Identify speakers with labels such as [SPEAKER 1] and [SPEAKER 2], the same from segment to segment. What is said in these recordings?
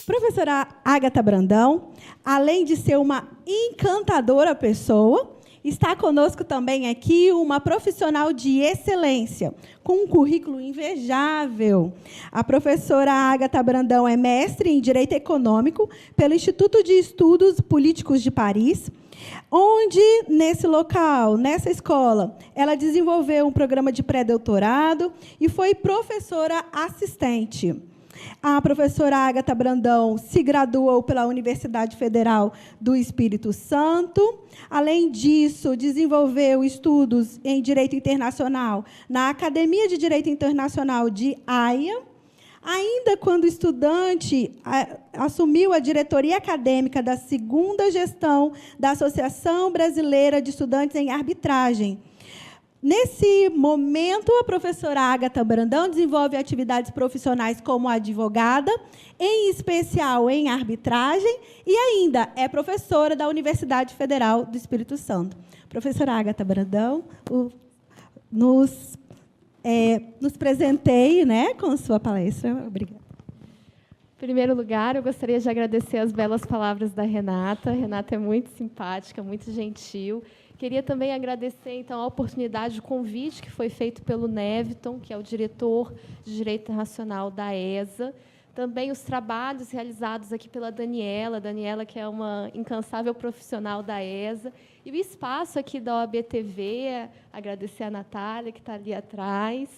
[SPEAKER 1] Professora Ágata Brandão, além de ser uma encantadora pessoa, está conosco também aqui uma profissional de excelência, com um currículo invejável. A professora Ágata Brandão é mestre em Direito Econômico pelo Instituto de Estudos Políticos de Paris, onde, nesse local, nessa escola, ela desenvolveu um programa de pré-doutorado e foi professora assistente. A professora Ágata Brandão se graduou pela Universidade Federal do Espírito Santo. Além disso, desenvolveu estudos em Direito Internacional na Academia de Direito Internacional de Haia. Ainda quando estudante, assumiu a diretoria acadêmica da segunda gestão da Associação Brasileira de Estudantes em Arbitragem. Nesse momento, a professora Ágata Brandão desenvolve atividades profissionais como advogada, em especial em arbitragem, e ainda é professora da Universidade Federal do Espírito Santo. Professora Ágata Brandão, nos presenteie, né, com sua palestra. Obrigada.
[SPEAKER 2] Em primeiro lugar, eu gostaria de agradecer as belas palavras da Renata. A Renata é muito simpática, muito gentil. Queria também agradecer, então, a oportunidade, o convite que foi feito pelo Neviton, que é o diretor de Direito Internacional da ESA. Também os trabalhos realizados aqui pela Daniela, que é uma incansável profissional da ESA. E o espaço aqui da OAB-TV, agradecer a Natália, que está ali atrás.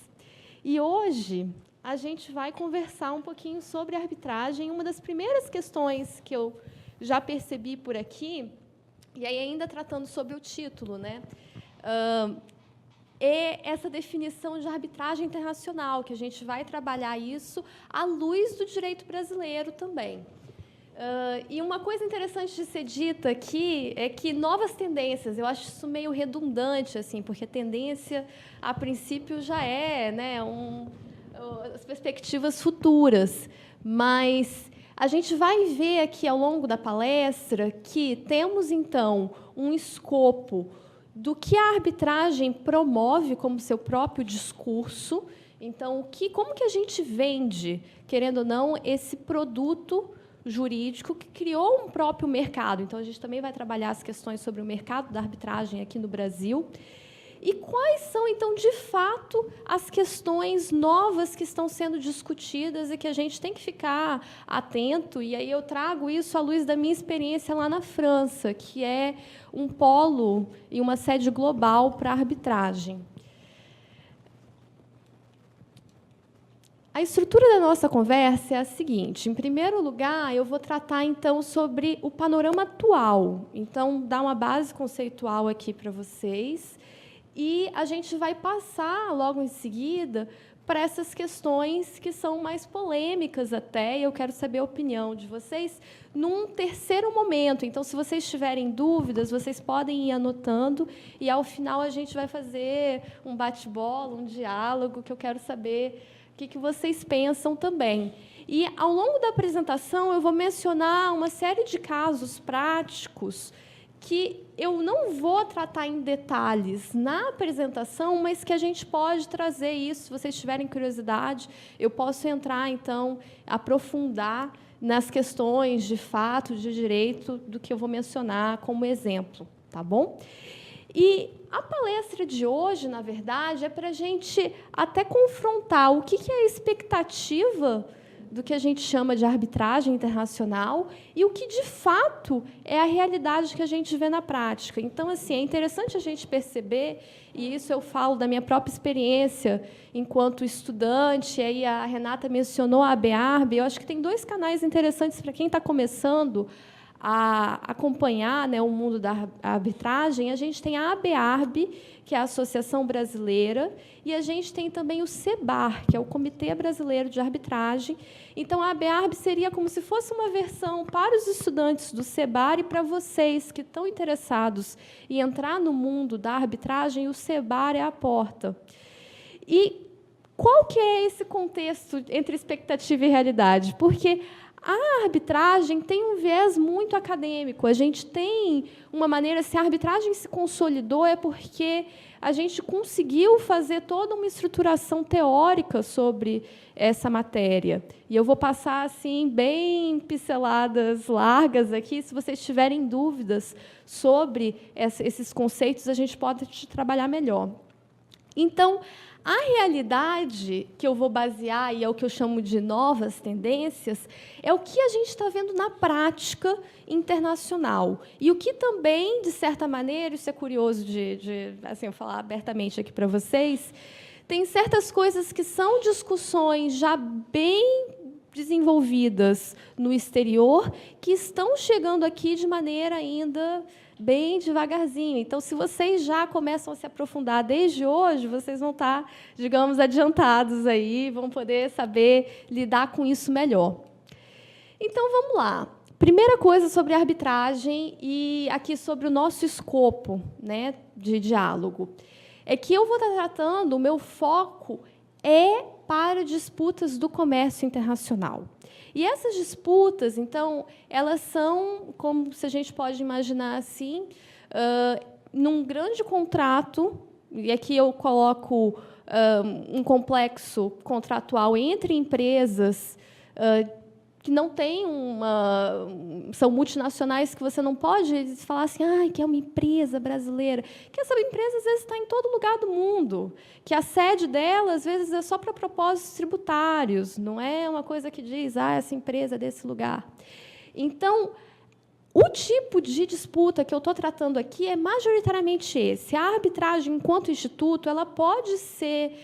[SPEAKER 2] E hoje a gente vai conversar um pouquinho sobre arbitragem. Uma das primeiras questões que eu já percebi por aqui, e aí ainda tratando sobre o título, né, é essa definição de arbitragem internacional, que a gente vai trabalhar isso à luz do direito brasileiro também. E uma coisa interessante de ser dita aqui é que novas tendências, eu acho isso meio redundante, assim, porque a tendência, a princípio, já é, né, as perspectivas futuras, mas a gente vai ver aqui, ao longo da palestra, que temos, então, um escopo do que a arbitragem promove como seu próprio discurso. Então, como que a gente vende, querendo ou não, esse produto jurídico que criou um próprio mercado. Então, a gente também vai trabalhar as questões sobre o mercado da arbitragem aqui no Brasil. E quais são, então, de fato, as questões novas que estão sendo discutidas e que a gente tem que ficar atento? E aí eu trago isso à luz da minha experiência lá na França, que é um polo e uma sede global para a arbitragem. A estrutura da nossa conversa é a seguinte. Em primeiro lugar, eu vou tratar, então, sobre o panorama atual. Então, dar uma base conceitual aqui para vocês. E a gente vai passar, logo em seguida, para essas questões que são mais polêmicas até, e eu quero saber a opinião de vocês num terceiro momento. Então, se vocês tiverem dúvidas, vocês podem ir anotando, e, ao final, a gente vai fazer um bate-bola, um diálogo, que eu quero saber o que vocês pensam também. E, ao longo da apresentação, eu vou mencionar uma série de casos práticos que eu não vou tratar em detalhes na apresentação, mas que a gente pode trazer isso. Se vocês tiverem curiosidade, eu posso entrar, então, aprofundar nas questões de fato, de direito, do que eu vou mencionar como exemplo. Tá bom? E a palestra de hoje, na verdade, é para a gente até confrontar o que é a expectativa do que a gente chama de arbitragem internacional e o que, de fato, é a realidade que a gente vê na prática. Então, assim, é interessante a gente perceber, e isso eu falo da minha própria experiência enquanto estudante, aí a Renata mencionou a ABARB, eu acho que tem dois canais interessantes para quem está começando a acompanhar, né, o mundo da arbitragem. A gente tem a ABARB, que é a Associação Brasileira, e a gente tem também o CEBAR, que é o Comitê Brasileiro de Arbitragem. Então, a ABARB seria como se fosse uma versão para os estudantes do CEBAR e para vocês que estão interessados em entrar no mundo da arbitragem, o CEBAR é a porta. E qual que é esse contexto entre expectativa e realidade? Porque a arbitragem tem um viés muito acadêmico. A gente tem uma maneira, se a arbitragem se consolidou, é porque a gente conseguiu fazer toda uma estruturação teórica sobre essa matéria. E eu vou passar assim bem pinceladas largas aqui. Se vocês tiverem dúvidas sobre esses conceitos, a gente pode trabalhar melhor. Então, a realidade que eu vou basear, e é o que eu chamo de novas tendências, é o que a gente está vendo na prática internacional. E o que também, de certa maneira, isso é curioso assim, eu falar abertamente aqui para vocês, tem certas coisas que são discussões já bem desenvolvidas no exterior, que estão chegando aqui de maneira ainda bem devagarzinho. Então, se vocês já começam a se aprofundar desde hoje, vocês vão estar, digamos, adiantados aí, vão poder saber lidar com isso melhor. Então, vamos lá. Primeira coisa sobre a arbitragem e aqui sobre o nosso escopo, né, de diálogo, é que eu vou estar tratando, o meu foco é para disputas do comércio internacional. E essas disputas, então, elas são, como se a gente pode imaginar assim, num grande contrato, e aqui eu coloco um complexo contratual entre empresas que não têm são multinacionais que você não pode falar assim, que é uma empresa brasileira, que essa empresa às vezes está em todo lugar do mundo, que a sede dela às vezes é só para propósitos tributários, não é uma coisa que diz, essa empresa é desse lugar. Então, o tipo de disputa que eu estou tratando aqui é majoritariamente esse. A arbitragem, enquanto instituto, ela pode ser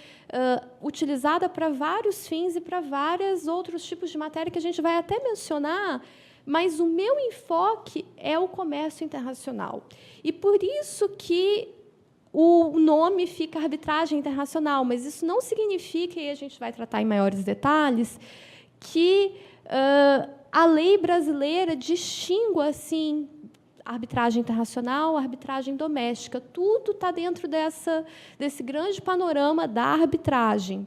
[SPEAKER 2] utilizada para vários fins e para vários outros tipos de matéria que a gente vai até mencionar, mas o meu enfoque é o comércio internacional. E por isso que o nome fica arbitragem internacional, mas isso não significa, e a gente vai tratar em maiores detalhes, que a lei brasileira distingua assim arbitragem internacional, arbitragem doméstica. Tudo está dentro desse grande panorama da arbitragem.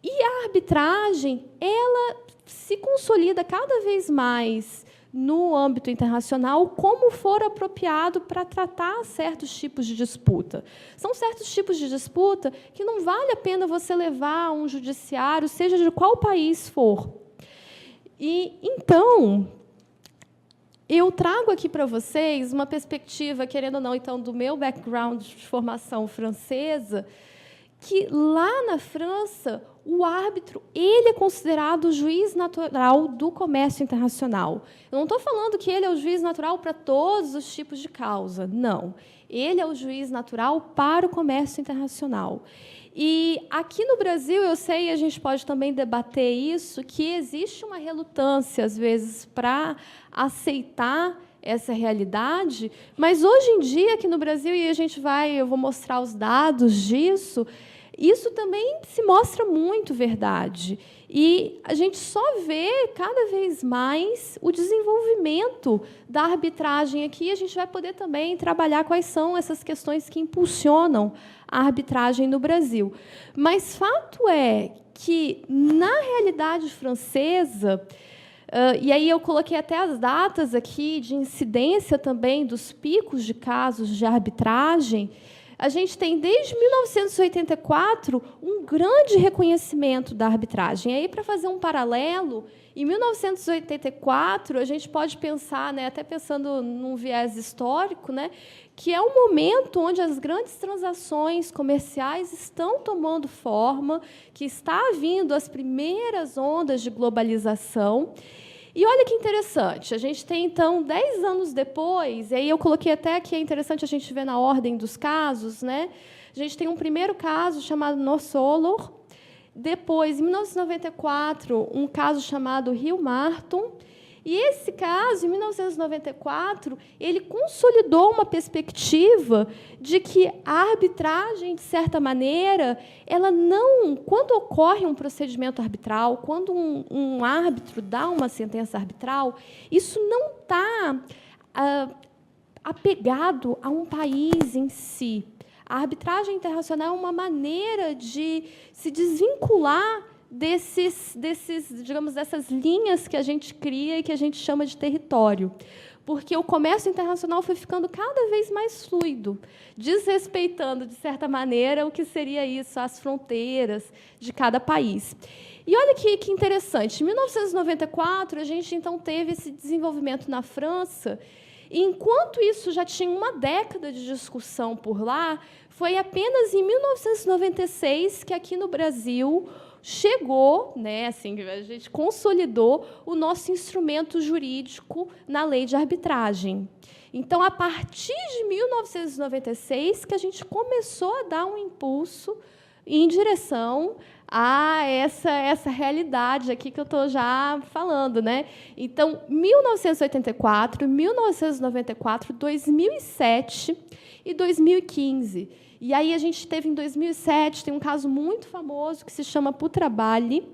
[SPEAKER 2] E a arbitragem, ela se consolida cada vez mais no âmbito internacional como for apropriado para tratar certos tipos de disputa. São certos tipos de disputa que não vale a pena você levar a um judiciário, seja de qual país for. E, então, eu trago aqui para vocês uma perspectiva, querendo ou não, então, do meu background de formação francesa, que, lá na França, o árbitro ele é considerado o juiz natural do comércio internacional. Eu não estou falando que ele é o juiz natural para todos os tipos de causa, não. Ele é o juiz natural para o comércio internacional. E aqui no Brasil, eu sei, a gente pode também debater isso, que existe uma relutância, às vezes, para aceitar essa realidade, mas hoje em dia, aqui no Brasil, e eu vou mostrar os dados disso, isso também se mostra muito verdade. E a gente só vê cada vez mais o desenvolvimento da arbitragem aqui. A gente vai poder também trabalhar quais são essas questões que impulsionam a arbitragem no Brasil. Mas fato é que, na realidade francesa, e aí eu coloquei até as datas aqui de incidência também dos picos de casos de arbitragem, a gente tem, desde 1984, um grande reconhecimento da arbitragem. E aí, para fazer um paralelo, em 1984, a gente pode pensar, né, até pensando num viés histórico, né, que é um momento onde as grandes transações comerciais estão tomando forma, que está vindo as primeiras ondas de globalização. E olha que interessante, a gente tem, então, 10 anos depois, e aí eu coloquei até que é interessante a gente ver na ordem dos casos, né? A gente tem um primeiro caso chamado Norsolor, depois, em 1994, um caso chamado Rio Marton, e esse caso, em 1994, ele consolidou uma perspectiva de que a arbitragem, de certa maneira, ela não, quando ocorre um procedimento arbitral, quando um árbitro dá uma sentença arbitral, isso não está apegado a um país em si. A arbitragem internacional é uma maneira de se desvincular digamos, dessas linhas que a gente cria e que a gente chama de território. Porque o comércio internacional foi ficando cada vez mais fluido, desrespeitando, de certa maneira, o que seria isso, as fronteiras de cada país. E olha que interessante, em 1994, a gente, então, teve esse desenvolvimento na França, e, enquanto isso já tinha uma década de discussão por lá, foi apenas em 1996 que, aqui no Brasil, chegou, né, assim, a gente consolidou o nosso instrumento jurídico na lei de arbitragem. Então, a partir de 1996, que a gente começou a dar um impulso em direção a essa realidade aqui que eu estou já falando, né? Então, 1984, 1994, 2007 e 2015. E aí a gente teve, em 2007, tem um caso muito famoso que se chama Putrabali,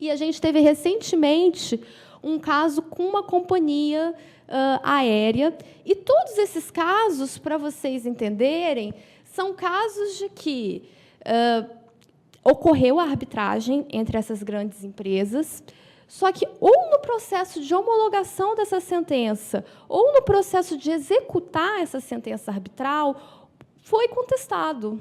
[SPEAKER 2] e a gente teve, recentemente, um caso com uma companhia aérea. E todos esses casos, para vocês entenderem, são casos de que ocorreu a arbitragem entre essas grandes empresas, só que, ou no processo de homologação dessa sentença, ou no processo de executar essa sentença arbitral, foi contestado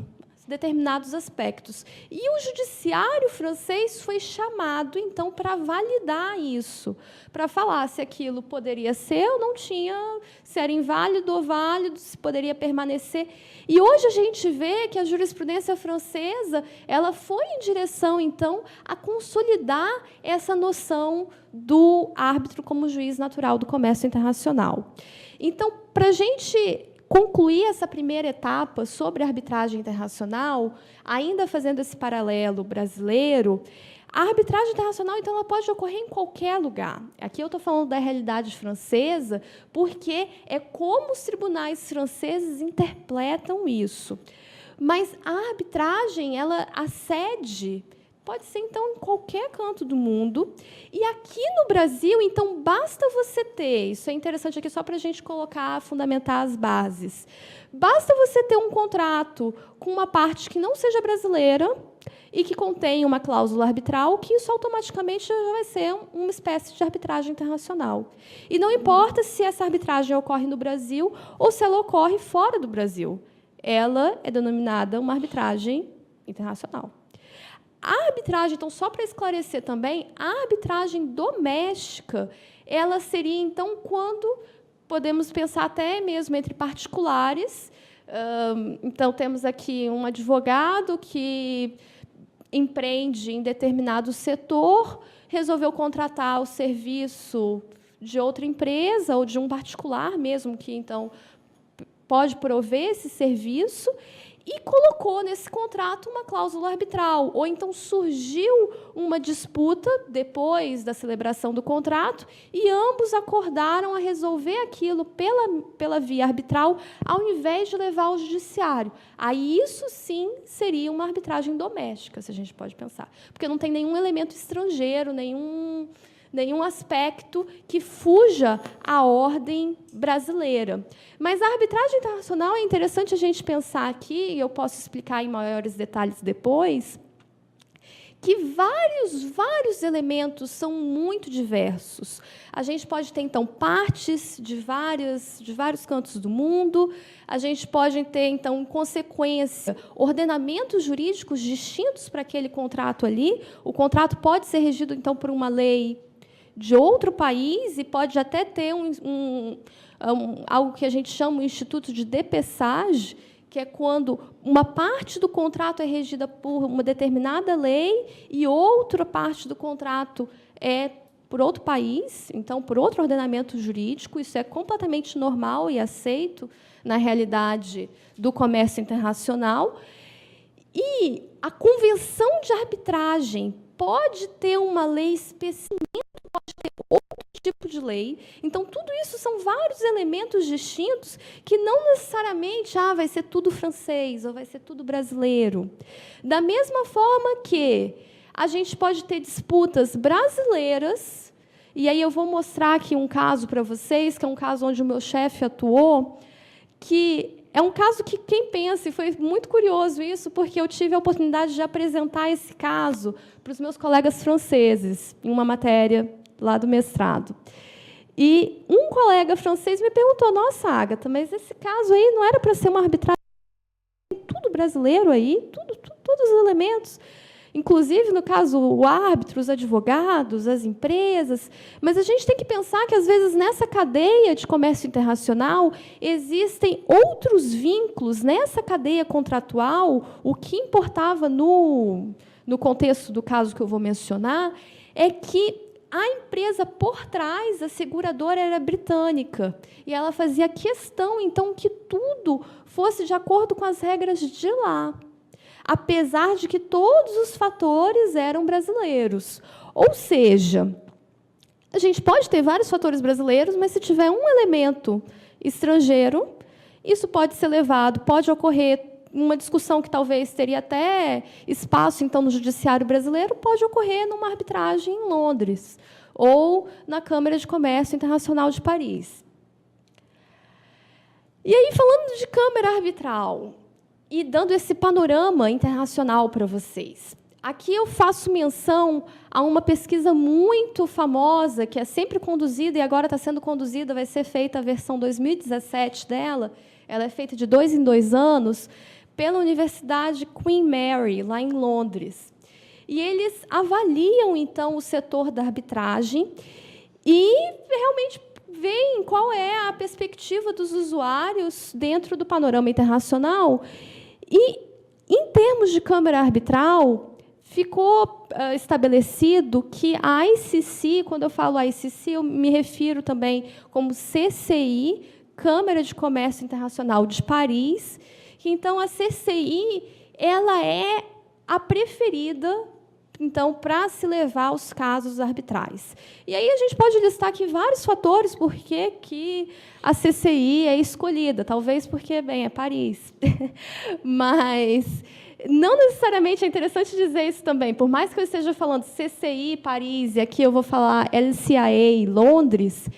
[SPEAKER 2] determinados aspectos. E o judiciário francês foi chamado, então, para validar isso, para falar se aquilo poderia ser ou não tinha, se era inválido ou válido, se poderia permanecer. E hoje a gente vê que a jurisprudência francesa ela foi em direção, então, a consolidar essa noção do árbitro como juiz natural do comércio internacional. Então, para a gente concluir essa primeira etapa sobre a arbitragem internacional, ainda fazendo esse paralelo brasileiro, a arbitragem internacional, então, ela pode ocorrer em qualquer lugar. Aqui eu estou falando da realidade francesa, porque é como os tribunais franceses interpretam isso. Mas a arbitragem, a sede pode ser, então, em qualquer canto do mundo. E aqui no Brasil, então, basta você ter, isso é interessante aqui só para a gente colocar, fundamentar as bases, basta você ter um contrato com uma parte que não seja brasileira e que contém uma cláusula arbitral, que isso automaticamente já vai ser uma espécie de arbitragem internacional. E não importa se essa arbitragem ocorre no Brasil ou se ela ocorre fora do Brasil. Ela é denominada uma arbitragem internacional. A arbitragem, então, só para esclarecer também, a arbitragem doméstica, ela seria, então, quando podemos pensar até mesmo entre particulares. Então, temos aqui um advogado que empreende em determinado setor, resolveu contratar o serviço de outra empresa ou de um particular mesmo, que, então, pode prover esse serviço, e colocou nesse contrato uma cláusula arbitral. Ou então surgiu uma disputa depois da celebração do contrato e ambos acordaram a resolver aquilo pela via arbitral, ao invés de levar ao judiciário. Aí isso sim seria uma arbitragem doméstica, se a gente pode pensar, porque não tem nenhum elemento estrangeiro, nenhum aspecto que fuja à ordem brasileira. Mas a arbitragem internacional é interessante a gente pensar aqui, e eu posso explicar em maiores detalhes depois, que vários elementos são muito diversos. A gente pode ter, então, partes de vários cantos do mundo, a gente pode ter, então, em consequência, ordenamentos jurídicos distintos para aquele contrato ali. O contrato pode ser regido, então, por uma lei de outro país e pode até ter algo que a gente chama de instituto de dépeçage, que é quando uma parte do contrato é regida por uma determinada lei e outra parte do contrato é por outro país, então, por outro ordenamento jurídico. Isso é completamente normal e aceito na realidade do comércio internacional. E a convenção de arbitragem pode ter uma lei específica, pode ter outro tipo de lei. Então, tudo isso são vários elementos distintos que não necessariamente vai ser tudo francês ou vai ser tudo brasileiro. Da mesma forma que a gente pode ter disputas brasileiras, e aí eu vou mostrar aqui um caso para vocês, que é um caso onde o meu chefe atuou, que é um caso que quem pensa, e foi muito curioso isso, porque eu tive a oportunidade de apresentar esse caso para os meus colegas franceses, em uma matéria lá do mestrado. E um colega francês me perguntou, nossa, Agatha, mas esse caso aí não era para ser uma arbitragem, tudo brasileiro aí, todos os elementos, inclusive, no caso, o árbitro, os advogados, as empresas, mas a gente tem que pensar que, às vezes, nessa cadeia de comércio internacional, existem outros vínculos, nessa cadeia contratual, o que importava no contexto do caso que eu vou mencionar, é que a empresa por trás, a seguradora, era britânica, e ela fazia questão, então, que tudo fosse de acordo com as regras de lá, apesar de que todos os fatores eram brasileiros. Ou seja, a gente pode ter vários fatores brasileiros, mas se tiver um elemento estrangeiro, isso pode ser levado, pode ocorrer uma discussão que talvez teria até espaço, então, no judiciário brasileiro, pode ocorrer numa arbitragem em Londres ou na Câmara de Comércio Internacional de Paris. E aí, falando de câmara arbitral e dando esse panorama internacional para vocês, aqui eu faço menção a uma pesquisa muito famosa, que é sempre conduzida, e agora está sendo conduzida, vai ser feita a versão 2017 dela, ela é feita de 2 em 2 anos, pela Universidade Queen Mary, lá em Londres. E eles avaliam, então, o setor da arbitragem e realmente veem qual é a perspectiva dos usuários dentro do panorama internacional. E, em termos de câmara arbitral, ficou estabelecido que a ICC, quando eu falo ICC, eu me refiro também como CCI, Câmara de Comércio Internacional de Paris, que, então, a CCI ela é a preferida, então, para se levar os casos arbitrais. E aí a gente pode listar aqui vários fatores por que a CCI é escolhida. Talvez porque, bem, é Paris. Mas não necessariamente é interessante dizer isso também. Por mais que eu esteja falando CCI, Paris, e aqui eu vou falar LCIA, Londres,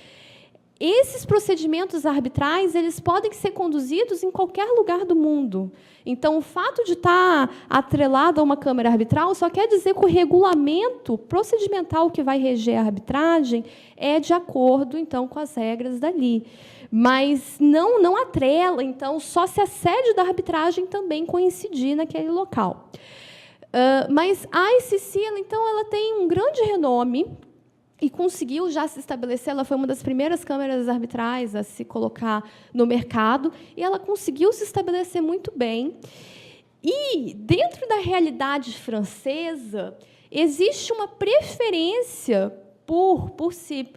[SPEAKER 2] esses procedimentos arbitrais eles podem ser conduzidos em qualquer lugar do mundo. Então, o fato de estar atrelado a uma câmara arbitral só quer dizer que o regulamento procedimental que vai reger a arbitragem é de acordo, então, com as regras dali. Mas não atrela, então, só se a sede da arbitragem também coincidir naquele local. Mas a ICC, então, ela tem um grande renome e conseguiu já se estabelecer, ela foi uma das primeiras câmaras arbitrais a se colocar no mercado, e ela conseguiu se estabelecer muito bem. E, dentro da realidade francesa, existe uma preferência por se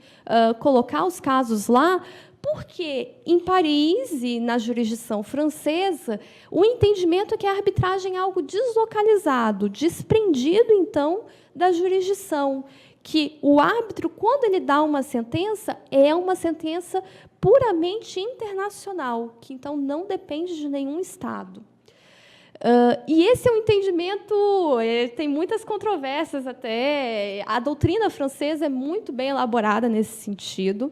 [SPEAKER 2] colocar os casos lá, porque, em Paris e na jurisdição francesa, o entendimento é que a arbitragem é algo deslocalizado, desprendido, então, da jurisdição, que o árbitro, quando ele dá uma sentença, é uma sentença puramente internacional, que, então, não depende de nenhum Estado. E esse é um entendimento, tem muitas controvérsias até. A doutrina francesa é muito bem elaborada nesse sentido,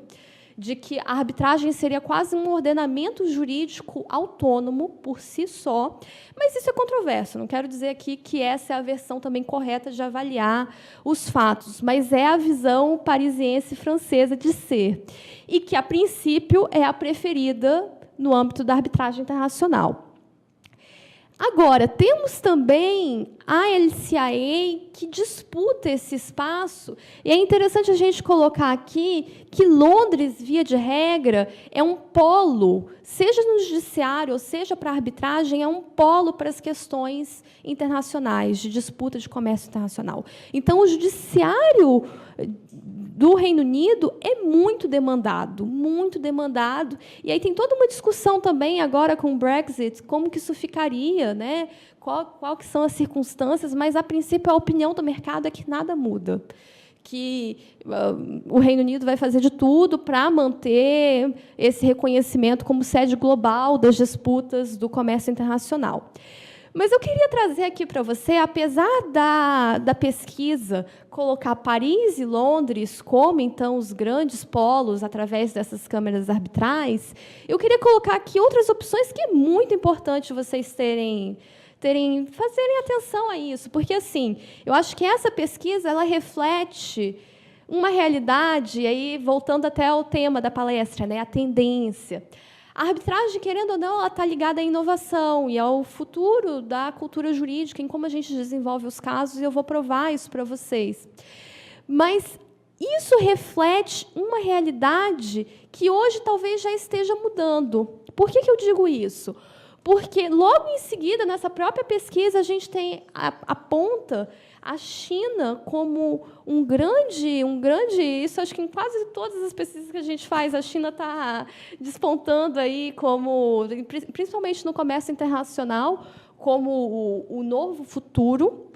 [SPEAKER 2] de que a arbitragem seria quase um ordenamento jurídico autônomo por si só, mas isso é controverso. Não quero dizer aqui que essa é a versão também correta de avaliar os fatos, mas é a visão parisiense francesa de ser, e que, a princípio, é a preferida no âmbito da arbitragem internacional. Agora, temos também a LCIA, que disputa esse espaço, e é interessante a gente colocar aqui que Londres, via de regra, é um polo, seja no judiciário ou seja para a arbitragem, é um polo para as questões internacionais, de disputa de comércio internacional. Então, o judiciário do Reino Unido é muito demandado, e aí tem toda uma discussão também agora com o Brexit, como que isso ficaria, né? Qual que são as circunstâncias, mas, a princípio, a opinião do mercado é que nada muda, que o Reino Unido vai fazer de tudo para manter esse reconhecimento como sede global das disputas do comércio internacional. Mas eu queria trazer aqui para você, apesar da pesquisa colocar Paris e Londres como, então, os grandes polos através dessas câmeras arbitrais, eu queria colocar aqui outras opções que é muito importante vocês fazerem atenção a isso, porque, assim, eu acho que essa pesquisa ela reflete uma realidade, e aí, voltando até ao tema da palestra, né, a tendência. A arbitragem, querendo ou não, ela está ligada à inovação e ao futuro da cultura jurídica, em como a gente desenvolve os casos, e eu vou provar isso para vocês. Mas isso reflete uma realidade que hoje talvez já esteja mudando. Por que eu digo isso? Porque, logo em seguida, nessa própria pesquisa, a gente aponta a China como um grande, isso acho que em quase todas as pesquisas que a gente faz, a China está despontando aí como, principalmente no comércio internacional, como o novo futuro.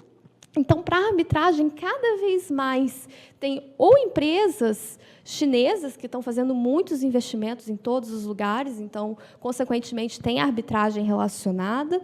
[SPEAKER 2] Então, para a arbitragem, cada vez mais tem ou empresas chinesas que estão fazendo muitos investimentos em todos os lugares, então, consequentemente, tem arbitragem relacionada,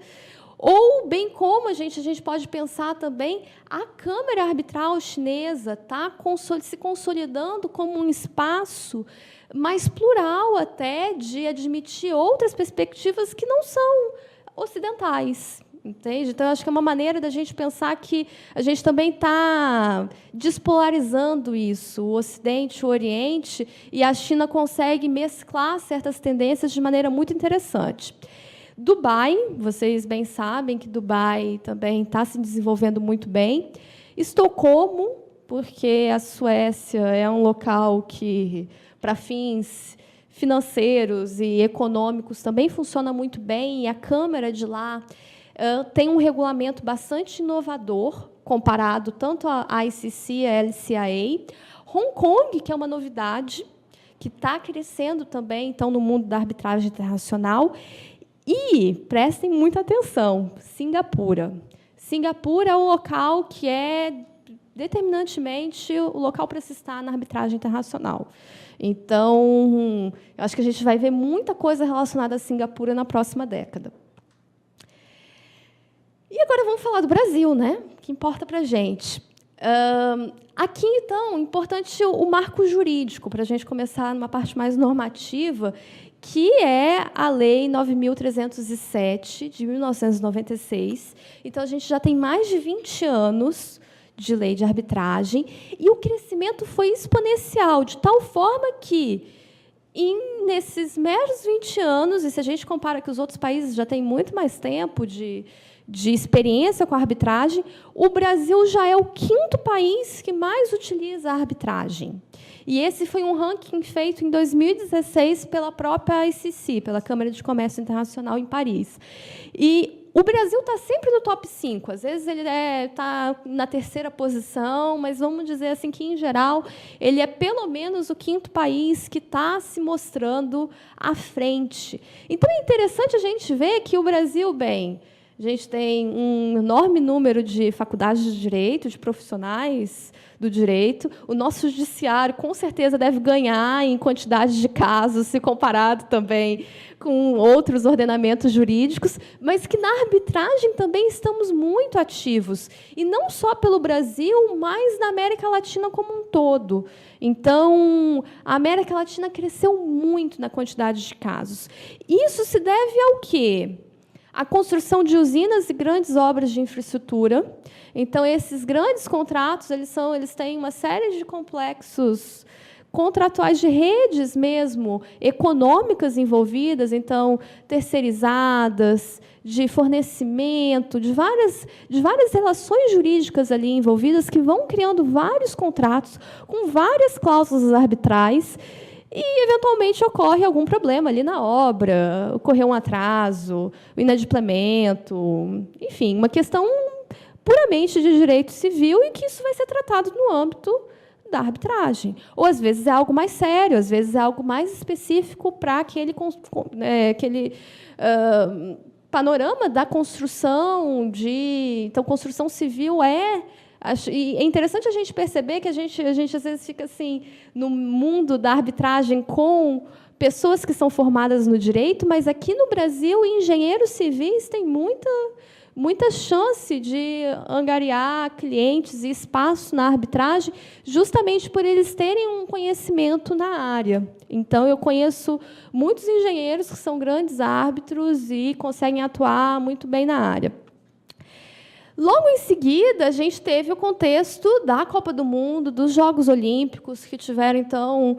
[SPEAKER 2] ou, bem como a gente pode pensar também, a Câmara Arbitral Chinesa está se consolidando como um espaço mais plural até de admitir outras perspectivas que não são ocidentais. Entende? Então, acho que é uma maneira da gente pensar que a gente também está despolarizando isso, o Ocidente, o Oriente, e a China consegue mesclar certas tendências de maneira muito interessante. Dubai, vocês bem sabem que Dubai também está se desenvolvendo muito bem. Estocolmo, porque a Suécia é um local que, para fins financeiros e econômicos, também funciona muito bem, e a Câmara de lá tem um regulamento bastante inovador, comparado tanto à ICC e à LCIA. Hong Kong, que é uma novidade, que está crescendo também então, no mundo da arbitragem internacional. E, prestem muita atenção, Singapura. Singapura é um local que é determinantemente o local para se estar na arbitragem internacional. Então, eu acho que a gente vai ver muita coisa relacionada a Singapura na próxima década. E agora vamos falar do Brasil, né? Que importa para a gente. Aqui, então, importante o marco jurídico, para a gente começar numa parte mais normativa, que é a Lei 9.307, de 1996. Então, a gente já tem mais de 20 anos de lei de arbitragem, e o crescimento foi exponencial, de tal forma que, nesses meros 20 anos, e se a gente compara que os outros países já têm muito mais tempo de experiência com a arbitragem, o Brasil já é o 5º país que mais utiliza a arbitragem. E esse foi um ranking feito em 2016 pela própria ICC, pela Câmara de Comércio Internacional em Paris. E o Brasil está sempre no top 5. Às vezes ele está na 3ª posição, mas vamos dizer assim que, em geral, ele é pelo menos o 5º país que está se mostrando à frente. Então, é interessante a gente ver que o Brasil, a gente tem um enorme número de faculdades de direito, de profissionais do direito. O nosso judiciário, com certeza, deve ganhar em quantidade de casos, se comparado também com outros ordenamentos jurídicos, mas que, na arbitragem, também estamos muito ativos. E não só pelo Brasil, mas na América Latina como um todo. Então, a América Latina cresceu muito na quantidade de casos. Isso se deve ao quê? A construção de usinas e grandes obras de infraestrutura. Então, esses grandes contratos, eles têm uma série de complexos contratuais de redes mesmo, econômicas envolvidas, então, terceirizadas, de fornecimento, de várias relações jurídicas ali envolvidas, que vão criando vários contratos com várias cláusulas arbitrais. E, eventualmente, ocorre algum problema ali na obra, ocorreu um atraso, o inadimplemento, enfim, uma questão puramente de direito civil, e que isso vai ser tratado no âmbito da arbitragem. Ou, às vezes, é algo mais sério, às vezes é algo mais específico para aquele panorama da construção de... Então, construção civil E é interessante a gente perceber que a gente às vezes fica assim no mundo da arbitragem com pessoas que são formadas no direito, mas aqui no Brasil engenheiros civis têm muita chance de angariar clientes e espaço na arbitragem, justamente por eles terem um conhecimento na área. Então, eu conheço muitos engenheiros que são grandes árbitros e conseguem atuar muito bem na área. Logo em seguida, a gente teve o contexto da Copa do Mundo, dos Jogos Olímpicos, que tiveram, então,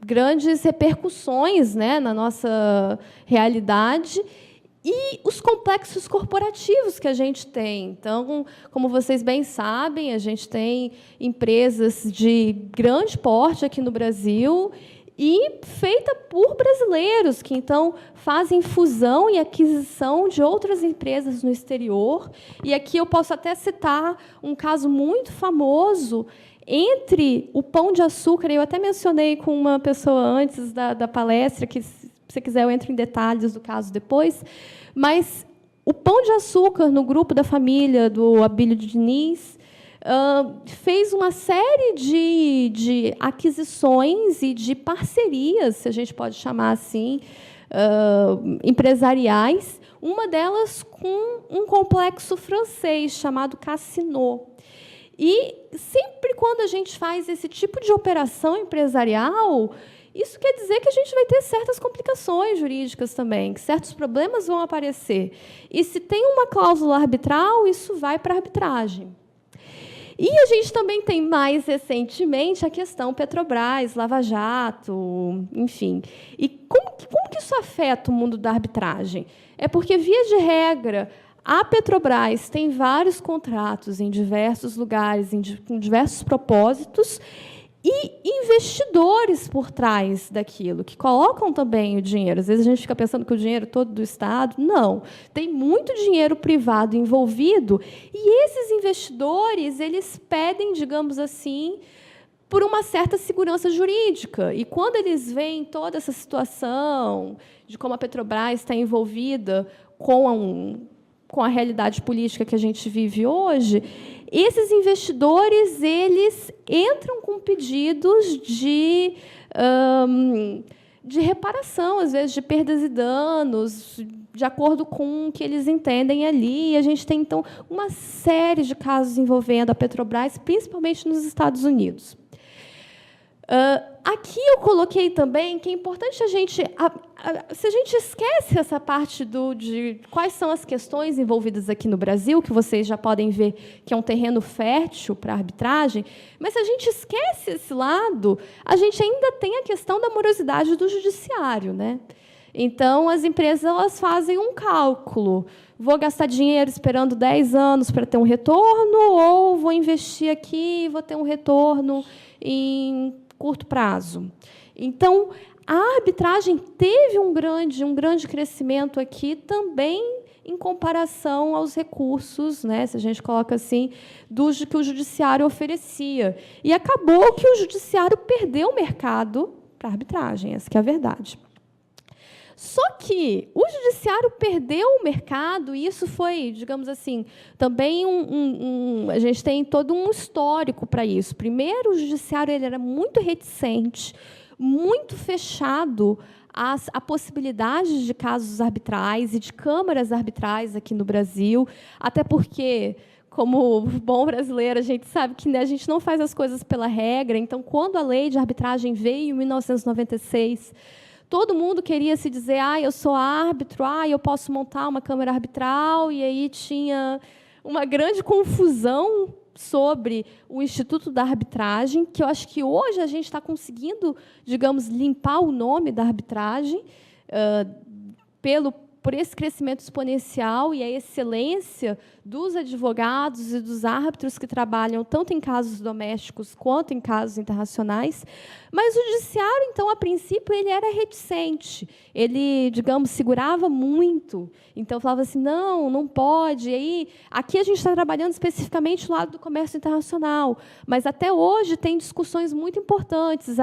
[SPEAKER 2] grandes repercussões, né, na nossa realidade, e os complexos corporativos que a gente tem. Então, como vocês bem sabem, a gente tem empresas de grande porte aqui no Brasil e feita por brasileiros, que, então, fazem fusão e aquisição de outras empresas no exterior. E aqui eu posso até citar um caso muito famoso entre o Pão de Açúcar, eu até mencionei com uma pessoa antes da palestra, que, se você quiser, eu entro em detalhes do caso depois, mas o Pão de Açúcar, no grupo da família do Abílio Diniz, fez uma série de aquisições e de parcerias, se a gente pode chamar assim, empresariais, uma delas com um complexo francês chamado Casino. E sempre quando a gente faz esse tipo de operação empresarial, isso quer dizer que a gente vai ter certas complicações jurídicas também, que certos problemas vão aparecer. E se tem uma cláusula arbitral, isso vai para a arbitragem. E a gente também tem, mais recentemente, a questão Petrobras, Lava Jato, enfim. E como que isso afeta o mundo da arbitragem? É porque, via de regra, a Petrobras tem vários contratos em diversos lugares, com diversos propósitos, e investidores por trás daquilo, que colocam também o dinheiro. Às vezes a gente fica pensando que o dinheiro todo do Estado. Não. Tem muito dinheiro privado envolvido, e esses investidores, eles pedem, digamos assim, por uma certa segurança jurídica. E quando eles veem toda essa situação de como a Petrobras está envolvida com a realidade política que a gente vive hoje, esses investidores, eles entram com pedidos de reparação, às vezes, de perdas e danos, de acordo com o que eles entendem ali. E a gente tem, então, uma série de casos envolvendo a Petrobras, principalmente nos Estados Unidos. Aqui eu coloquei também que é importante a gente, se a gente esquece essa parte de quais são as questões envolvidas aqui no Brasil, que vocês já podem ver que é um terreno fértil para a arbitragem, mas se a gente esquece esse lado, a gente ainda tem a questão da morosidade do judiciário, né? Então, as empresas, elas fazem um cálculo. Vou gastar dinheiro esperando 10 anos para ter um retorno, ou vou investir aqui e vou ter um retorno em curto prazo. Então, a arbitragem teve um grande crescimento aqui também em comparação aos recursos, né, se a gente coloca assim, que o judiciário oferecia. E acabou que o judiciário perdeu o mercado para a arbitragem, essa que é a verdade. Só que o judiciário perdeu o mercado, e isso foi, digamos assim, também a gente tem todo um histórico para isso. Primeiro, o judiciário ele era muito reticente, muito fechado à possibilidade de casos arbitrais e de câmaras arbitrais aqui no Brasil, até porque, como bom brasileiro, a gente sabe que, né, a gente não faz as coisas pela regra. Então, quando a lei de arbitragem veio em 1996, todo mundo queria se dizer, eu sou árbitro, eu posso montar uma câmara arbitral, e aí tinha uma grande confusão sobre o Instituto da Arbitragem, que eu acho que hoje a gente está conseguindo, digamos, limpar o nome da arbitragem por esse crescimento exponencial e a excelência dos advogados e dos árbitros que trabalham tanto em casos domésticos quanto em casos internacionais. Mas o judiciário, então, a princípio, ele era reticente. Ele, digamos, segurava muito. Então, falava assim, não pode. E aí, aqui a gente está trabalhando especificamente do lado do comércio internacional, mas até hoje tem discussões muito importantes.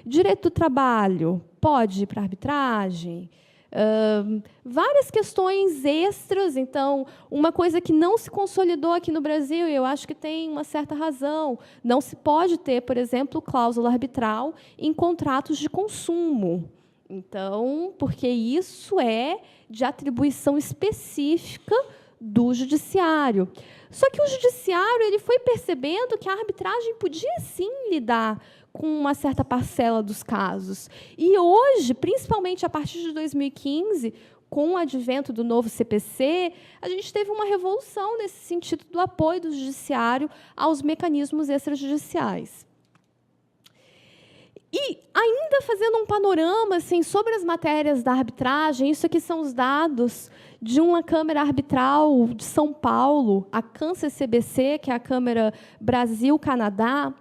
[SPEAKER 2] Direito do trabalho pode ir para a arbitragem? Várias questões extras. Então, uma coisa que não se consolidou aqui no Brasil, e eu acho que tem uma certa razão, não se pode ter, por exemplo, cláusula arbitral em contratos de consumo. Então, porque isso é de atribuição específica do judiciário. Só que o judiciário ele foi percebendo que a arbitragem podia, sim, lidar com uma certa parcela dos casos. E hoje, principalmente a partir de 2015, com o advento do novo CPC, a gente teve uma revolução nesse sentido do apoio do judiciário aos mecanismos extrajudiciais. E, ainda fazendo um panorama assim, sobre as matérias da arbitragem, isso aqui são os dados de uma Câmara Arbitral de São Paulo, a CAN-CCBC, que é a Câmara Brasil-Canadá.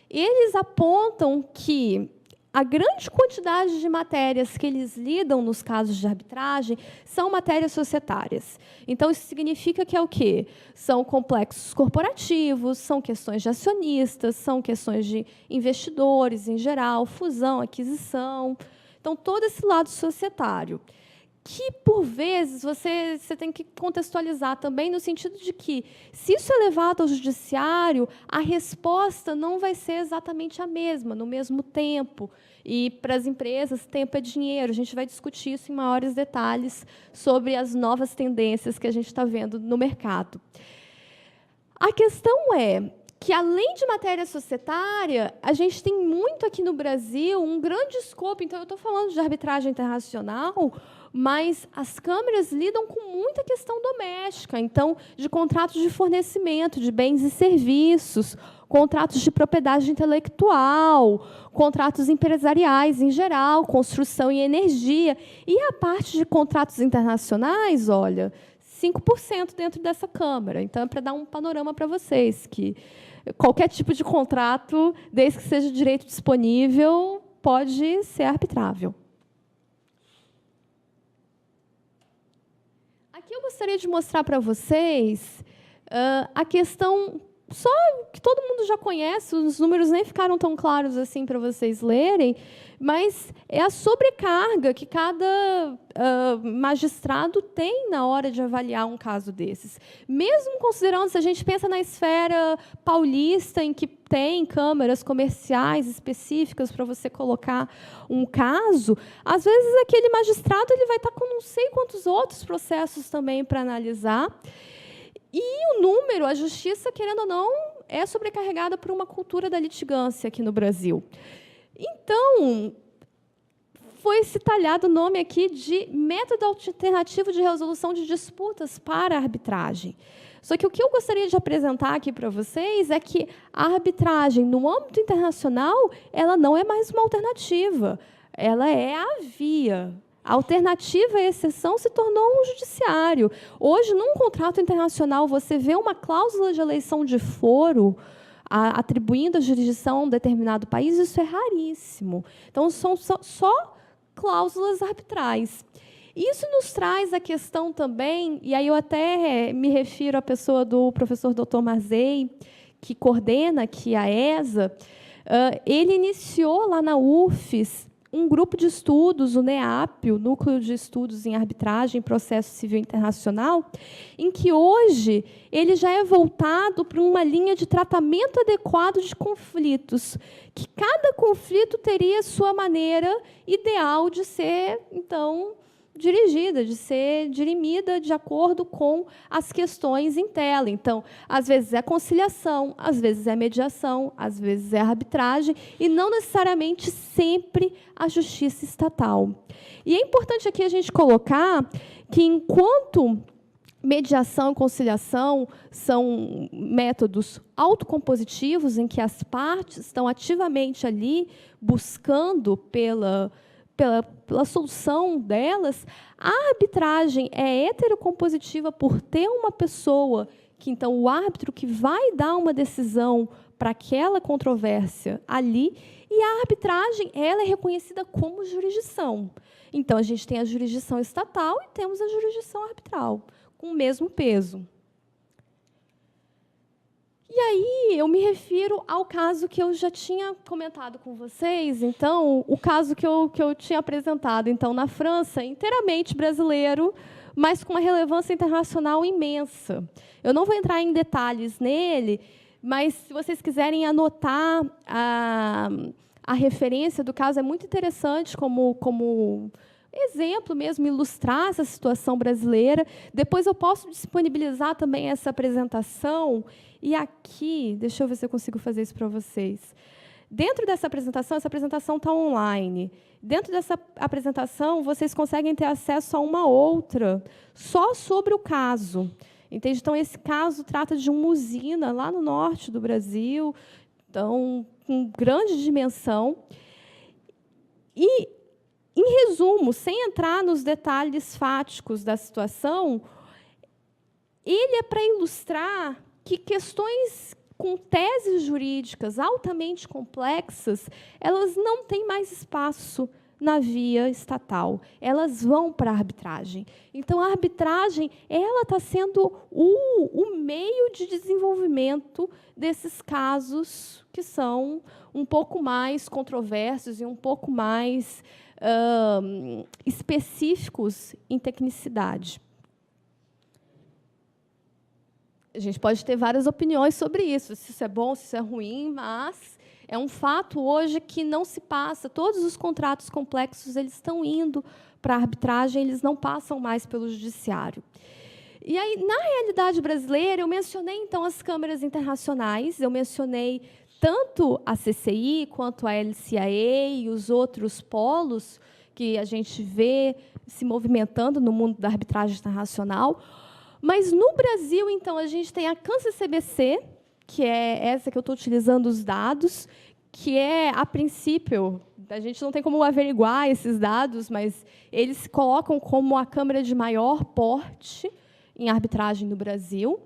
[SPEAKER 2] Eles apontam que a grande quantidade de matérias que eles lidam nos casos de arbitragem são matérias societárias. Então, isso significa que é o quê? São complexos corporativos, são questões de acionistas, são questões de investidores, em geral, fusão, aquisição. Então, todo esse lado societário, que, por vezes, você tem que contextualizar também no sentido de que, se isso é levado ao judiciário, a resposta não vai ser exatamente a mesma, no mesmo tempo. E, para as empresas, tempo é dinheiro. A gente vai discutir isso em maiores detalhes sobre as novas tendências que a gente está vendo no mercado. A questão é que, além de matéria societária, a gente tem muito aqui no Brasil um grande escopo. Então, eu estou falando de arbitragem internacional, mas as câmaras lidam com muita questão doméstica, então, de contratos de fornecimento de bens e serviços, contratos de propriedade intelectual, contratos empresariais em geral, construção e energia. E a parte de contratos internacionais, olha, 5% dentro dessa Câmara. Então, é para dar um panorama para vocês, que qualquer tipo de contrato, desde que seja direito disponível, pode ser arbitrável. Aqui eu gostaria de mostrar para vocês a questão, só que todo mundo já conhece, os números nem ficaram tão claros assim para vocês lerem, mas é a sobrecarga que cada magistrado tem na hora de avaliar um caso desses. Mesmo considerando, se a gente pensa na esfera paulista, em que tem câmaras comerciais específicas para você colocar um caso, às vezes aquele magistrado ele vai estar com não sei quantos outros processos também para analisar. E o número, a justiça, querendo ou não, é sobrecarregada por uma cultura da litigância aqui no Brasil. Então, foi-se talhado o nome aqui de método alternativo de resolução de disputas para a arbitragem. Só que o que eu gostaria de apresentar aqui para vocês é que a arbitragem, no âmbito internacional, ela não é mais uma alternativa, ela é a via. A alternativa à exceção se tornou um judiciário. Hoje, num contrato internacional, você vê uma cláusula de eleição de foro atribuindo a jurisdição a um determinado país, isso é raríssimo. Então, são só cláusulas arbitrais. Isso nos traz a questão também, e aí eu até me refiro à pessoa do professor Dr. Mazzei, que coordena aqui a ESA. Ele iniciou lá na UFES um grupo de estudos, o NEAP, o Núcleo de Estudos em Arbitragem e Processo Civil Internacional, em que hoje ele já é voltado para uma linha de tratamento adequado de conflitos, que cada conflito teria sua maneira ideal de ser, então, dirigida, de ser dirimida de acordo com as questões em tela. Então, às vezes é conciliação, às vezes é mediação, às vezes é arbitragem, e não necessariamente sempre a justiça estatal. E é importante aqui a gente colocar que, enquanto mediação e conciliação são métodos autocompositivos, em que as partes estão ativamente ali buscando pela solução delas, a arbitragem é heterocompositiva por ter uma pessoa que, então, o árbitro que vai dar uma decisão para aquela controvérsia ali, e a arbitragem ela é reconhecida como jurisdição. Então, a gente tem a jurisdição estatal e temos a jurisdição arbitral, com o mesmo peso. E aí, eu me refiro ao caso que eu já tinha comentado com vocês, então, o caso que eu tinha apresentado, então, na França, inteiramente brasileiro, mas com uma relevância internacional imensa. Eu não vou entrar em detalhes nele, mas, se vocês quiserem anotar a referência do caso, é muito interessante como exemplo mesmo, ilustrar essa situação brasileira. Depois eu posso disponibilizar também essa apresentação. E aqui, deixa eu ver se eu consigo fazer isso para vocês. Dentro dessa apresentação, essa apresentação está online. Dentro dessa apresentação, vocês conseguem ter acesso a uma outra, só sobre o caso. Entende? Então, esse caso trata de uma usina lá no norte do Brasil, então, com grande dimensão. E, em resumo, sem entrar nos detalhes fáticos da situação, ele é para ilustrar que questões com teses jurídicas altamente complexas, elas não têm mais espaço na via estatal. Elas vão para a arbitragem. Então, a arbitragem ela está sendo o meio de desenvolvimento desses casos que são um pouco mais controversos e um pouco mais específicos em tecnicidade. A gente pode ter várias opiniões sobre isso, se isso é bom, se isso é ruim, mas é um fato hoje que não se passa. Todos os contratos complexos eles estão indo para a arbitragem, eles não passam mais pelo judiciário. E aí, na realidade brasileira, eu mencionei então as câmaras internacionais, eu mencionei tanto a CCI quanto a LCIA e os outros polos que a gente vê se movimentando no mundo da arbitragem internacional. Mas, no Brasil, então, a gente tem a CANCE-CBC, que é essa que eu estou utilizando os dados, que é, a princípio, a gente não tem como averiguar esses dados, mas eles se colocam como a câmara de maior porte em arbitragem no Brasil.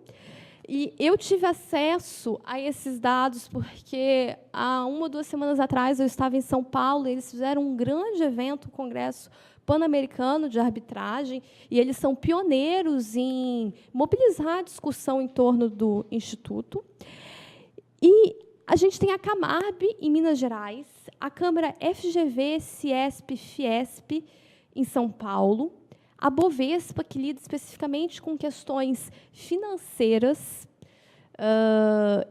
[SPEAKER 2] E eu tive acesso a esses dados porque, há 1 ou 2 semanas atrás, eu estava em São Paulo, e eles fizeram um grande evento, o Congresso Pan-Americano de Arbitragem, e eles são pioneiros em mobilizar a discussão em torno do Instituto. E a gente tem a Camarb, em Minas Gerais, a Câmara FGV, Ciesp, Fiesp, em São Paulo, a Bovespa, que lida especificamente com questões financeiras.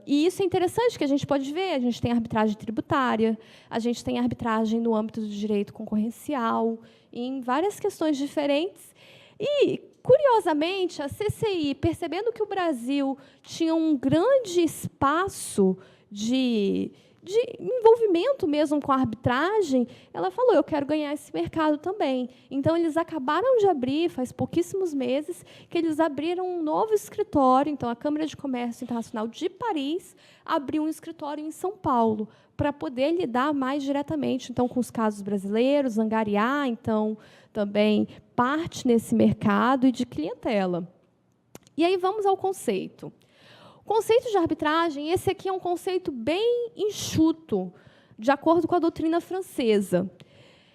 [SPEAKER 2] E isso é interessante, que a gente pode ver. A gente tem arbitragem tributária, a gente tem arbitragem no âmbito do direito concorrencial, em várias questões diferentes. E, curiosamente, a CCI, percebendo que o Brasil tinha um grande espaço de envolvimento mesmo com a arbitragem, ela falou, eu quero ganhar esse mercado também. Então, eles acabaram de abrir, faz pouquíssimos meses, que eles abriram um novo escritório. Então, a Câmara de Comércio Internacional de Paris abriu um escritório em São Paulo, para poder lidar mais diretamente então, com os casos brasileiros, angariar, então, também parte nesse mercado e de clientela. E aí vamos ao conceito. O conceito de arbitragem, esse aqui é um conceito bem enxuto, de acordo com a doutrina francesa.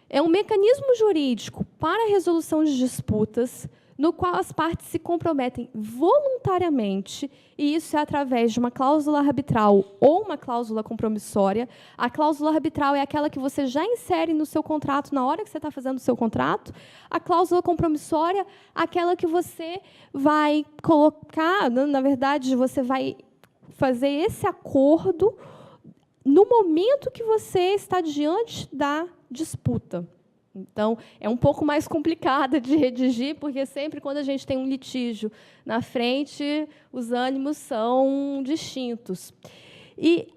[SPEAKER 2] É um mecanismo jurídico para a resolução de disputas, no qual as partes se comprometem voluntariamente, e isso é através de uma cláusula arbitral ou uma cláusula compromissória. A cláusula arbitral é aquela que você já insere no seu contrato na hora que você está fazendo o seu contrato. A cláusula compromissória, aquela que você vai colocar, na verdade, você vai fazer esse acordo no momento que você está diante da disputa. Então, é um pouco mais complicada de redigir, porque sempre quando a gente tem um litígio na frente, os ânimos são distintos. E,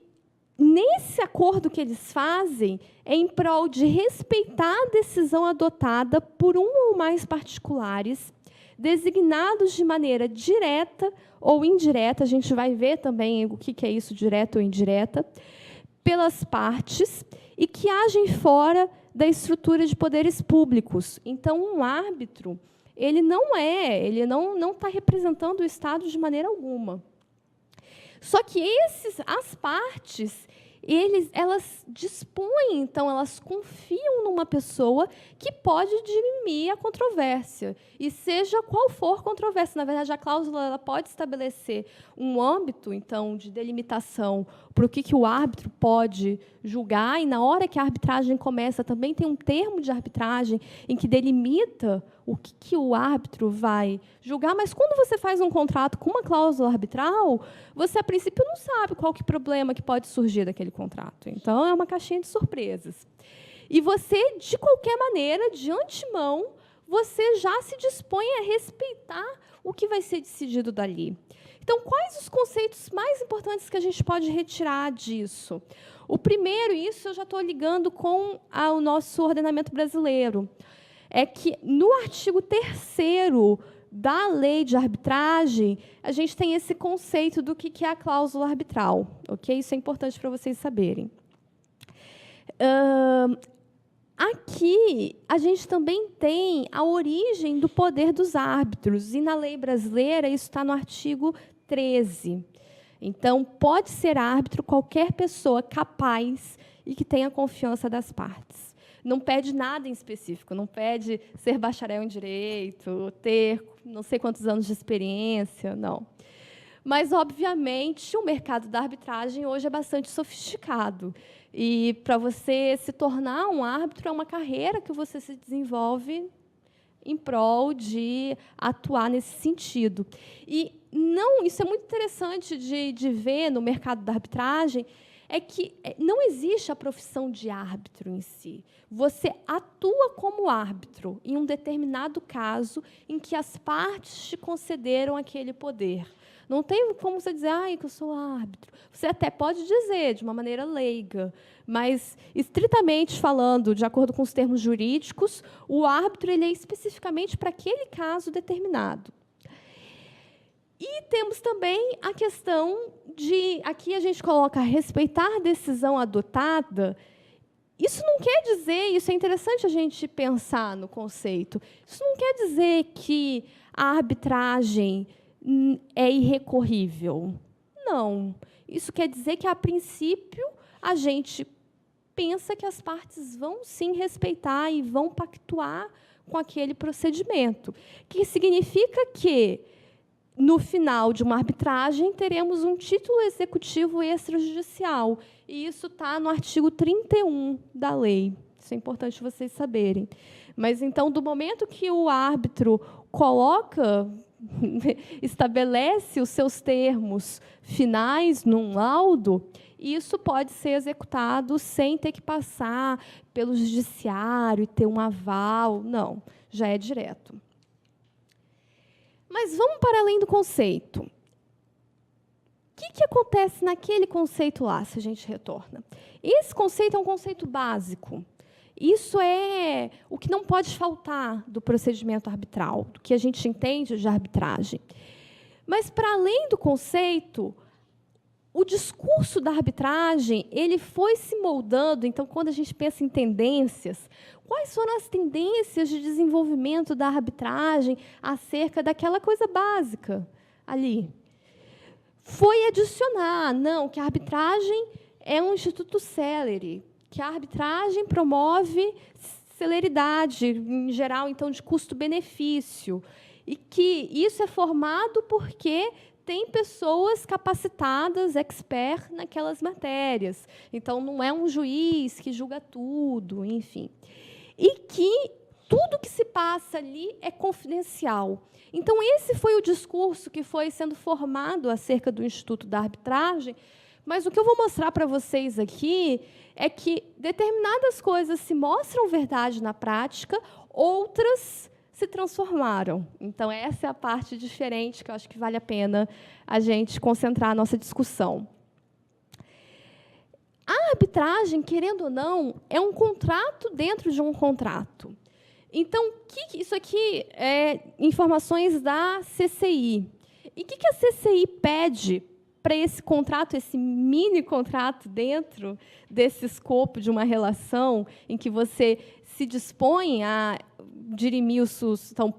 [SPEAKER 2] nesse acordo que eles fazem, é em prol de respeitar a decisão adotada por um ou mais particulares, designados de maneira direta ou indireta, a gente vai ver também o que é isso, direta ou indireta, pelas partes, e que agem fora da estrutura de poderes públicos. Então, um árbitro, ele não está representando o Estado de maneira alguma. Só que as partes, elas dispõem, então, elas confiam numa pessoa que pode dirimir a controvérsia. E seja qual for a controvérsia, na verdade, a cláusula ela pode estabelecer um âmbito, então, de delimitação para o que o árbitro pode julgar, e, na hora que a arbitragem começa, também tem um termo de arbitragem em que delimita o que o árbitro vai julgar. Mas, quando você faz um contrato com uma cláusula arbitral, você, a princípio, não sabe qual que problema que pode surgir daquele contrato. Então, é uma caixinha de surpresas. E você, de qualquer maneira, de antemão, você já se dispõe a respeitar o que vai ser decidido dali. Então, quais os conceitos mais importantes que a gente pode retirar disso? O primeiro, isso eu já estou ligando com o nosso ordenamento brasileiro, é que, no artigo 3º da lei de arbitragem, a gente tem esse conceito do que é a cláusula arbitral. Okay? Isso é importante para vocês saberem. Aqui, a gente também tem a origem do poder dos árbitros, e na lei brasileira isso está no artigo 13. Então, pode ser árbitro qualquer pessoa capaz e que tenha confiança das partes. Não pede nada em específico, não pede ser bacharel em direito, ter não sei quantos anos de experiência, não. Mas, obviamente, o mercado da arbitragem hoje é bastante sofisticado. E, para você se tornar um árbitro, é uma carreira que você se desenvolve em prol de atuar nesse sentido. E não, isso é muito interessante de ver no mercado da arbitragem, é que não existe a profissão de árbitro em si. Você atua como árbitro em um determinado caso em que as partes te concederam aquele poder. Não tem como você dizer, que eu sou árbitro. Você até pode dizer, de uma maneira leiga, mas, estritamente falando, de acordo com os termos jurídicos, o árbitro ele é especificamente para aquele caso determinado. E temos também a questão de, aqui a gente coloca respeitar a decisão adotada. Isso não quer dizer, isso é interessante a gente pensar no conceito, isso não quer dizer que a arbitragem é irrecorrível. Não. Isso quer dizer que, a princípio, a gente pensa que as partes vão, sim, respeitar e vão pactuar com aquele procedimento. Que significa que, no final de uma arbitragem, teremos um título executivo extrajudicial. E isso está no artigo 31 da lei. Isso é importante vocês saberem. Mas, então, do momento que o árbitro estabelece os seus termos finais num laudo, isso pode ser executado sem ter que passar pelo judiciário e ter um aval. Não, já é direto. Mas vamos para além do conceito. O que acontece naquele conceito lá, se a gente retorna? Esse conceito é um conceito básico. Isso é o que não pode faltar do procedimento arbitral, do que a gente entende de arbitragem. Mas, para além do conceito, o discurso da arbitragem ele foi se moldando. Então, quando a gente pensa em tendências, quais foram as tendências de desenvolvimento da arbitragem acerca daquela coisa básica ali? Foi adicionar, não, que a arbitragem é um instituto célere, que a arbitragem promove celeridade, em geral, então, de custo-benefício, e que isso é formado porque tem pessoas capacitadas, expert naquelas matérias. Então, não é um juiz que julga tudo, enfim. E que tudo que se passa ali é confidencial. Então, esse foi o discurso que foi sendo formado acerca do Instituto da Arbitragem. Mas o que eu vou mostrar para vocês aqui é que determinadas coisas se mostram verdade na prática, outras se transformaram. Então, essa é a parte diferente que eu acho que vale a pena a gente concentrar a nossa discussão. A arbitragem, querendo ou não, é um contrato dentro de um contrato. Então, isso aqui é informações da CCI. E o que a CCI pede para esse contrato, esse mini-contrato dentro desse escopo de uma relação em que você se dispõe a dirimir então,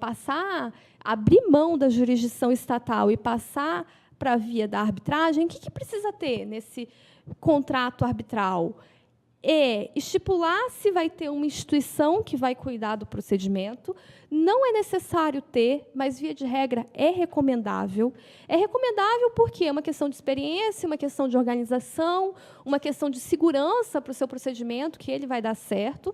[SPEAKER 2] abrir mão da jurisdição estatal e passar para a via da arbitragem? O que precisa ter nesse contrato arbitral? É estipular se vai ter uma instituição que vai cuidar do procedimento. Não é necessário ter, mas, via de regra, é recomendável. É recomendável porque é uma questão de experiência, uma questão de organização, uma questão de segurança para o seu procedimento, que ele vai dar certo.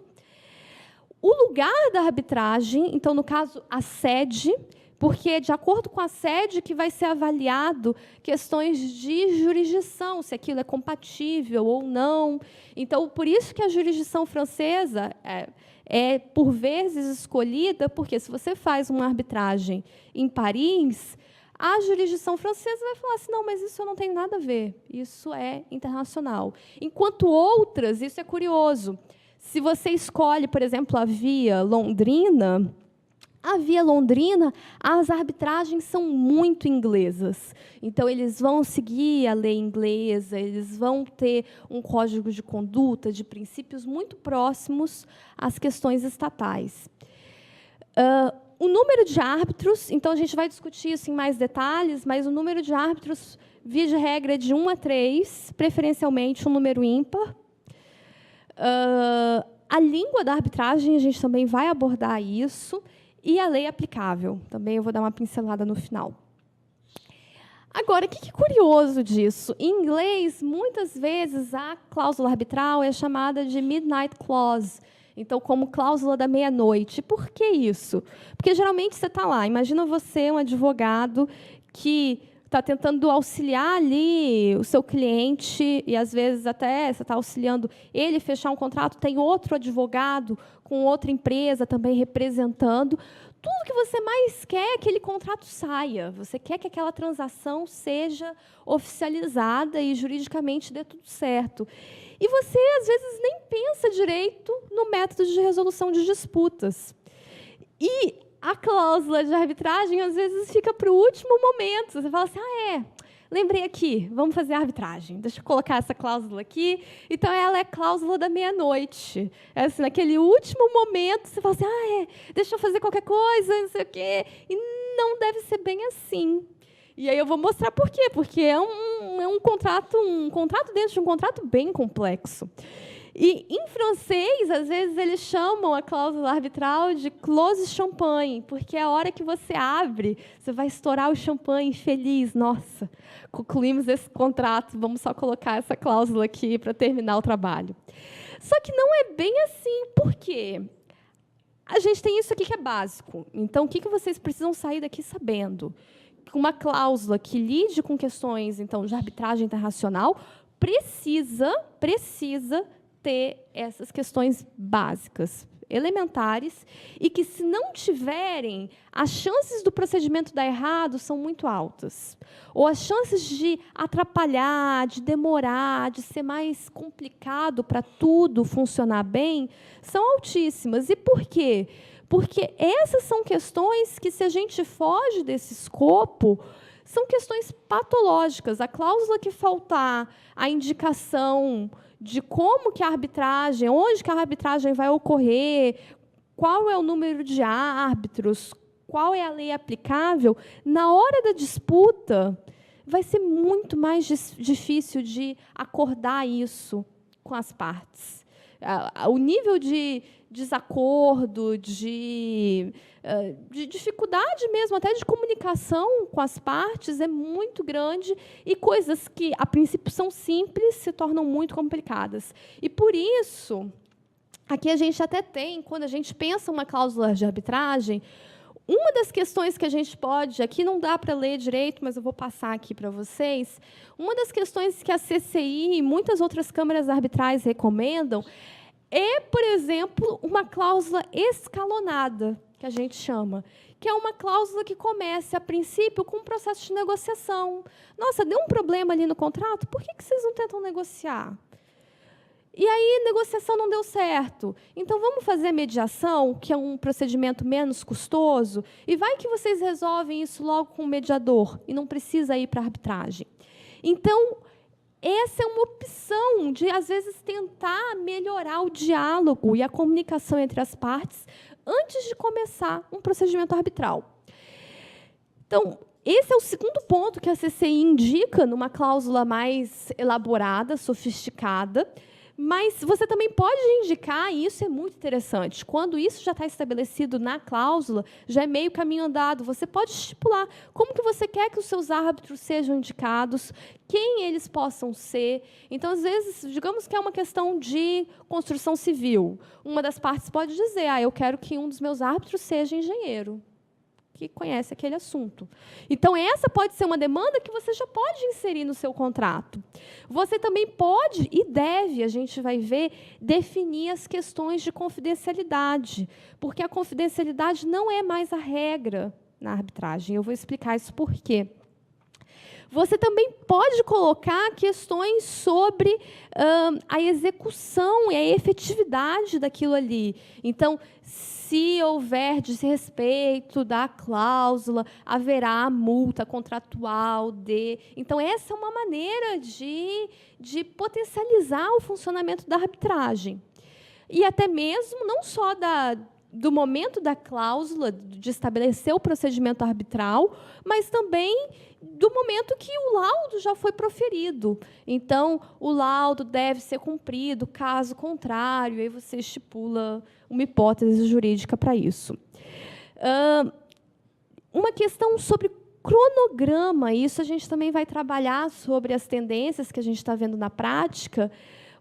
[SPEAKER 2] O lugar da arbitragem, então, no caso, a sede, porque é de acordo com a sede que vai ser avaliado questões de jurisdição, se aquilo é compatível ou não. Então, por isso que a jurisdição francesa é por vezes, escolhida, porque se você faz uma arbitragem em Paris, a jurisdição francesa vai falar assim, não, mas isso eu não tenho nada a ver, isso é internacional. Enquanto outras, isso é curioso, se você escolhe, por exemplo, a Via Londrina, as arbitragens são muito inglesas. Então, eles vão seguir a lei inglesa, eles vão ter um código de conduta, de princípios muito próximos às questões estatais. O número de árbitros, então, a gente vai discutir isso em mais detalhes, mas o número de árbitros, via de regra, é de 1 a 3, preferencialmente um número ímpar. A língua da arbitragem, a gente também vai abordar isso, e a lei aplicável. Também eu vou dar uma pincelada no final. Agora, o que é curioso disso? Em inglês, muitas vezes, a cláusula arbitral é chamada de Midnight Clause, então, como cláusula da meia-noite. Por que isso? Porque, geralmente, você está lá. Imagina você, um advogado, que está tentando auxiliar ali o seu cliente, e, às vezes, até você está auxiliando ele fechar um contrato, tem outro advogado com outra empresa também representando. Tudo que você mais quer é que aquele contrato saia. Você quer que aquela transação seja oficializada e, juridicamente, dê tudo certo. E você, às vezes, nem pensa direito no método de resolução de disputas. E a cláusula de arbitragem, às vezes, fica para o último momento. Você fala assim, lembrei aqui, vamos fazer a arbitragem. Deixa eu colocar essa cláusula aqui. Então, ela é a cláusula da meia-noite. É assim, naquele último momento, você fala assim, deixa eu fazer qualquer coisa, não sei o quê. E não deve ser bem assim. E aí eu vou mostrar por quê. Porque é um contrato dentro de um contrato bem complexo. E, em francês, às vezes, eles chamam a cláusula arbitral de close champagne, porque é a hora que você abre, você vai estourar o champanhe feliz. Nossa, concluímos esse contrato, vamos só colocar essa cláusula aqui para terminar o trabalho. Só que não é bem assim. Por quê? A gente tem isso aqui que é básico. Então, o que vocês precisam sair daqui sabendo? Uma cláusula que lide com questões, então, de arbitragem internacional precisa ter essas questões básicas, elementares, e que, se não tiverem, as chances do procedimento dar errado são muito altas. Ou as chances de atrapalhar, de demorar, de ser mais complicado para tudo funcionar bem, são altíssimas. E por quê? Porque essas são questões que, se a gente foge desse escopo, são questões patológicas. A cláusula que faltar, a indicação de como que a arbitragem, onde que a arbitragem vai ocorrer, qual é o número de árbitros, qual é a lei aplicável, na hora da disputa, vai ser muito mais difícil de acordar isso com as partes. O nível de desacordo, de dificuldade mesmo, até de comunicação com as partes, é muito grande, e coisas que, a princípio, são simples, se tornam muito complicadas. E, por isso, aqui a gente até tem, quando a gente pensa uma cláusula de arbitragem, uma das questões que a gente pode, aqui não dá para ler direito, mas eu vou passar aqui para vocês, uma das questões que a CCI e muitas outras câmaras arbitrais recomendam é, por exemplo, uma cláusula escalonada, que a gente chama, que é uma cláusula que comece, a princípio, com um processo de negociação. Nossa, deu um problema ali no contrato, por que vocês não tentam negociar? E aí, a negociação não deu certo. Então, vamos fazer a mediação, que é um procedimento menos custoso, e vai que vocês resolvem isso logo com o mediador, e não precisa ir para a arbitragem. Então, essa é uma opção de, às vezes, tentar melhorar o diálogo e a comunicação entre as partes antes de começar um procedimento arbitral. Então, esse é o segundo ponto que a CCI indica numa cláusula mais elaborada, sofisticada, mas você também pode indicar, e isso é muito interessante, quando isso já está estabelecido na cláusula, já é meio caminho andado, você pode estipular como que você quer que os seus árbitros sejam indicados, quem eles possam ser. Então, às vezes, digamos que é uma questão de construção civil. Uma das partes pode dizer, eu quero que um dos meus árbitros seja engenheiro. que conhece aquele assunto. Então, essa pode ser uma demanda que você já pode inserir no seu contrato. Você também pode e deve, a gente vai ver, definir as questões de confidencialidade, porque a confidencialidade não é mais a regra na arbitragem. Eu vou explicar isso por quê. Você também pode colocar questões sobre a execução e a efetividade daquilo ali. Então, se houver desrespeito da cláusula, haverá multa contratual de... Então, essa é uma maneira de potencializar o funcionamento da arbitragem. E até mesmo, não só do momento da cláusula, de estabelecer o procedimento arbitral, mas também do momento que o laudo já foi proferido. Então, o laudo deve ser cumprido, caso contrário, aí você estipula uma hipótese jurídica para isso. Uma questão sobre cronograma, isso a gente também vai trabalhar sobre as tendências que a gente está vendo na prática,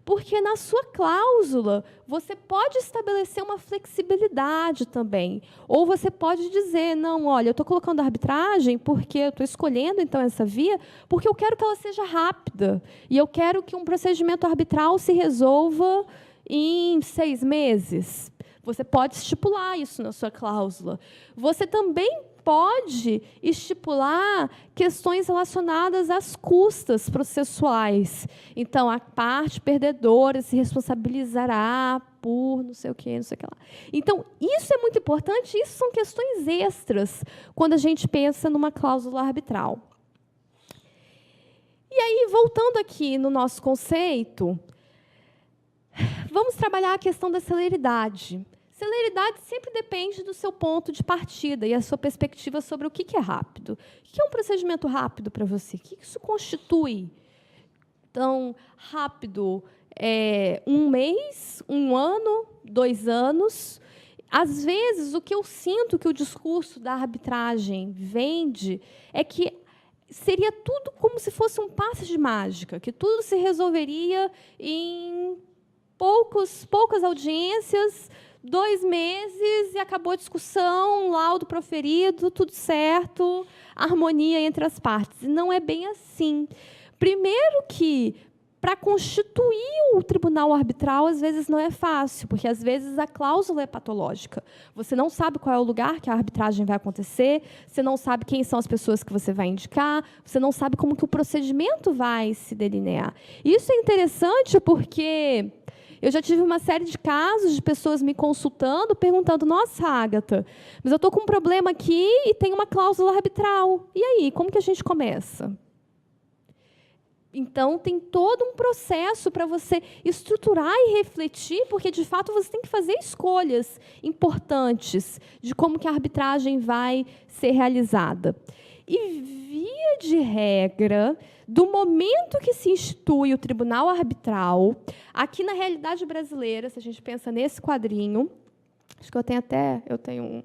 [SPEAKER 2] porque na sua cláusula você pode estabelecer uma flexibilidade também. Ou você pode dizer, não, olha, eu estou colocando a arbitragem porque eu estou escolhendo, então, essa via, porque eu quero que ela seja rápida. E eu quero que um procedimento arbitral se resolva em 6 meses. Você pode estipular isso na sua cláusula. Você também pode estipular questões relacionadas às custas processuais. Então, a parte perdedora se responsabilizará por não sei o quê, não sei o que lá. Então, isso é muito importante, isso são questões extras quando a gente pensa numa cláusula arbitral. E aí, voltando aqui no nosso conceito, vamos trabalhar a questão da celeridade. Celeridade sempre depende do seu ponto de partida e a sua perspectiva sobre o que é rápido. O que é um procedimento rápido para você? O que isso constitui? Então, rápido é 1 mês, 1 ano, 2 anos. Às vezes, o que eu sinto que o discurso da arbitragem vende é que seria tudo como se fosse um passe de mágica, que tudo se resolveria em poucas audiências, 2 meses e acabou a discussão, laudo proferido, tudo certo, harmonia entre as partes. E não é bem assim. Primeiro que, para constituir o tribunal arbitral, às vezes não é fácil, porque, às vezes, a cláusula é patológica. Você não sabe qual é o lugar que a arbitragem vai acontecer, você não sabe quem são as pessoas que você vai indicar, você não sabe como que o procedimento vai se delinear. Isso é interessante porque... eu já tive uma série de casos de pessoas me consultando, perguntando, nossa, Ágata, mas eu estou com um problema aqui e tem uma cláusula arbitral. E aí, como que a gente começa? Então, tem todo um processo para você estruturar e refletir, porque, de fato, você tem que fazer escolhas importantes de como que a arbitragem vai ser realizada. E, via de regra, do momento que se institui o tribunal arbitral, aqui na realidade brasileira, se a gente pensa nesse quadrinho, acho que eu tenho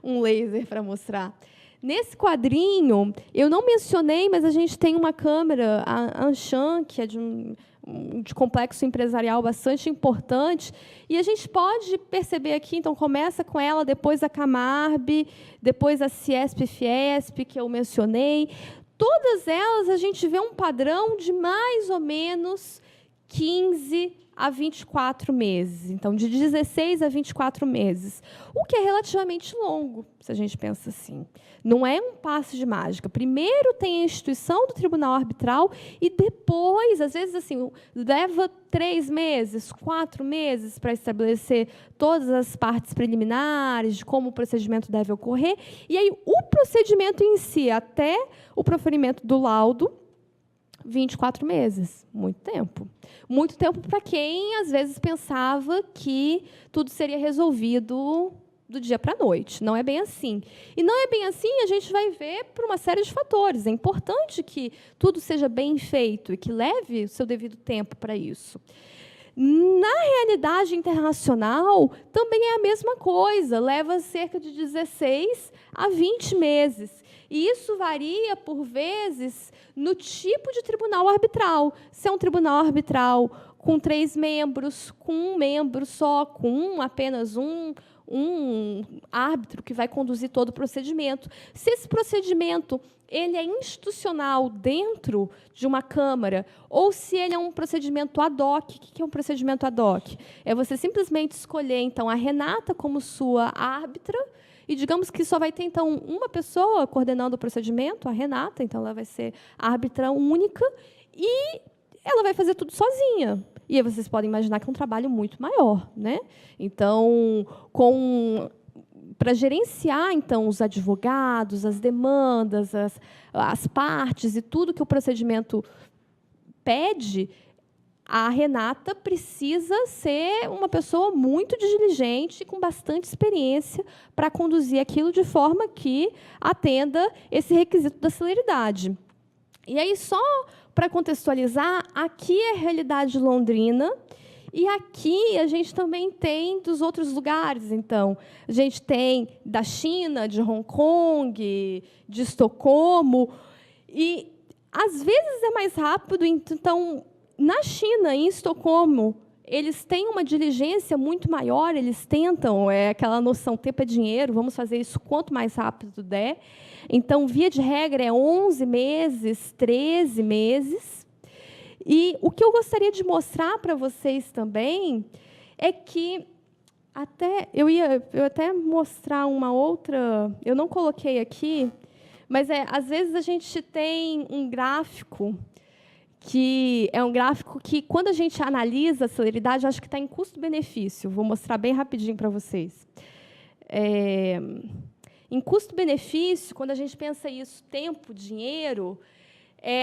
[SPEAKER 2] um laser para mostrar. Nesse quadrinho, eu não mencionei, mas a gente tem uma câmera, a Anshan, que é de complexo empresarial bastante importante, e a gente pode perceber aqui, então, começa com ela, depois a Camarb, depois a Ciesp-Fiesp, que eu mencionei. Todas elas, a gente vê um padrão de mais ou menos 15 a 24 meses. Então, de 16 a 24 meses. O que é relativamente longo, se a gente pensa assim. Não é um passe de mágica. Primeiro tem a instituição do tribunal arbitral e depois, às vezes, assim, leva 3 meses, 4 meses para estabelecer todas as partes preliminares de como o procedimento deve ocorrer. E aí, o procedimento em si, até o proferimento do laudo, 24 meses. Muito tempo. Muito tempo para quem, às vezes, pensava que tudo seria resolvido do dia para a noite. Não é bem assim. E não é bem assim, a gente vai ver por uma série de fatores. É importante que tudo seja bem feito e que leve o seu devido tempo para isso. Na realidade internacional, também é a mesma coisa. Leva cerca de 16 a 20 meses. E isso varia, por vezes, no tipo de tribunal arbitral. Se é um tribunal arbitral com 3 membros, com 1 membro só, com apenas um um árbitro que vai conduzir todo o procedimento. Se esse procedimento ele é institucional dentro de uma Câmara, ou se ele é um procedimento ad hoc. O que é um procedimento ad hoc? É você simplesmente escolher, então, a Renata como sua árbitra, e digamos que só vai ter, então, uma pessoa coordenando o procedimento, a Renata, então ela vai ser a árbitra única, e ela vai fazer tudo sozinha. E aí vocês podem imaginar que é um trabalho muito maior, né? Então, para gerenciar, então, os advogados, as demandas, as partes e tudo que o procedimento pede, a Renata precisa ser uma pessoa muito diligente, com bastante experiência, para conduzir aquilo de forma que atenda esse requisito da celeridade. E aí, só para contextualizar, aqui é a realidade londrina, e aqui a gente também tem dos outros lugares. Então, a gente tem da China, de Hong Kong, de Estocolmo, e às vezes é mais rápido. Então, na China, em Estocolmo, eles têm uma diligência muito maior, eles tentam, aquela noção, tempo é dinheiro, vamos fazer isso quanto mais rápido der. Então, via de regra, é 11 meses, 13 meses. E o que eu gostaria de mostrar para vocês também é que eu ia até mostrar uma outra, eu não coloquei aqui, mas às vezes a gente tem um gráfico que é um gráfico que, quando a gente analisa a celeridade, acho que está em custo-benefício. Vou mostrar bem rapidinho para vocês. Em custo-benefício, quando a gente pensa isso, tempo, dinheiro,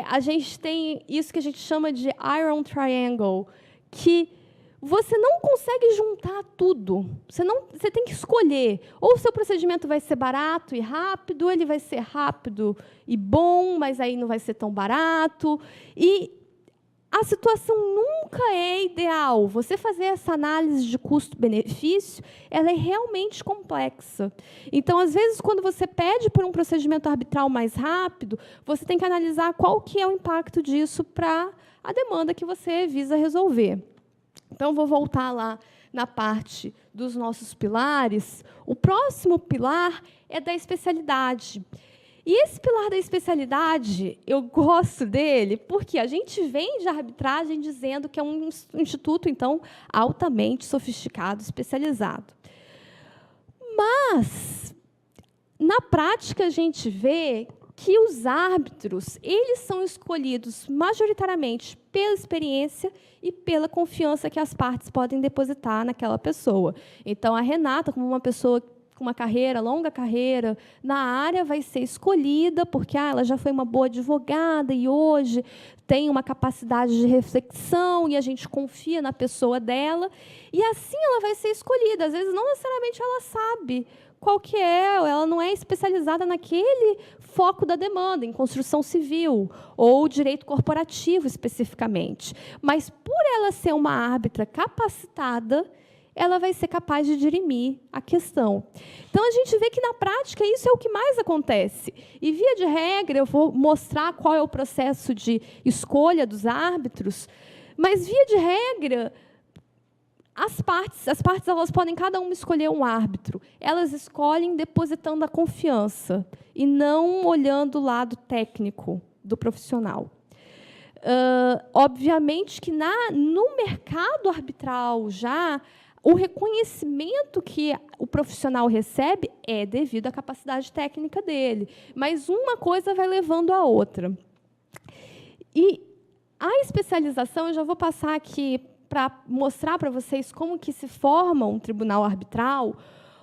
[SPEAKER 2] a gente tem isso que a gente chama de Iron Triangle, que você não consegue juntar tudo. Você tem que escolher. Ou o seu procedimento vai ser barato e rápido, ou ele vai ser rápido e bom, mas aí não vai ser tão barato. E a situação nunca é ideal. Você fazer essa análise de custo-benefício, ela é realmente complexa. Então, às vezes, quando você pede por um procedimento arbitral mais rápido, você tem que analisar qual que é o impacto disso para a demanda que você visa resolver. Então, vou voltar lá na parte dos nossos pilares. O próximo pilar é da especialidade. E esse pilar da especialidade, eu gosto dele porque a gente vem de arbitragem dizendo que é um instituto, então, altamente sofisticado, especializado. Mas, na prática, a gente vê que os árbitros, eles são escolhidos majoritariamente pela experiência e pela confiança que as partes podem depositar naquela pessoa. Então, a Renata, como uma pessoa com uma longa carreira na área, vai ser escolhida porque ela já foi uma boa advogada e hoje tem uma capacidade de reflexão e a gente confia na pessoa dela, e assim ela vai ser escolhida. Às vezes, não necessariamente ela sabe qual que é, ela não é especializada naquele foco da demanda, em construção civil ou direito corporativo especificamente. Mas, por ela ser uma árbitra capacitada, ela vai ser capaz de dirimir a questão. Então, a gente vê que, na prática, isso é o que mais acontece. E, via de regra, eu vou mostrar qual é o processo de escolha dos árbitros, mas, via de regra, as partes elas podem cada uma escolher um árbitro. Elas escolhem depositando a confiança e não olhando o lado técnico do profissional. Obviamente que no mercado arbitral já, o reconhecimento que o profissional recebe é devido à capacidade técnica dele, mas uma coisa vai levando a outra. E a especialização, eu já vou passar aqui para mostrar para vocês como que se forma um tribunal arbitral.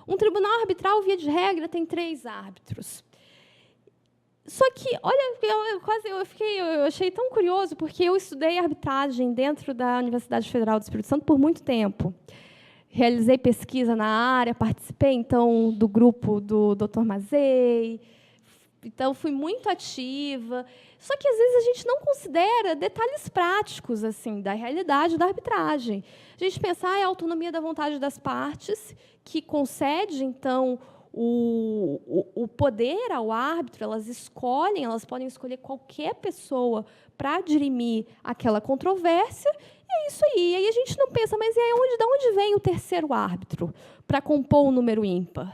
[SPEAKER 2] Um tribunal arbitral, via de regra, tem 3 árbitros. Só que, olha, eu achei tão curioso, porque eu estudei arbitragem dentro da Universidade Federal do Espírito Santo por muito tempo. Realizei pesquisa na área, participei, então, do grupo do Dr. Mazei. Então, fui muito ativa. Só que, às vezes, a gente não considera detalhes práticos assim da realidade da arbitragem. A gente pensa, a autonomia da vontade das partes, que concede, então, o poder ao árbitro. Elas podem escolher qualquer pessoa para dirimir aquela controvérsia, É isso aí. Aí a gente não pensa, mas de onde vem o terceiro árbitro para compor o número ímpar?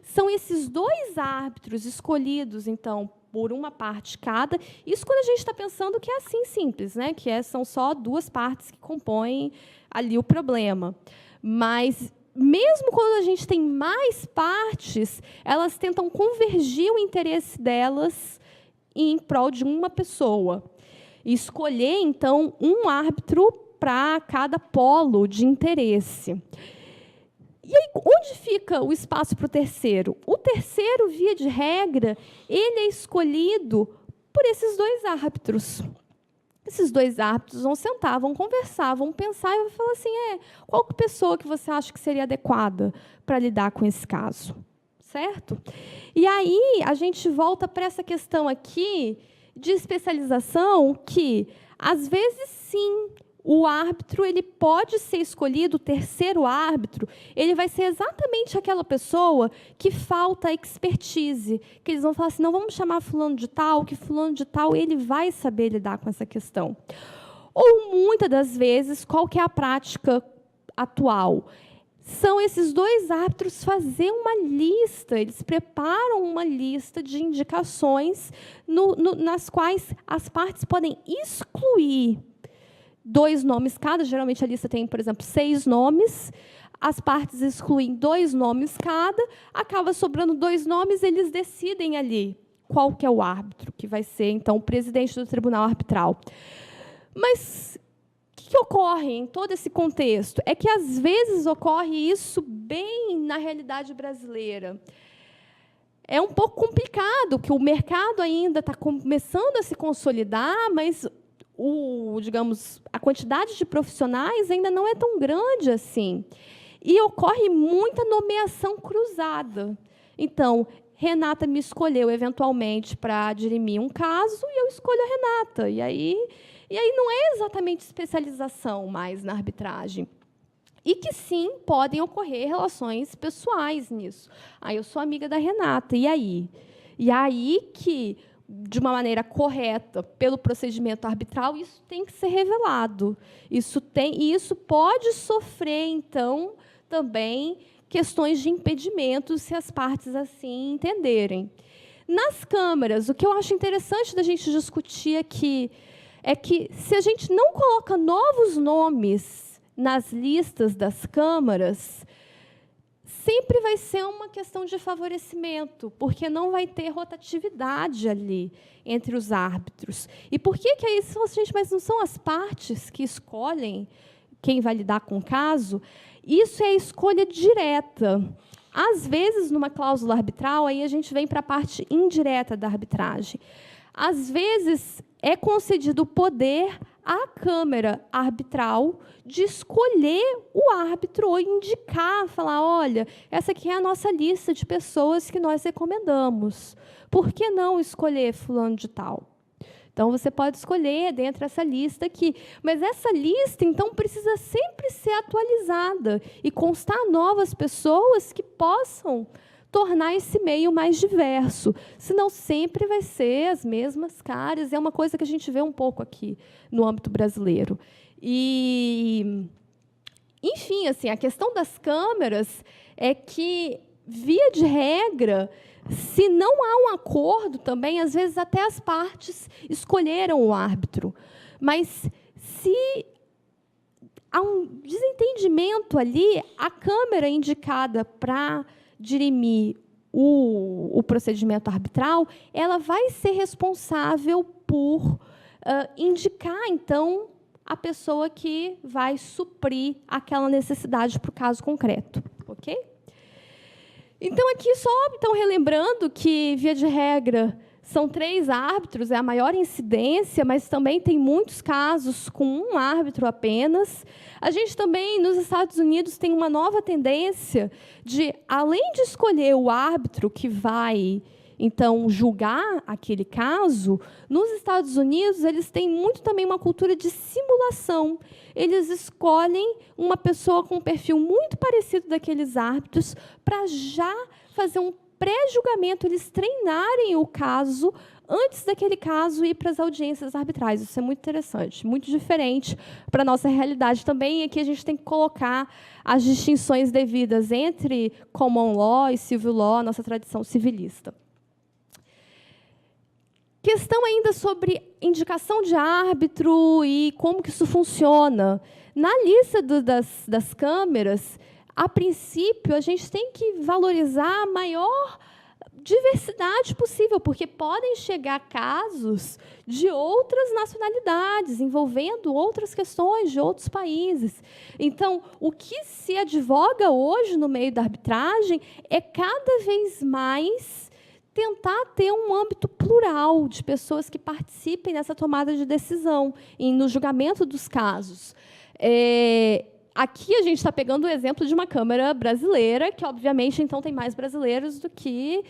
[SPEAKER 2] São esses dois árbitros escolhidos, então, por uma parte cada. Isso quando a gente está pensando que é assim simples, né? São só duas partes que compõem ali o problema. Mas, mesmo quando a gente tem mais partes, elas tentam convergir o interesse delas em prol de uma pessoa. E escolher, então, um árbitro para cada polo de interesse. E aí, onde fica o espaço para o terceiro? O terceiro, via de regra, ele é escolhido por esses dois árbitros. Esses dois árbitros vão sentar, vão conversar, vão pensar e vão falar assim, qual pessoa que você acha que seria adequada para lidar com esse caso? Certo? E aí, a gente volta para essa questão aqui de especialização que, às vezes, sim, o árbitro ele pode ser escolhido, o terceiro árbitro, ele vai ser exatamente aquela pessoa que falta expertise, que eles vão falar assim, não, vamos chamar fulano de tal, que fulano de tal ele vai saber lidar com essa questão. Ou, muitas das vezes, qual que é a prática atual? São esses dois árbitros fazer uma lista, eles preparam uma lista de indicações nas quais as partes podem excluir 2 nomes cada, geralmente a lista tem, por exemplo, 6 nomes, as partes excluem 2 nomes cada, acaba sobrando 2 nomes, eles decidem ali qual que é o árbitro, que vai ser, então, o presidente do tribunal arbitral. Mas o que ocorre em todo esse contexto? É que, às vezes, ocorre isso bem na realidade brasileira. É um pouco complicado, que o mercado ainda está começando a se consolidar, mas digamos, a quantidade de profissionais ainda não é tão grande assim. E ocorre muita nomeação cruzada. Então, Renata me escolheu, eventualmente, para dirimir um caso, e eu escolho a Renata. E aí não é exatamente especialização mais na arbitragem. E que, sim, podem ocorrer relações pessoais nisso. Eu sou amiga da Renata, e aí? E aí que, de uma maneira correta, pelo procedimento arbitral, isso tem que ser revelado. E isso pode sofrer, então, também questões de impedimento, se as partes assim entenderem. Nas câmaras, o que eu acho interessante da gente discutir aqui é que, se a gente não coloca novos nomes nas listas das câmaras, sempre vai ser uma questão de favorecimento, porque não vai ter rotatividade ali entre os árbitros. E por que é isso? Gente, mas não são as partes que escolhem quem vai lidar com o caso? Isso é escolha direta. Às vezes, numa cláusula arbitral, aí a gente vem para a parte indireta da arbitragem. Às vezes, é concedido o poder à Câmara Arbitral de escolher o árbitro ou indicar, falar, olha, essa aqui é a nossa lista de pessoas que nós recomendamos. Por que não escolher fulano de tal? Então, você pode escolher dentro dessa lista aqui. Mas essa lista, então, precisa sempre ser atualizada e constar novas pessoas que possam tornar esse meio mais diverso. Senão, sempre vai ser as mesmas caras. É uma coisa que a gente vê um pouco aqui no âmbito brasileiro. E, enfim, assim, a questão das câmaras é que, via de regra, se não há um acordo também, às vezes até as partes escolheram o árbitro. Mas, se há um desentendimento ali, a Câmara indicada para dirimir o procedimento arbitral, ela vai ser responsável por indicar, então, a pessoa que vai suprir aquela necessidade para o caso concreto. Ok? Então, aqui, só relembrando que, via de regra, são 3 árbitros, é a maior incidência, mas também tem muitos casos com um árbitro apenas. A gente também, nos Estados Unidos, tem uma nova tendência de, além de escolher o árbitro que vai, então, julgar aquele caso, nos Estados Unidos, eles têm muito também uma cultura de simulação. Eles escolhem uma pessoa com um perfil muito parecido daqueles árbitros para já fazer um pré-julgamento, eles treinarem o caso antes daquele caso ir para as audiências arbitrais. Isso é muito interessante, muito diferente para a nossa realidade também. E aqui a gente tem que colocar as distinções devidas entre common law e civil law, a nossa tradição civilista. Questão ainda sobre indicação de árbitro e como que isso funciona. Na lista das câmeras, a princípio, a gente tem que valorizar a maior diversidade possível, porque podem chegar casos de outras nacionalidades, envolvendo outras questões de outros países. Então, o que se advoga hoje no meio da arbitragem é cada vez mais tentar ter um âmbito plural de pessoas que participem nessa tomada de decisão e no julgamento dos casos. Aqui a gente está pegando o exemplo de uma Câmara brasileira, que, obviamente, então, tem mais brasileiros do que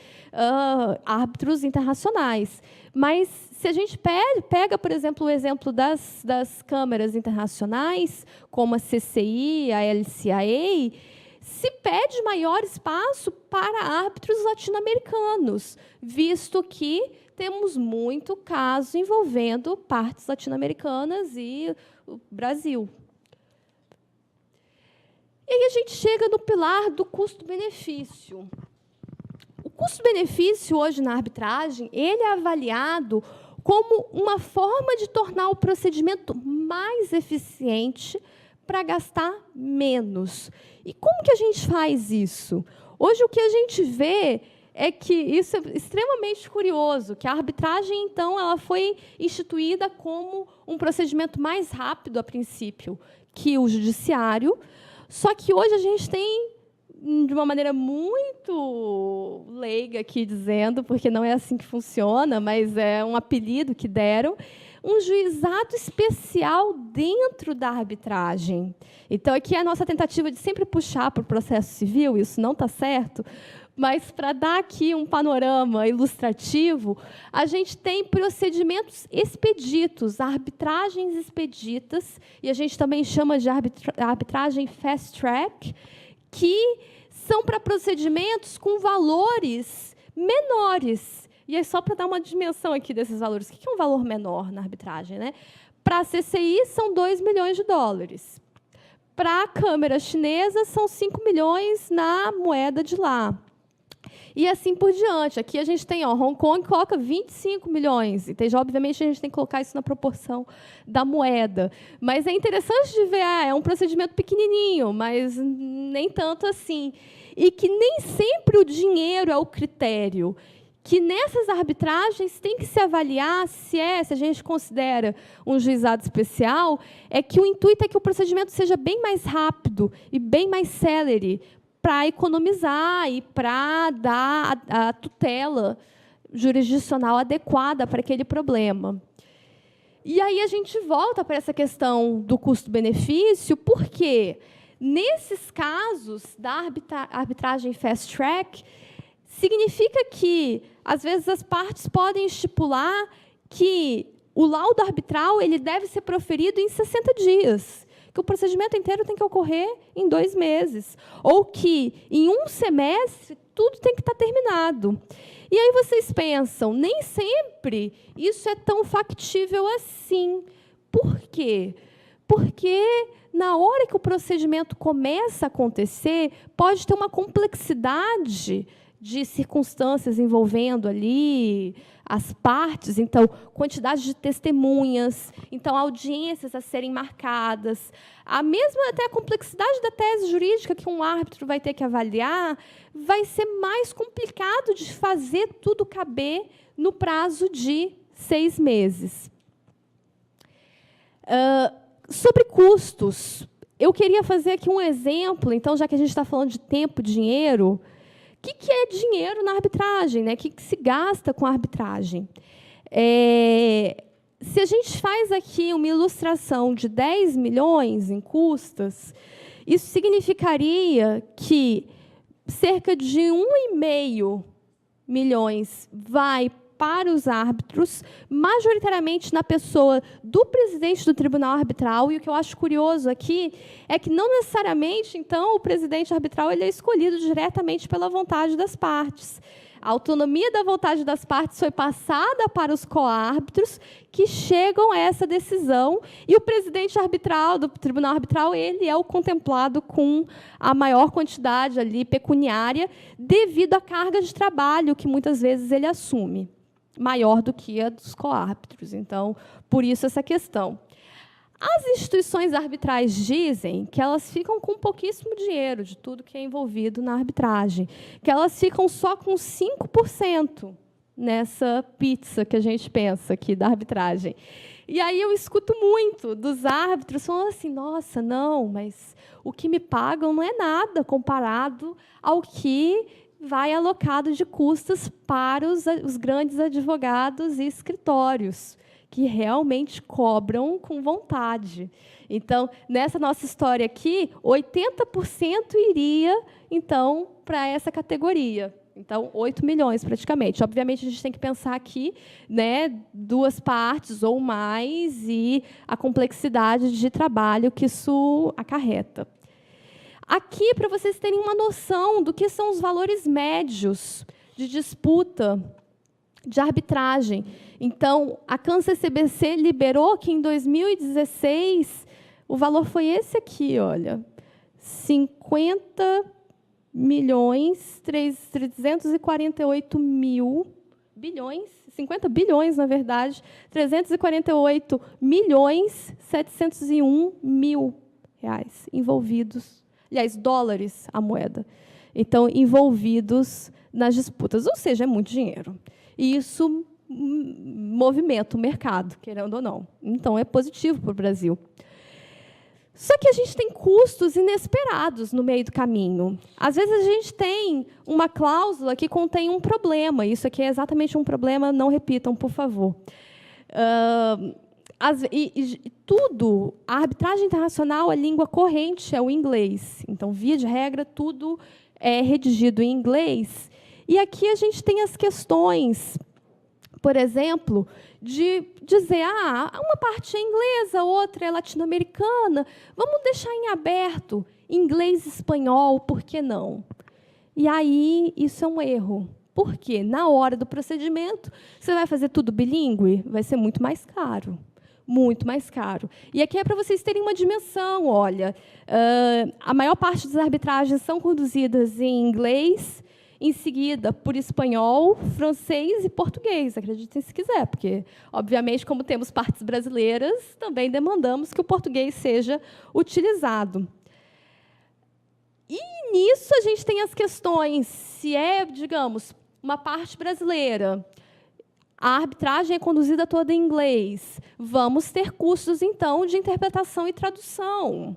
[SPEAKER 2] árbitros internacionais. Mas, se a gente pega, por exemplo, o exemplo das câmaras internacionais, como a CCI, a LCIA, se pede maior espaço para árbitros latino-americanos, visto que temos muito caso envolvendo partes latino-americanas e o Brasil. E aí a gente chega no pilar do custo-benefício. O custo-benefício, hoje, na arbitragem, ele é avaliado como uma forma de tornar o procedimento mais eficiente para gastar menos. E como que a gente faz isso? Hoje, o que a gente vê é que isso é extremamente curioso, que a arbitragem, então, ela foi instituída como um procedimento mais rápido, a princípio, que o judiciário. Só que hoje a gente tem, de uma maneira muito leiga aqui dizendo, porque não é assim que funciona, mas é um apelido que deram, um juizado especial dentro da arbitragem. Então, aqui é a nossa tentativa de sempre puxar para o processo civil, isso não está certo, mas, para dar aqui um panorama ilustrativo, a gente tem procedimentos expeditos, arbitragens expeditas, e a gente também chama de arbitragem fast track, que são para procedimentos com valores menores. E é só para dar uma dimensão aqui desses valores. O que é um valor menor na arbitragem, né? Para a CCI, são 2 milhões de dólares. Para a Câmara Chinesa, são 5 milhões na moeda de lá. E assim por diante. Aqui a gente tem, Hong Kong coloca 25 milhões. Então, obviamente, a gente tem que colocar isso na proporção da moeda. Mas é interessante de ver, é um procedimento pequenininho, mas nem tanto assim. E que nem sempre o dinheiro é o critério. Que nessas arbitragens tem que se avaliar se a gente considera um juizado especial, é que o intuito é que o procedimento seja bem mais rápido e bem mais célere, para economizar e para dar a tutela jurisdicional adequada para aquele problema. E aí a gente volta para essa questão do custo-benefício, porque, nesses casos da arbitragem fast track, significa que, às vezes, as partes podem estipular que o laudo arbitral ele deve ser proferido em 60 dias. Que o procedimento inteiro tem que ocorrer em 2 meses, ou que, em 1 semestre, tudo tem que estar terminado. E aí vocês pensam, nem sempre isso é tão factível assim. Por quê? Porque, na hora que o procedimento começa a acontecer, pode ter uma complexidade de circunstâncias envolvendo ali as partes, então, quantidade de testemunhas, então, audiências a serem marcadas, a mesma até a complexidade da tese jurídica que um árbitro vai ter que avaliar, vai ser mais complicado de fazer tudo caber no prazo de 6 meses. Sobre custos, eu queria fazer aqui um exemplo, então, já que a gente está falando de tempo, dinheiro. O que é dinheiro na arbitragem, né? O que se gasta com a arbitragem? Se a gente faz aqui uma ilustração de 10 milhões em custas, isso significaria que cerca de 1,5 milhões vai para os árbitros, majoritariamente na pessoa do presidente do tribunal arbitral. E o que eu acho curioso aqui é que não necessariamente, então, o presidente arbitral ele é escolhido diretamente pela vontade das partes. A autonomia da vontade das partes foi passada para os coárbitros, que chegam a essa decisão, e o presidente arbitral do tribunal arbitral, ele é o contemplado com a maior quantidade ali pecuniária, devido à carga de trabalho que muitas vezes ele assume, maior do que a dos coárbitros. Então, por isso essa questão. As instituições arbitrais dizem que elas ficam com pouquíssimo dinheiro de tudo que é envolvido na arbitragem, que elas ficam só com 5% nessa pizza que a gente pensa aqui da arbitragem. E aí eu escuto muito dos árbitros falando assim, nossa, não, mas o que me pagam não é nada comparado ao que vai alocado de custas para os grandes advogados e escritórios, que realmente cobram com vontade. Então, nessa nossa história aqui, 80% iria, então, para essa categoria. Então, 8 milhões, praticamente. Obviamente, a gente tem que pensar aqui, né, 2 partes ou mais e a complexidade de trabalho que isso acarreta. Aqui, para vocês terem uma noção do que são os valores médios de disputa de arbitragem. Então, a CAN-CCBC liberou que, em 2016, o valor foi esse aqui, olha, 50 milhões 348 mil bilhões, 50 bilhões, na verdade, 348 milhões 701 mil reais envolvidos, aliás, dólares a moeda, então, envolvidos nas disputas, ou seja, é muito dinheiro. E isso movimenta o mercado, querendo ou não. Então, é positivo para o Brasil. Só que a gente tem custos inesperados no meio do caminho. Às vezes, a gente tem uma cláusula que contém um problema. Isso aqui é exatamente um problema, não repitam, por favor. Tudo, a arbitragem internacional, a língua corrente é o inglês. Então, via de regra, tudo é redigido em inglês. E aqui a gente tem as questões, por exemplo, de dizer, uma parte é inglesa, outra é latino-americana, vamos deixar em aberto inglês e espanhol, por que não? E aí, isso é um erro. Por quê? Na hora do procedimento, você vai fazer tudo bilíngue? Vai ser muito mais caro. Muito mais caro. E aqui é para vocês terem uma dimensão. Olha, a maior parte das arbitragens são conduzidas em inglês, em seguida por espanhol, francês e português, acreditem se quiser, porque, obviamente, como temos partes brasileiras, também demandamos que o português seja utilizado. E nisso a gente tem as questões, se é, digamos, uma parte brasileira, a arbitragem é conduzida toda em inglês, vamos ter custos, então, de interpretação e tradução.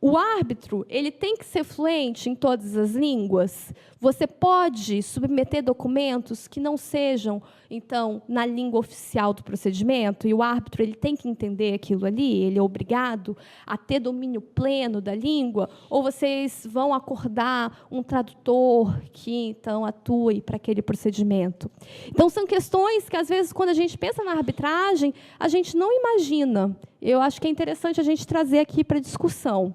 [SPEAKER 2] O árbitro, ele tem que ser fluente em todas as línguas. Você pode submeter documentos que não sejam, então, na língua oficial do procedimento, e o árbitro ele tem que entender aquilo ali, ele é obrigado a ter domínio pleno da língua, ou vocês vão acordar um tradutor que, então, atue para aquele procedimento. Então, são questões que, às vezes, quando a gente pensa na arbitragem, a gente não imagina. Eu acho que é interessante a gente trazer aqui para a discussão.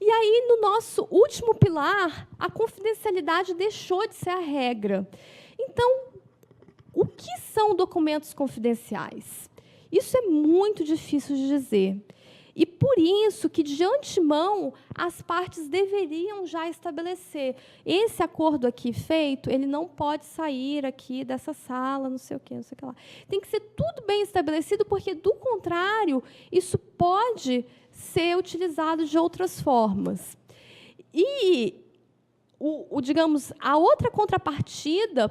[SPEAKER 2] E aí, no nosso último pilar, a confidencialidade deixou de ser a regra. Então, o que são documentos confidenciais? Isso é muito difícil de dizer. E, por isso, que, de antemão, as partes deveriam já estabelecer. Esse acordo aqui feito, ele não pode sair aqui dessa sala, não sei o quê, não sei o que lá. Tem que ser tudo bem estabelecido, porque, do contrário, isso pode ser utilizado de outras formas. E, digamos, a outra contrapartida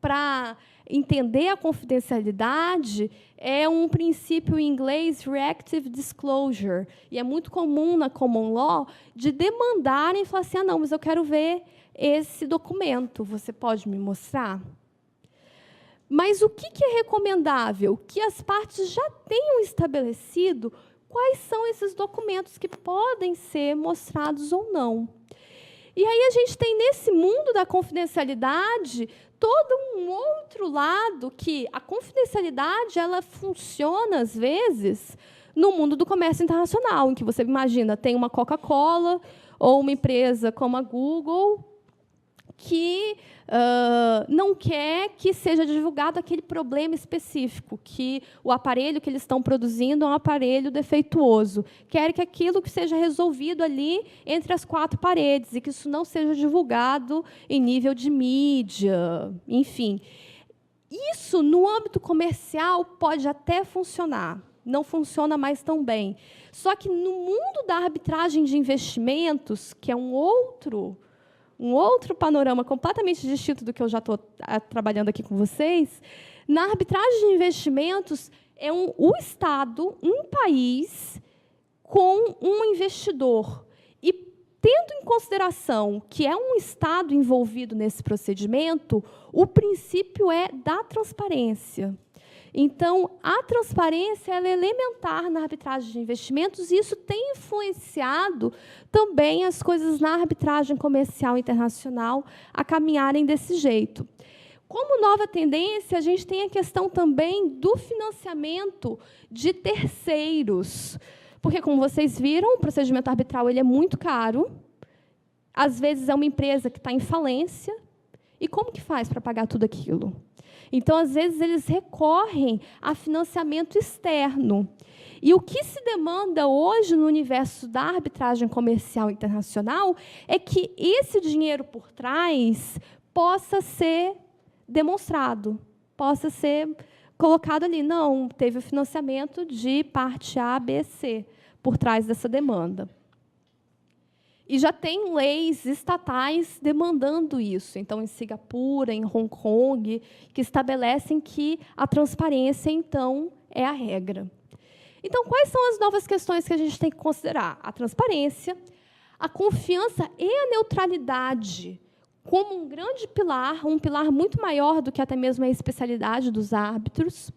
[SPEAKER 2] para entender a confidencialidade é um princípio em inglês, reactive disclosure, e é muito comum na common law de demandarem e falar assim, não, mas eu quero ver esse documento, você pode me mostrar? Mas o que é recomendável? Que as partes já tenham estabelecido quais são esses documentos que podem ser mostrados ou não. E aí a gente tem, nesse mundo da confidencialidade, todo um outro lado que a confidencialidade ela funciona, às vezes, no mundo do comércio internacional, em que você imagina, tem uma Coca-Cola ou uma empresa como a Google que não quer que seja divulgado aquele problema específico, que o aparelho que eles estão produzindo é um aparelho defeituoso. Quer que aquilo que seja resolvido ali entre as 4 paredes e que isso não seja divulgado em nível de mídia, enfim. Isso, no âmbito comercial, pode até funcionar. Não funciona mais tão bem. Só que, no mundo da arbitragem de investimentos, que é um outro panorama completamente distinto do que eu já estou trabalhando aqui com vocês, na arbitragem de investimentos, é o Estado, um país, com um investidor. E, tendo em consideração que é um Estado envolvido nesse procedimento, o princípio é da transparência. Então, a transparência ela é elementar na arbitragem de investimentos, e isso tem influenciado também as coisas na arbitragem comercial internacional a caminharem desse jeito. Como nova tendência, a gente tem a questão também do financiamento de terceiros. Porque, como vocês viram, o procedimento arbitral ele é muito caro. Às vezes, é uma empresa que está em falência. E como que faz para pagar tudo aquilo? Então, às vezes, eles recorrem a financiamento externo. E o que se demanda hoje no universo da arbitragem comercial internacional é que esse dinheiro por trás possa ser demonstrado, possa ser colocado ali. Não, teve o financiamento de parte A, B, C por trás dessa demanda. E já tem leis estatais demandando isso. Então, em Singapura, em Hong Kong, que estabelecem que a transparência, então, é a regra. Então, quais são as novas questões que a gente tem que considerar? A transparência, a confiança e a neutralidade como um grande pilar, um pilar muito maior do que até mesmo a especialidade dos árbitros.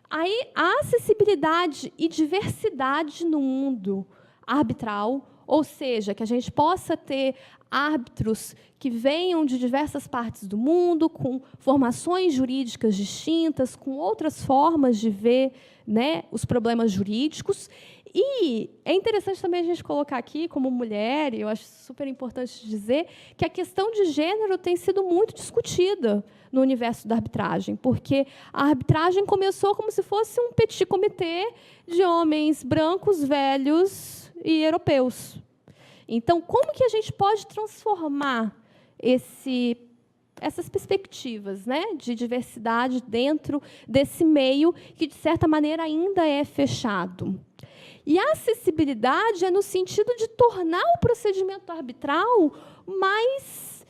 [SPEAKER 2] Aí, a acessibilidade e diversidade no mundo arbitral, ou seja, que a gente possa ter árbitros que venham de diversas partes do mundo, com formações jurídicas distintas, com outras formas de ver, né, os problemas jurídicos. E é interessante também a gente colocar aqui, como mulher, e eu acho super importante dizer, que a questão de gênero tem sido muito discutida no universo da arbitragem, porque a arbitragem começou como se fosse um petit comité de homens brancos, velhos e europeus. Então, como que a gente pode transformar essas perspectivas, né, de diversidade dentro desse meio que, de certa maneira, ainda é fechado? E a acessibilidade é no sentido de tornar o procedimento arbitral mais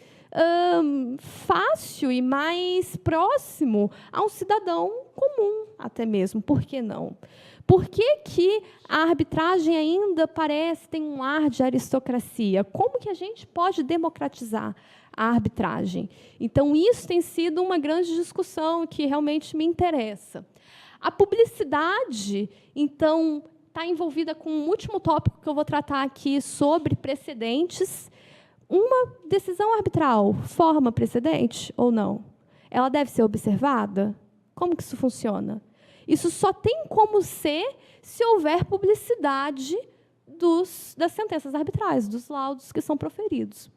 [SPEAKER 2] fácil e mais próximo a um cidadão comum, até mesmo. Por que não? Por que que a arbitragem ainda tem um ar de aristocracia? Como que a gente pode democratizar a arbitragem? Então, isso tem sido uma grande discussão que realmente me interessa. A publicidade, então, está envolvida com um último tópico que eu vou tratar aqui sobre precedentes. Uma decisão arbitral forma precedente ou não? Ela deve ser observada? Como que isso funciona? Isso só tem como ser se houver publicidade das sentenças arbitrais, dos laudos que são proferidos.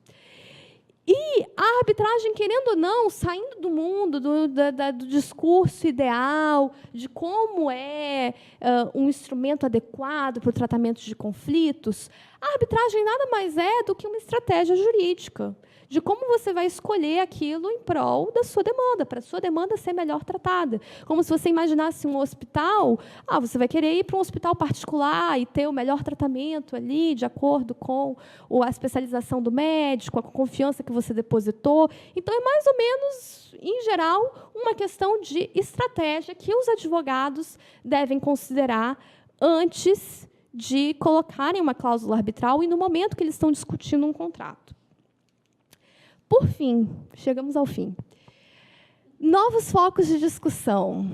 [SPEAKER 2] E a arbitragem, querendo ou não, saindo do mundo do discurso ideal, de como é um instrumento adequado para o tratamento de conflitos, a arbitragem nada mais é do que uma estratégia jurídica, de como você vai escolher aquilo em prol da sua demanda, para a sua demanda ser melhor tratada. Como se você imaginasse um hospital, você vai querer ir para um hospital particular e ter o melhor tratamento ali, de acordo com a especialização do médico, a confiança que você depositou. Então, é mais ou menos, em geral, uma questão de estratégia que os advogados devem considerar antes de colocarem uma cláusula arbitral e no momento que eles estão discutindo um contrato. Por fim, chegamos ao fim. Novos focos de discussão.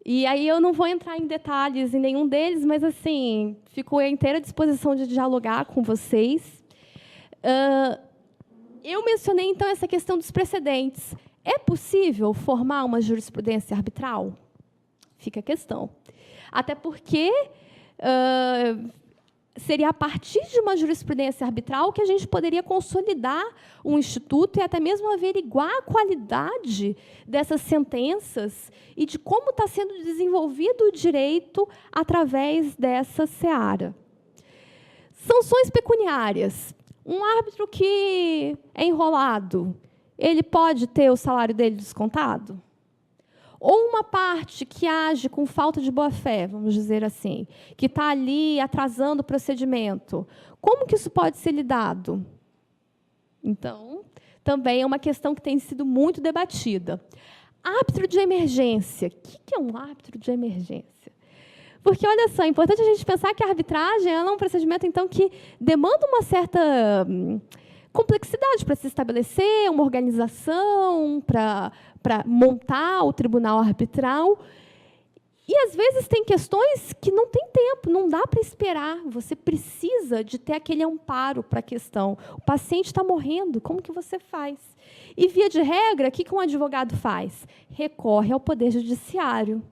[SPEAKER 2] E aí eu não vou entrar em detalhes em nenhum deles, mas assim, fico à inteira disposição de dialogar com vocês. Eu mencionei, então, essa questão dos precedentes. É possível formar uma jurisprudência arbitral? Fica a questão. Até porque seria a partir de uma jurisprudência arbitral que a gente poderia consolidar um instituto e até mesmo averiguar a qualidade dessas sentenças e de como está sendo desenvolvido o direito através dessa seara. Sanções pecuniárias. Um árbitro que é enrolado, ele pode ter o salário dele descontado? Ou uma parte que age com falta de boa-fé, vamos dizer assim, que está ali atrasando o procedimento, como que isso pode ser lidado? Então, também é uma questão que tem sido muito debatida. Árbitro de emergência. O que é um árbitro de emergência? Porque, olha só, é importante a gente pensar que a arbitragem é um procedimento, então, que demanda uma certa complexidade para se estabelecer, uma organização, para montar o tribunal arbitral. E, às vezes, tem questões que não tem tempo, não dá para esperar. Você precisa de ter aquele amparo para a questão. O paciente está morrendo, como que você faz? E, via de regra, o que um advogado faz? Recorre ao Poder Judiciário.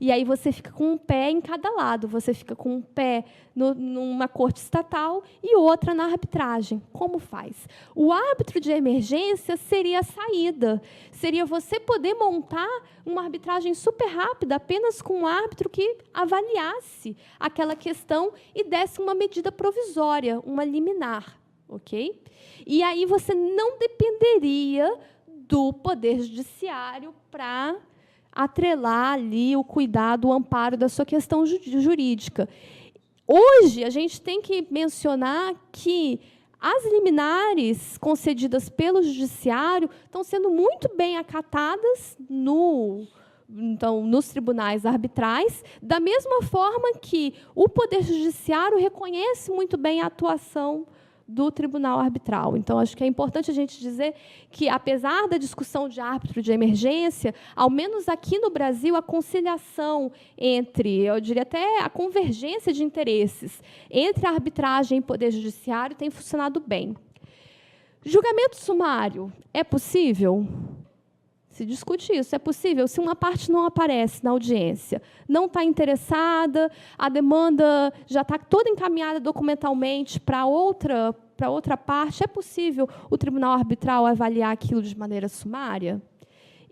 [SPEAKER 2] E aí você fica com um pé em cada lado. Você fica com um pé numa corte estatal e outra na arbitragem. Como faz? O árbitro de emergência seria a saída. Seria você poder montar uma arbitragem super rápida, apenas com um árbitro que avaliasse aquela questão e desse uma medida provisória, uma liminar. Ok? E aí você não dependeria do Poder Judiciário para atrelar ali o cuidado, o amparo da sua questão jurídica. Hoje, a gente tem que mencionar que as liminares concedidas pelo Judiciário estão sendo muito bem acatadas nos tribunais arbitrais, da mesma forma que o Poder Judiciário reconhece muito bem a atuação do tribunal arbitral. Então, acho que é importante a gente dizer que, apesar da discussão de árbitro de emergência, ao menos aqui no Brasil, a conciliação entre, eu diria até a convergência de interesses entre a arbitragem e o Poder Judiciário tem funcionado bem. Julgamento sumário é possível? Se discute isso. É possível se uma parte não aparece na audiência, não está interessada, a demanda já está toda encaminhada documentalmente para outra parte, é possível o tribunal arbitral avaliar aquilo de maneira sumária?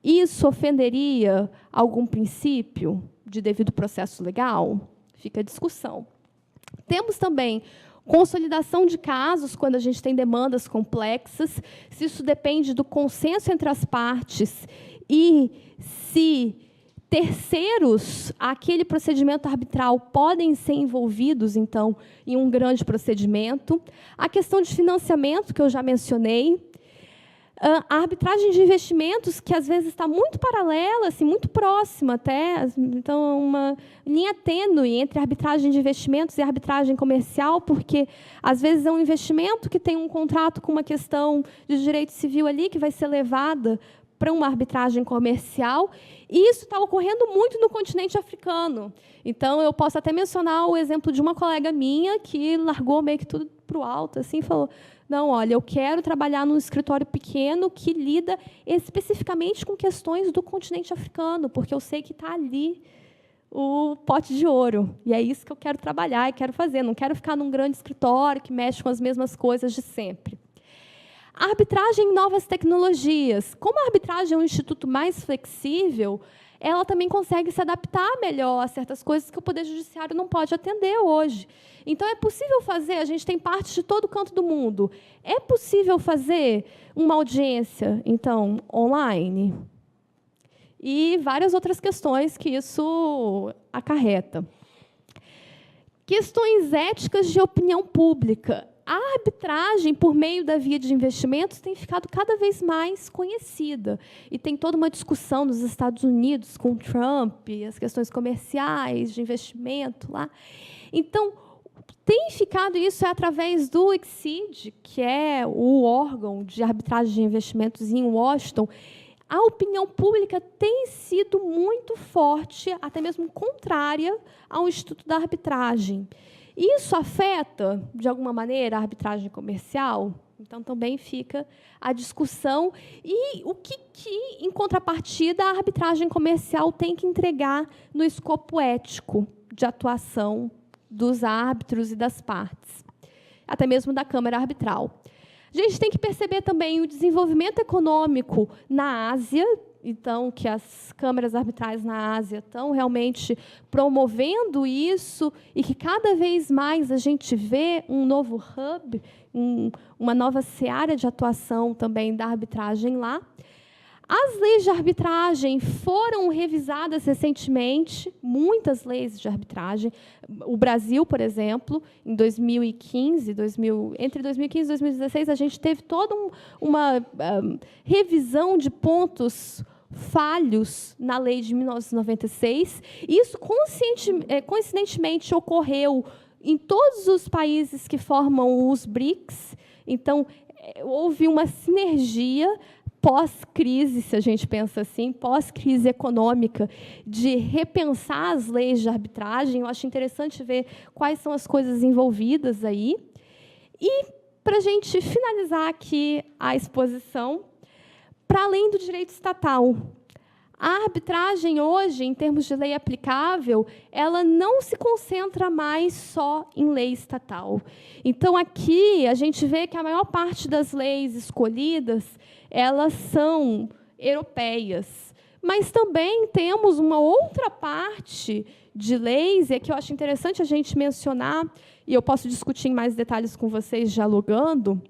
[SPEAKER 2] Isso ofenderia algum princípio de devido processo legal? Fica a discussão. Temos também consolidação de casos, quando a gente tem demandas complexas, se isso depende do consenso entre as partes e se terceiros àquele procedimento arbitral podem ser envolvidos, então, em um grande procedimento. A questão de financiamento, que eu já mencionei. A arbitragem de investimentos, que às vezes está muito paralela, assim, muito próxima até, então uma linha tênue entre arbitragem de investimentos e arbitragem comercial, porque às vezes é um investimento que tem um contrato com uma questão de direito civil ali que vai ser levada para uma arbitragem comercial, e isso está ocorrendo muito no continente africano. Então, eu posso até mencionar o exemplo de uma colega minha que largou meio que tudo para o alto, assim, falou: não, olha, eu quero trabalhar num escritório pequeno que lida especificamente com questões do continente africano, porque eu sei que está ali o pote de ouro. E é isso que eu quero trabalhar e quero fazer. Não quero ficar num grande escritório que mexe com as mesmas coisas de sempre. A arbitragem em novas tecnologias. Como a arbitragem é um instituto mais flexível, ela também consegue se adaptar melhor a certas coisas que o Poder Judiciário não pode atender hoje. Então, é possível fazer, a gente tem partes de todo canto do mundo, é possível fazer uma audiência, então, online? E várias outras questões que isso acarreta. Questões éticas de opinião pública. A arbitragem, por meio da via de investimentos, tem ficado cada vez mais conhecida. E tem toda uma discussão nos Estados Unidos com Trump, as questões comerciais, de investimento lá. Então, tem ficado isso através do ICSID, que é o órgão de arbitragem de investimentos em Washington. A opinião pública tem sido muito forte, até mesmo contrária ao Instituto da Arbitragem. Isso afeta, de alguma maneira, a arbitragem comercial? Então, também fica a discussão. E o que, em contrapartida, a arbitragem comercial tem que entregar no escopo ético de atuação dos árbitros e das partes, até mesmo da Câmara Arbitral. A gente tem que perceber também o desenvolvimento econômico na Ásia, então, que as câmaras arbitrais na Ásia estão realmente promovendo isso e que cada vez mais a gente vê um novo hub, uma nova seara de atuação também da arbitragem lá. As leis de arbitragem foram revisadas recentemente, muitas leis de arbitragem. O Brasil, por exemplo, em 2015, entre 2015 e 2016, a gente teve toda uma revisão de pontos falhos na lei de 1996. Isso, coincidentemente, ocorreu em todos os países que formam os BRICS. Então, houve uma sinergia pós-crise, se a gente pensa assim, pós-crise econômica, de repensar as leis de arbitragem. Eu acho interessante ver quais são as coisas envolvidas aí. E, para a gente finalizar aqui a exposição, para além do direito estatal, a arbitragem hoje, em termos de lei aplicável, ela não se concentra mais só em lei estatal. Então, aqui, a gente vê que a maior parte das leis escolhidas, elas são europeias. Mas também temos uma outra parte de leis, e que eu acho interessante a gente mencionar, e eu posso discutir em mais detalhes com vocês dialogando,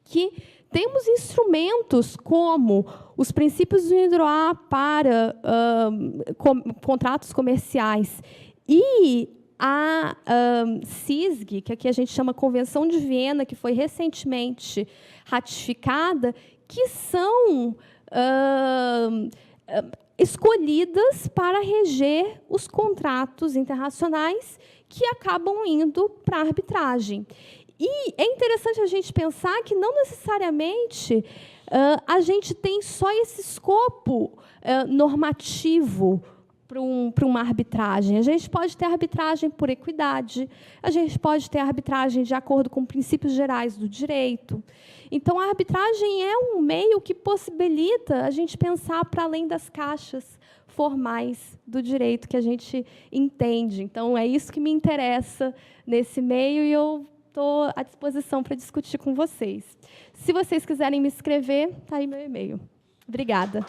[SPEAKER 2] que temos instrumentos como os princípios do INDROA para contratos comerciais e a CISG, que aqui a gente chama Convenção de Viena, que foi recentemente ratificada, que são escolhidas para reger os contratos internacionais que acabam indo para a arbitragem. E é interessante a gente pensar que não necessariamente a gente tem só esse escopo normativo para uma arbitragem. A gente pode ter arbitragem por equidade, a gente pode ter arbitragem de acordo com princípios gerais do direito. Então, a arbitragem é um meio que possibilita a gente pensar para além das caixas formais do direito que a gente entende. Então, é isso que me interessa nesse meio e eu estou à disposição para discutir com vocês. Se vocês quiserem me escrever, está aí meu e-mail. Obrigada.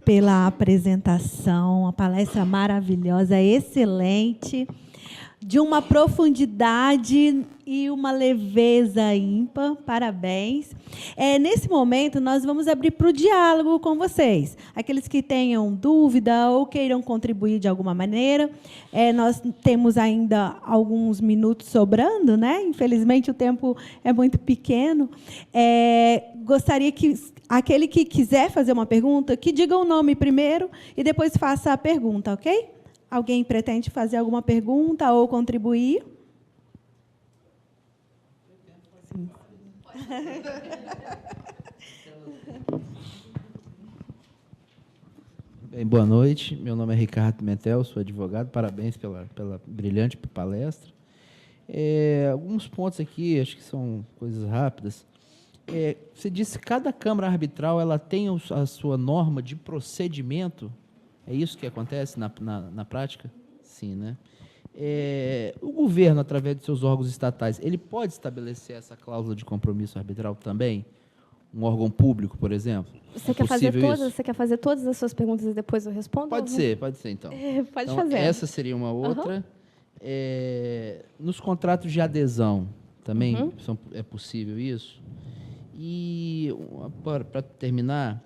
[SPEAKER 1] Pela apresentação, a palestra maravilhosa, excelente, de uma profundidade e uma leveza ímpar. Parabéns. Nesse momento, nós vamos abrir para o diálogo com vocês. Aqueles que tenham dúvida ou queiram contribuir de alguma maneira. Nós temos ainda alguns minutos sobrando, né? Infelizmente, o tempo é muito pequeno. Gostaria que aquele que quiser fazer uma pergunta, que diga o nome primeiro e depois faça a pergunta, ok? Alguém pretende fazer alguma pergunta ou contribuir? Sim.
[SPEAKER 3] Bem, boa noite. Meu nome é Ricardo Pimentel, sou advogado. Parabéns pela brilhante palestra. Alguns pontos aqui, acho que são coisas rápidas. Você disse que cada Câmara Arbitral ela tem a sua norma de procedimento. É isso que acontece na prática? Sim, né? O governo, através de seus órgãos estatais, ele pode estabelecer essa cláusula de compromisso arbitral também? Um órgão público, por exemplo?
[SPEAKER 2] Você quer fazer todas as suas perguntas e depois eu respondo?
[SPEAKER 3] Pode ser, então.
[SPEAKER 2] Pode
[SPEAKER 3] então,
[SPEAKER 2] fazer.
[SPEAKER 3] Essa seria uma outra. Nos contratos de adesão, também é possível isso? E, para terminar,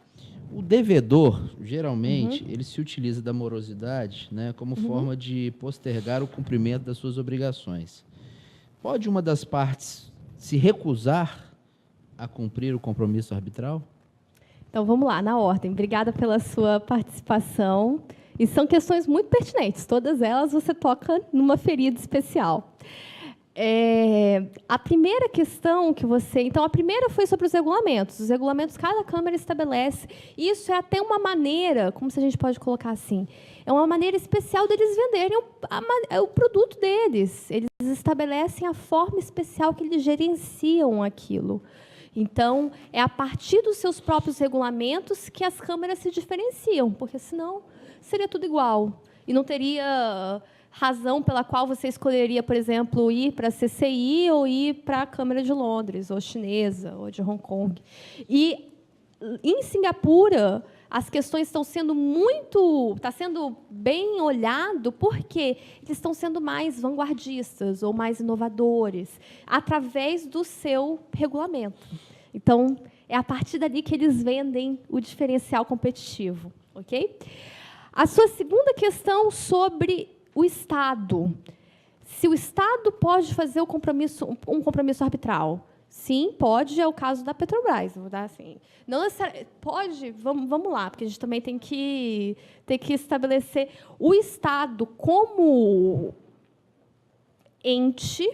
[SPEAKER 3] o devedor, geralmente, ele se utiliza da morosidade, né, como forma de postergar o cumprimento das suas obrigações. Pode uma das partes se recusar a cumprir o compromisso arbitral?
[SPEAKER 2] Então, vamos lá, na ordem. Obrigada pela sua participação. E são questões muito pertinentes. Todas elas você toca numa ferida especial. A primeira questão que você... Então, a primeira foi sobre os regulamentos. Os regulamentos, cada Câmara estabelece. Isso é até uma maneira, como se a gente pode colocar assim, é uma maneira especial deles venderem o produto deles. Eles estabelecem a forma especial que eles gerenciam aquilo. Então, é a partir dos seus próprios regulamentos que as câmaras se diferenciam, porque, senão, seria tudo igual. E não teria razão pela qual você escolheria, por exemplo, ir para a CCI ou ir para a Câmara de Londres, ou chinesa, ou de Hong Kong. E, em Singapura, as questões estão sendo está sendo bem olhado porque eles estão sendo mais vanguardistas ou mais inovadores, através do seu regulamento. Então, é a partir dali que eles vendem o diferencial competitivo. Ok? A sua segunda questão sobre o Estado. Se o Estado pode fazer um compromisso arbitral. Sim, pode, é o caso da Petrobras. Vou dar assim. Não necessariamente, pode, vamos lá, porque a gente também tem que estabelecer o Estado como ente.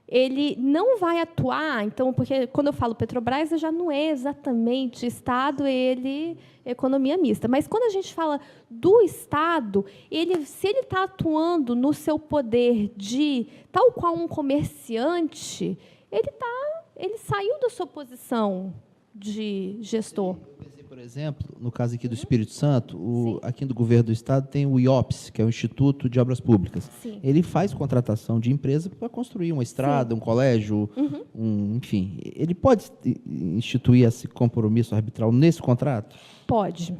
[SPEAKER 2] Ele não vai atuar, então, porque quando eu falo Petrobras, já não é exatamente Estado, ele é economia mista. Mas quando a gente fala do Estado, se ele está atuando no seu poder de, tal qual um comerciante, ele saiu da sua posição de gestor.
[SPEAKER 3] Por exemplo, no caso aqui do Espírito Santo, aqui do governo do Estado tem o IOPS, que é o Instituto de Obras Públicas.
[SPEAKER 2] Sim.
[SPEAKER 3] Ele faz contratação de empresa para construir uma estrada, um colégio, enfim. Ele pode instituir esse compromisso arbitral nesse contrato?
[SPEAKER 2] Pode.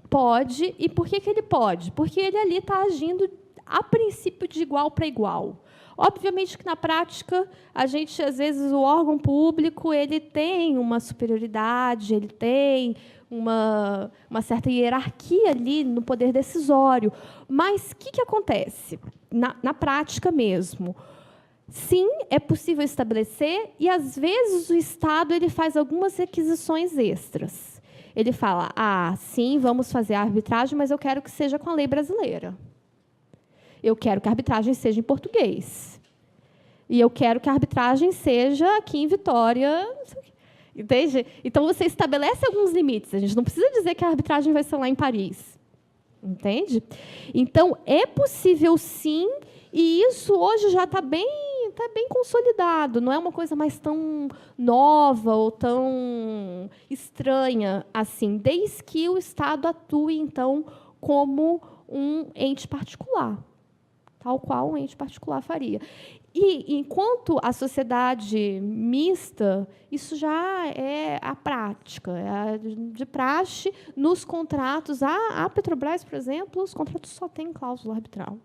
[SPEAKER 2] Pode. E por que ele pode? Porque ele ali está agindo, a princípio, de igual para igual. Obviamente que, na prática, às vezes, o órgão público ele tem uma superioridade, ele tem uma certa hierarquia ali no poder decisório. Mas o que acontece? Na prática mesmo, sim, é possível estabelecer, e, às vezes, o Estado ele faz algumas requisições extras. Ele fala, sim, vamos fazer a arbitragem, mas eu quero que seja com a lei brasileira. Eu quero que a arbitragem seja em português. E eu quero que a arbitragem seja aqui em Vitória. Entende? Então, você estabelece alguns limites. A gente não precisa dizer que a arbitragem vai ser lá em Paris. Entende? Então, é possível, sim, e isso hoje já está bem consolidado. Não é uma coisa mais tão nova ou tão estranha assim, desde que o Estado atue, então, como um ente particular, tal qual um ente particular faria. E, enquanto a sociedade mista, isso já é a prática, é de praxe nos contratos. A Petrobras, por exemplo, os contratos só têm cláusula arbitral.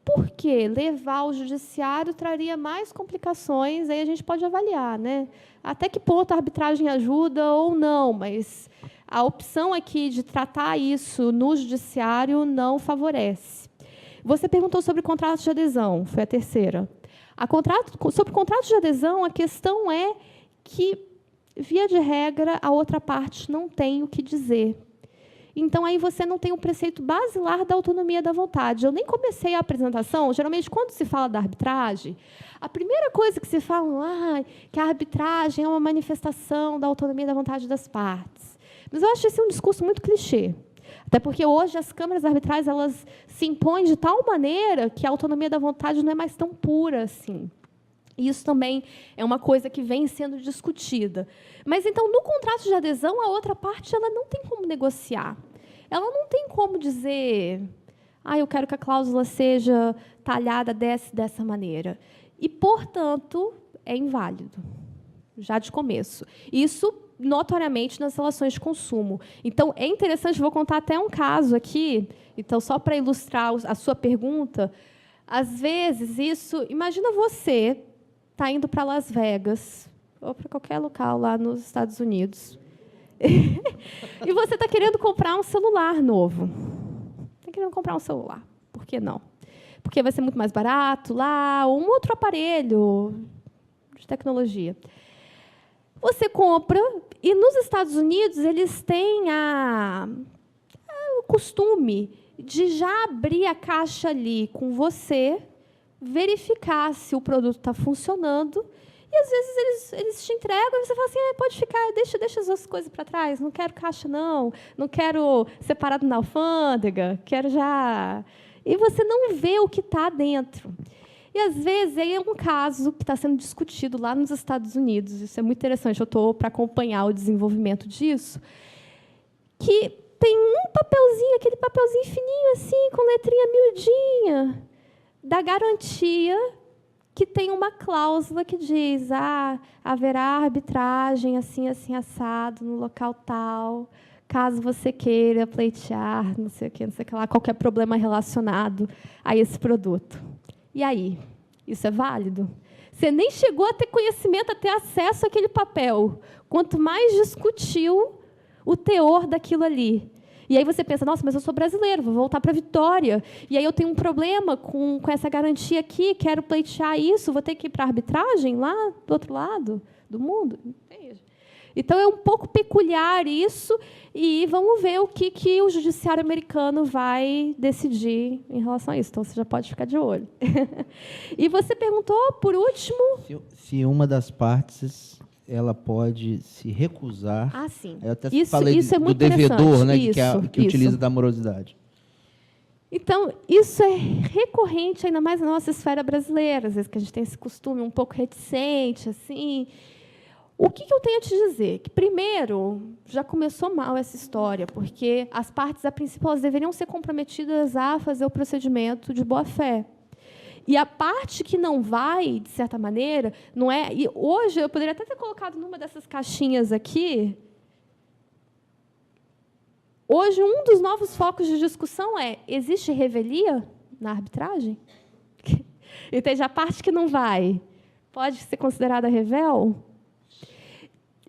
[SPEAKER 2] Por quê? Levar ao judiciário traria mais complicações, aí a gente pode avaliar, né? Até que ponto a arbitragem ajuda ou não, mas a opção aqui de tratar isso no judiciário não favorece. Você perguntou sobre contratos de adesão, foi a terceira. Sobre contratos de adesão, a questão é que, via de regra, a outra parte não tem o que dizer. Então, aí você não tem o preceito basilar da autonomia da vontade. Eu nem comecei a apresentação. Geralmente, quando se fala da arbitragem, a primeira coisa que se fala é que a arbitragem é uma manifestação da autonomia da vontade das partes. Mas eu acho esse um discurso muito clichê. Até porque, hoje, as câmaras arbitrais elas se impõem de tal maneira que a autonomia da vontade não é mais tão pura assim. E isso também é uma coisa que vem sendo discutida. Mas, então, no contrato de adesão, a outra parte ela não tem como negociar. Ela não tem como dizer, eu quero que a cláusula seja talhada dessa maneira. E, portanto, é inválido, já de começo. Isso, notoriamente, nas relações de consumo. Então, é interessante, vou contar até um caso aqui, então, só para ilustrar a sua pergunta. Às vezes, imagina você está indo para Las Vegas, ou para qualquer local lá nos Estados Unidos, e você está querendo comprar um celular novo. Está querendo comprar um celular. Por que não? Porque vai ser muito mais barato lá, ou um outro aparelho de tecnologia. Você compra, e nos Estados Unidos eles têm o costume de já abrir a caixa ali com você, verificar se o produto está funcionando. E, às vezes, eles te entregam e você fala assim, pode ficar, deixa as outras coisas para trás, não quero caixa, não quero separado na alfândega, quero já... E você não vê o que está dentro. E, às vezes, aí é um caso que está sendo discutido lá nos Estados Unidos, isso é muito interessante, eu estou para acompanhar o desenvolvimento disso, que tem um papelzinho, aquele papelzinho fininho, assim, com letrinha miudinha, da garantia, que tem uma cláusula que diz, haverá arbitragem, assim, assado, no local tal, caso você queira pleitear, não sei o que lá, qualquer problema relacionado a esse produto. E aí? Isso é válido? Você nem chegou a ter conhecimento, a ter acesso àquele papel. Quanto mais discutiu o teor daquilo ali. E aí você pensa, nossa, mas eu sou brasileiro, vou voltar para Vitória. E aí eu tenho um problema com essa garantia aqui, quero pleitear isso, vou ter que ir para a arbitragem lá do outro lado do mundo. Entende? Então, é um pouco peculiar isso, e vamos ver o que o judiciário americano vai decidir em relação a isso. Então, você já pode ficar de olho. E você perguntou, por último...
[SPEAKER 3] Se uma das partes ela pode se recusar...
[SPEAKER 2] sim.
[SPEAKER 3] Eu até
[SPEAKER 2] isso
[SPEAKER 3] falei
[SPEAKER 2] é muito
[SPEAKER 3] do devedor, né, que
[SPEAKER 2] isso.
[SPEAKER 3] utiliza da morosidade.
[SPEAKER 2] Então, isso é recorrente, ainda mais na nossa esfera brasileira, às vezes que a gente tem esse costume um pouco reticente, assim... O que eu tenho a te dizer? Que, primeiro, já começou mal essa história, porque as partes, a princípio, elas deveriam ser comprometidas a fazer o procedimento de boa-fé. E a parte que não vai, de certa maneira, não é... E hoje, eu poderia até ter colocado numa dessas caixinhas aqui. Hoje, um dos novos focos de discussão é, existe revelia na arbitragem? Entende? A parte que não vai pode ser considerada revel?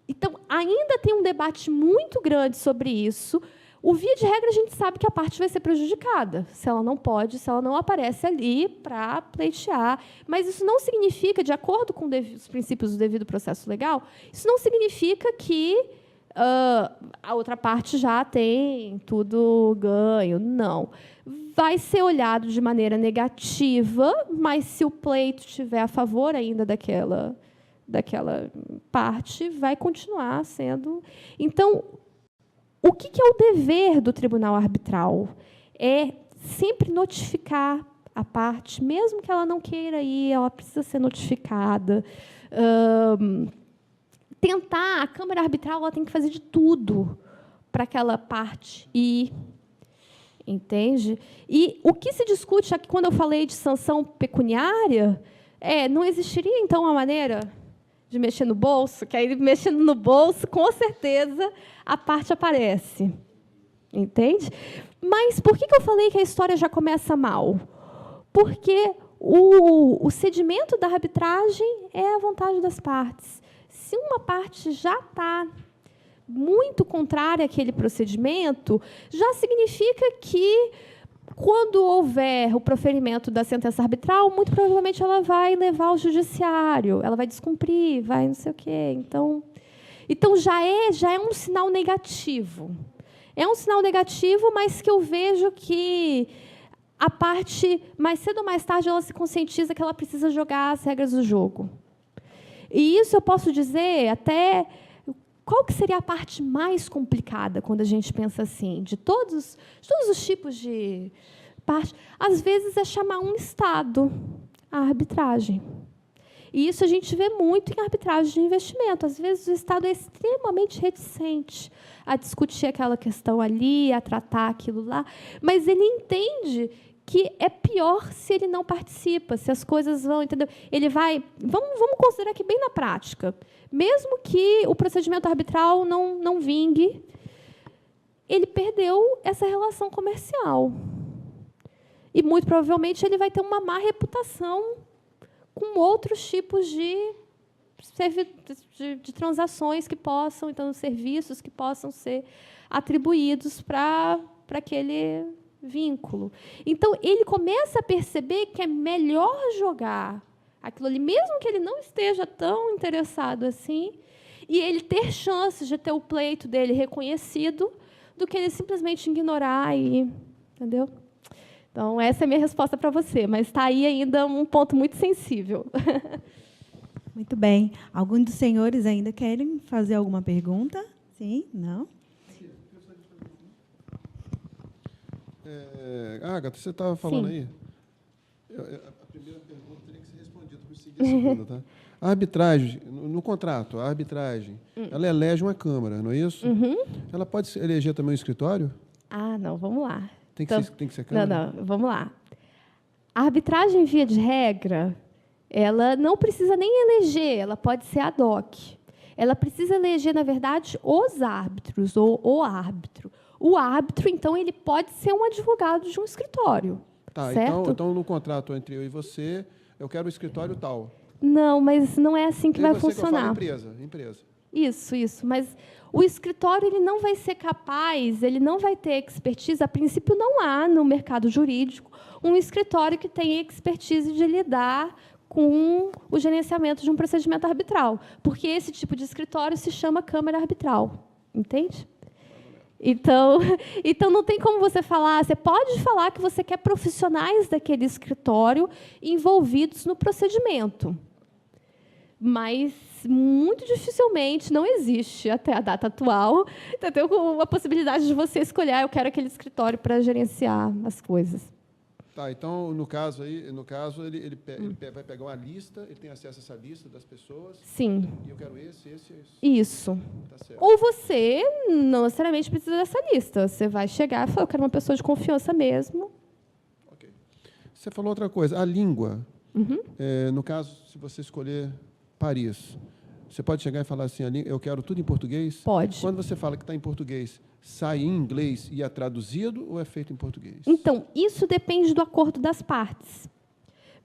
[SPEAKER 2] Então, ainda tem um debate muito grande sobre isso. O via de regra, a gente sabe que a parte vai ser prejudicada, se ela não pode, se ela não aparece ali para pleitear. Mas isso não significa, de acordo com os princípios do devido processo legal, isso não significa que a outra parte já tem tudo ganho. Não. Vai ser olhado de maneira negativa, mas se o pleito estiver a favor ainda daquela parte, vai continuar sendo... Então, o que é o dever do tribunal arbitral? É sempre notificar a parte, mesmo que ela não queira ir, ela precisa ser notificada. Tentar, a Câmara Arbitral ela tem que fazer de tudo para aquela parte ir, entende? E o que se discute aqui, quando eu falei de sanção pecuniária, não existiria, então, uma maneira... de mexer no bolso, que aí, mexendo no bolso, com certeza, a parte aparece. Entende? Mas por que eu falei que a história já começa mal? Porque o sedimento da arbitragem é a vontade das partes. Se uma parte já está muito contrária àquele procedimento, já significa que, quando houver o proferimento da sentença arbitral, muito provavelmente ela vai levar ao judiciário, ela vai descumprir, vai não sei o quê. Então já é um sinal negativo. É um sinal negativo, mas que eu vejo que a parte, mais cedo ou mais tarde, ela se conscientiza que ela precisa jogar as regras do jogo. E isso eu posso dizer até... Qual que seria a parte mais complicada quando a gente pensa assim? De todos os tipos de parte, às vezes é chamar um Estado à arbitragem. E isso a gente vê muito em arbitragem de investimento. Às vezes o Estado é extremamente reticente a discutir aquela questão ali, a tratar aquilo lá, mas ele entende que é pior se ele não participa, se as coisas vão, entendeu? Ele vai... Vamos considerar aqui bem na prática. Mesmo que o procedimento arbitral não vingue, ele perdeu essa relação comercial. E, muito provavelmente, ele vai ter uma má reputação com outros tipos de transações que possam, então, serviços que possam ser atribuídos para aquele vínculo. Então, ele começa a perceber que é melhor jogar aquilo ali, mesmo que ele não esteja tão interessado assim, e ele ter chances de ter o pleito dele reconhecido, do que ele simplesmente ignorar, entendeu? Então, essa é a minha resposta para você, mas está aí ainda um ponto muito sensível.
[SPEAKER 1] Muito bem. Algum dos senhores ainda querem fazer alguma pergunta? Sim? Não?
[SPEAKER 4] Agatha, você estava falando
[SPEAKER 2] Sim.
[SPEAKER 4] aí. A primeira pergunta teria que ser respondida por seguir a segunda, tá? A arbitragem, no contrato, a arbitragem, ela elege uma Câmara, não é isso? Ela pode eleger também um escritório?
[SPEAKER 2] Ah, não, vamos lá.
[SPEAKER 4] Tem que,
[SPEAKER 2] Então,
[SPEAKER 4] tem que ser Câmara?
[SPEAKER 2] Não, vamos lá. A arbitragem, via de regra, ela não precisa nem eleger, ela pode ser ad hoc. Ela precisa eleger, na verdade, os árbitros, ou o árbitro. O árbitro, então, ele pode ser um advogado de um escritório.
[SPEAKER 4] Tá,
[SPEAKER 2] certo?
[SPEAKER 4] então no contrato entre eu e você, eu quero o escritório tal.
[SPEAKER 2] Não, mas não é assim que
[SPEAKER 4] E
[SPEAKER 2] vai
[SPEAKER 4] você
[SPEAKER 2] funcionar.
[SPEAKER 4] Que eu falo empresa.
[SPEAKER 2] Isso. Mas o escritório ele não vai ser capaz, ele não vai ter expertise. A princípio, não há no mercado jurídico um escritório que tenha expertise de lidar com o gerenciamento de um procedimento arbitral, porque esse tipo de escritório se chama câmara arbitral, entende? Então não tem como você falar. Você pode falar que você quer profissionais daquele escritório envolvidos no procedimento, mas muito dificilmente, não existe até a data atual, entendeu? A possibilidade de você escolher, eu quero aquele escritório para gerenciar as coisas.
[SPEAKER 4] Tá, então, no caso, ele vai pegar uma lista, ele tem acesso a essa lista das pessoas.
[SPEAKER 2] Sim.
[SPEAKER 4] E eu quero esse.
[SPEAKER 2] Isso.
[SPEAKER 4] Tá certo.
[SPEAKER 2] Ou você não necessariamente precisa dessa lista. Você vai chegar e falar, eu quero uma pessoa de confiança mesmo.
[SPEAKER 4] Ok. Você falou outra coisa, a língua. No caso, se você escolher Paris, você pode chegar e falar assim, eu quero tudo em português?
[SPEAKER 2] Pode.
[SPEAKER 4] Quando você fala que está em português, sai em inglês e é traduzido ou é feito em português?
[SPEAKER 2] Então, isso depende do acordo das partes.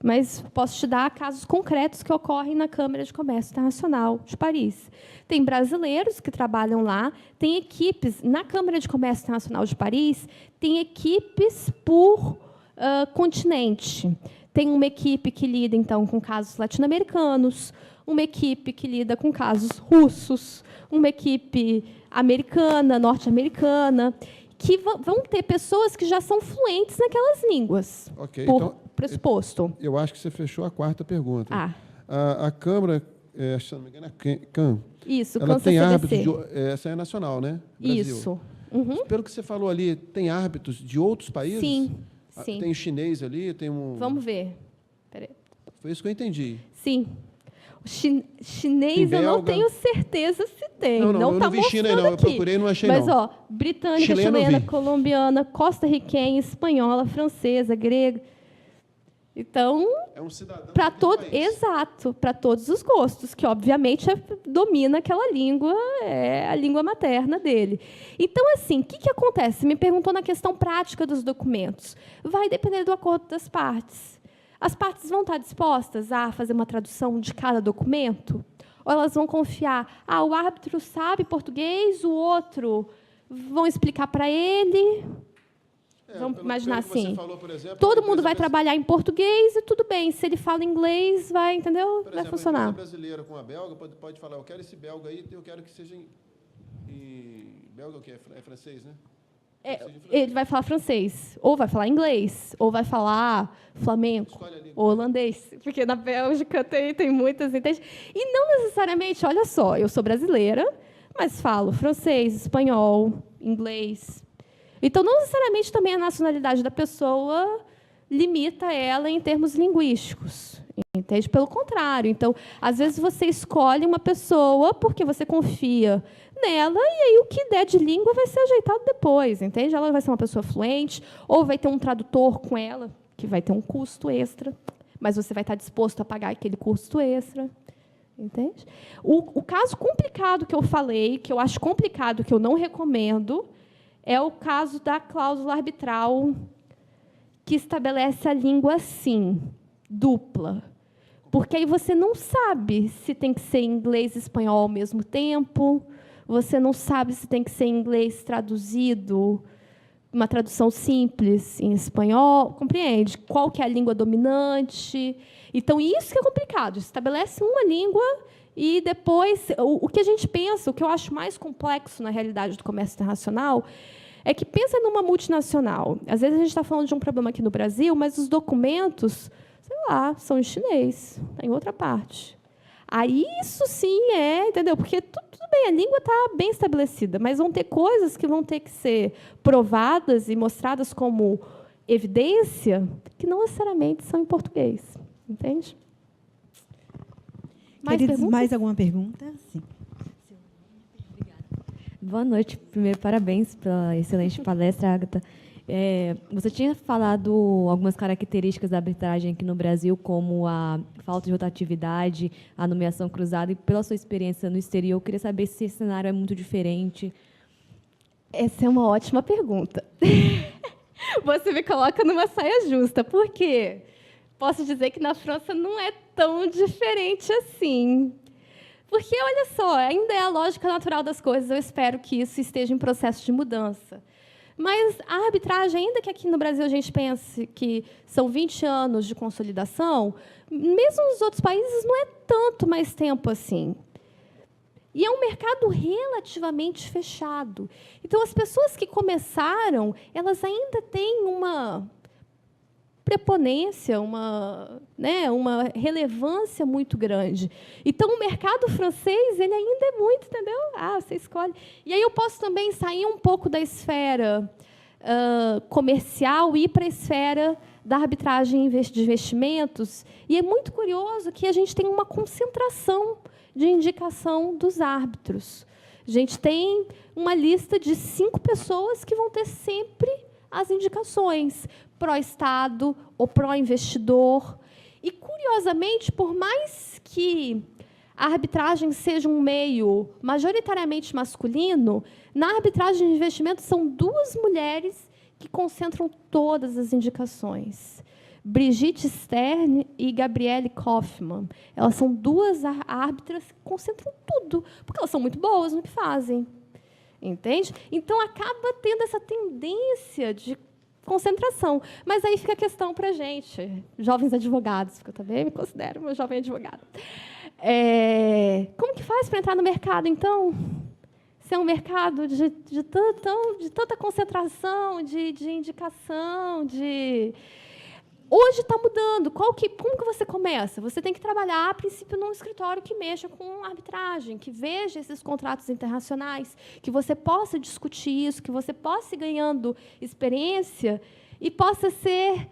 [SPEAKER 2] Mas posso te dar casos concretos que ocorrem na Câmara de Comércio Internacional de Paris. Tem brasileiros que trabalham lá, tem equipes, na Câmara de Comércio Internacional de Paris, tem equipes por continente. Tem uma equipe que lida, então, com casos latino-americanos, uma equipe que lida com casos russos, uma equipe americana, norte-americana, que vão ter pessoas que já são fluentes naquelas línguas,
[SPEAKER 4] Ok,
[SPEAKER 2] por
[SPEAKER 4] então,
[SPEAKER 2] pressuposto.
[SPEAKER 4] Eu acho que você fechou a quarta pergunta.
[SPEAKER 2] Ah.
[SPEAKER 4] A Câmara, se não me engano, a CAN,
[SPEAKER 2] Isso,
[SPEAKER 4] ela tem
[SPEAKER 2] CAN-CCDC.
[SPEAKER 4] árbitros, essa é nacional, né? Brasil.
[SPEAKER 2] Isso. Uhum.
[SPEAKER 4] Pelo que você falou ali, tem árbitros de outros países?
[SPEAKER 2] Sim, sim.
[SPEAKER 4] Tem chinês ali, tem um...
[SPEAKER 2] Vamos ver. Peraí.
[SPEAKER 4] Foi isso que eu entendi.
[SPEAKER 2] Sim. O chinês
[SPEAKER 4] Tem
[SPEAKER 2] eu não
[SPEAKER 4] belga?
[SPEAKER 2] tenho certeza se tem.
[SPEAKER 4] Não,
[SPEAKER 2] Não
[SPEAKER 4] eu
[SPEAKER 2] está
[SPEAKER 4] não vi China,
[SPEAKER 2] mostrando
[SPEAKER 4] não. Eu
[SPEAKER 2] aqui.
[SPEAKER 4] procurei e não achei,
[SPEAKER 2] Mas,
[SPEAKER 4] não.
[SPEAKER 2] ó, britânica,
[SPEAKER 4] Chileno eu
[SPEAKER 2] chilena,
[SPEAKER 4] vi.
[SPEAKER 2] colombiana, costarriquenha, espanhola, francesa, grega. Então,
[SPEAKER 4] É um cidadão
[SPEAKER 2] para
[SPEAKER 4] daquele país.
[SPEAKER 2] exato, para todos os gostos, que obviamente domina aquela língua, é a língua materna dele. Então, assim, o que acontece? Me perguntou na questão prática dos documentos. Vai depender do acordo das partes. As partes vão estar dispostas a fazer uma tradução de cada documento? Ou elas vão confiar, o árbitro sabe português, o outro vão explicar para ele? Vamos imaginar
[SPEAKER 4] pelo que você
[SPEAKER 2] assim,
[SPEAKER 4] falou, por exemplo,
[SPEAKER 2] todo
[SPEAKER 4] a
[SPEAKER 2] mundo vai
[SPEAKER 4] empresa
[SPEAKER 2] trabalhar em português e tudo bem. Se ele fala inglês, vai, entendeu?
[SPEAKER 4] Por
[SPEAKER 2] Vai
[SPEAKER 4] exemplo,
[SPEAKER 2] funcionar.
[SPEAKER 4] a empresa brasileira com a belga pode falar, eu quero esse belga aí, eu quero que seja em belga, o que é francês, né?
[SPEAKER 2] Ele vai falar francês, ou vai falar inglês, ou vai falar flamenco,
[SPEAKER 4] Escolhe a língua.
[SPEAKER 2] ou holandês, porque na Bélgica tem muitas, entende? E não necessariamente, olha só, eu sou brasileira, mas falo francês, espanhol, inglês. Então, não necessariamente também a nacionalidade da pessoa limita ela em termos linguísticos. Entende? Pelo contrário. Então, às vezes, você escolhe uma pessoa porque você confia nela, e aí o que der de língua vai ser ajeitado depois. Entende? Ela vai ser uma pessoa fluente, ou vai ter um tradutor com ela, que vai ter um custo extra, mas você vai estar disposto a pagar aquele custo extra. Entende? O caso complicado que eu falei, que eu acho complicado, que eu não recomendo, é o caso da cláusula arbitral que estabelece a língua assim, dupla. Porque aí você não sabe se tem que ser inglês e espanhol ao mesmo tempo, você não sabe se tem que ser inglês traduzido, uma tradução simples em espanhol, compreende? Qual que é a língua dominante? Então, isso que é complicado. Estabelece uma língua e depois, o que a gente pensa, o que eu acho mais complexo na realidade do comércio internacional, é que pensa numa multinacional. Às vezes a gente está falando de um problema aqui no Brasil, mas os documentos, sei lá, são em chinês, tá em outra parte. Aí isso sim entendeu? Porque tudo bem, a língua está bem estabelecida, mas vão ter coisas que vão ter que ser provadas e mostradas como evidência que não necessariamente são em português. Entende?
[SPEAKER 1] Queridos, mais alguma pergunta? Sim.
[SPEAKER 5] Boa noite. Primeiro, parabéns pela excelente palestra, Agatha. Você tinha falado algumas características da arbitragem aqui no Brasil, como a falta de rotatividade, a nomeação cruzada, e pela sua experiência no exterior, eu queria saber se esse cenário é muito diferente.
[SPEAKER 2] Essa é uma ótima pergunta. Você me coloca numa saia justa. Por quê? Posso dizer que na França não é tão diferente assim. Porque, olha só, ainda é a lógica natural das coisas. Eu espero que isso esteja em processo de mudança. Mas a arbitragem, ainda que aqui no Brasil a gente pense que são 20 anos de consolidação, mesmo nos outros países não é tanto mais tempo assim. E é um mercado relativamente fechado. Então, as pessoas que começaram, elas ainda têm uma preponência, uma relevância muito grande. Então, o mercado francês ele ainda é muito, entendeu? Você escolhe. E aí eu posso também sair um pouco da esfera comercial e ir para a esfera da arbitragem de investimentos. E é muito curioso que a gente tem uma concentração de indicação dos árbitros. A gente tem uma lista de 5 pessoas que vão ter sempre as indicações pró-Estado ou pró-investidor. E, curiosamente, por mais que a arbitragem seja um meio majoritariamente masculino, na arbitragem de investimentos são 2 mulheres que concentram todas as indicações. Brigitte Stern e Gabriele Kaufmann. Elas são 2 árbitras que concentram tudo, porque elas são muito boas no que fazem. Entende? Então, acaba tendo essa tendência de concentração. Mas aí fica a questão para a gente, jovens advogados, porque eu também me considero uma jovem advogada. Como que faz para entrar no mercado, então? Se é um mercado de tanta concentração, de indicação, Hoje está mudando. Como que você começa? Você tem que trabalhar, a princípio, num escritório que mexa com arbitragem, que veja esses contratos internacionais, que você possa discutir isso, que você possa ir ganhando experiência e possa ser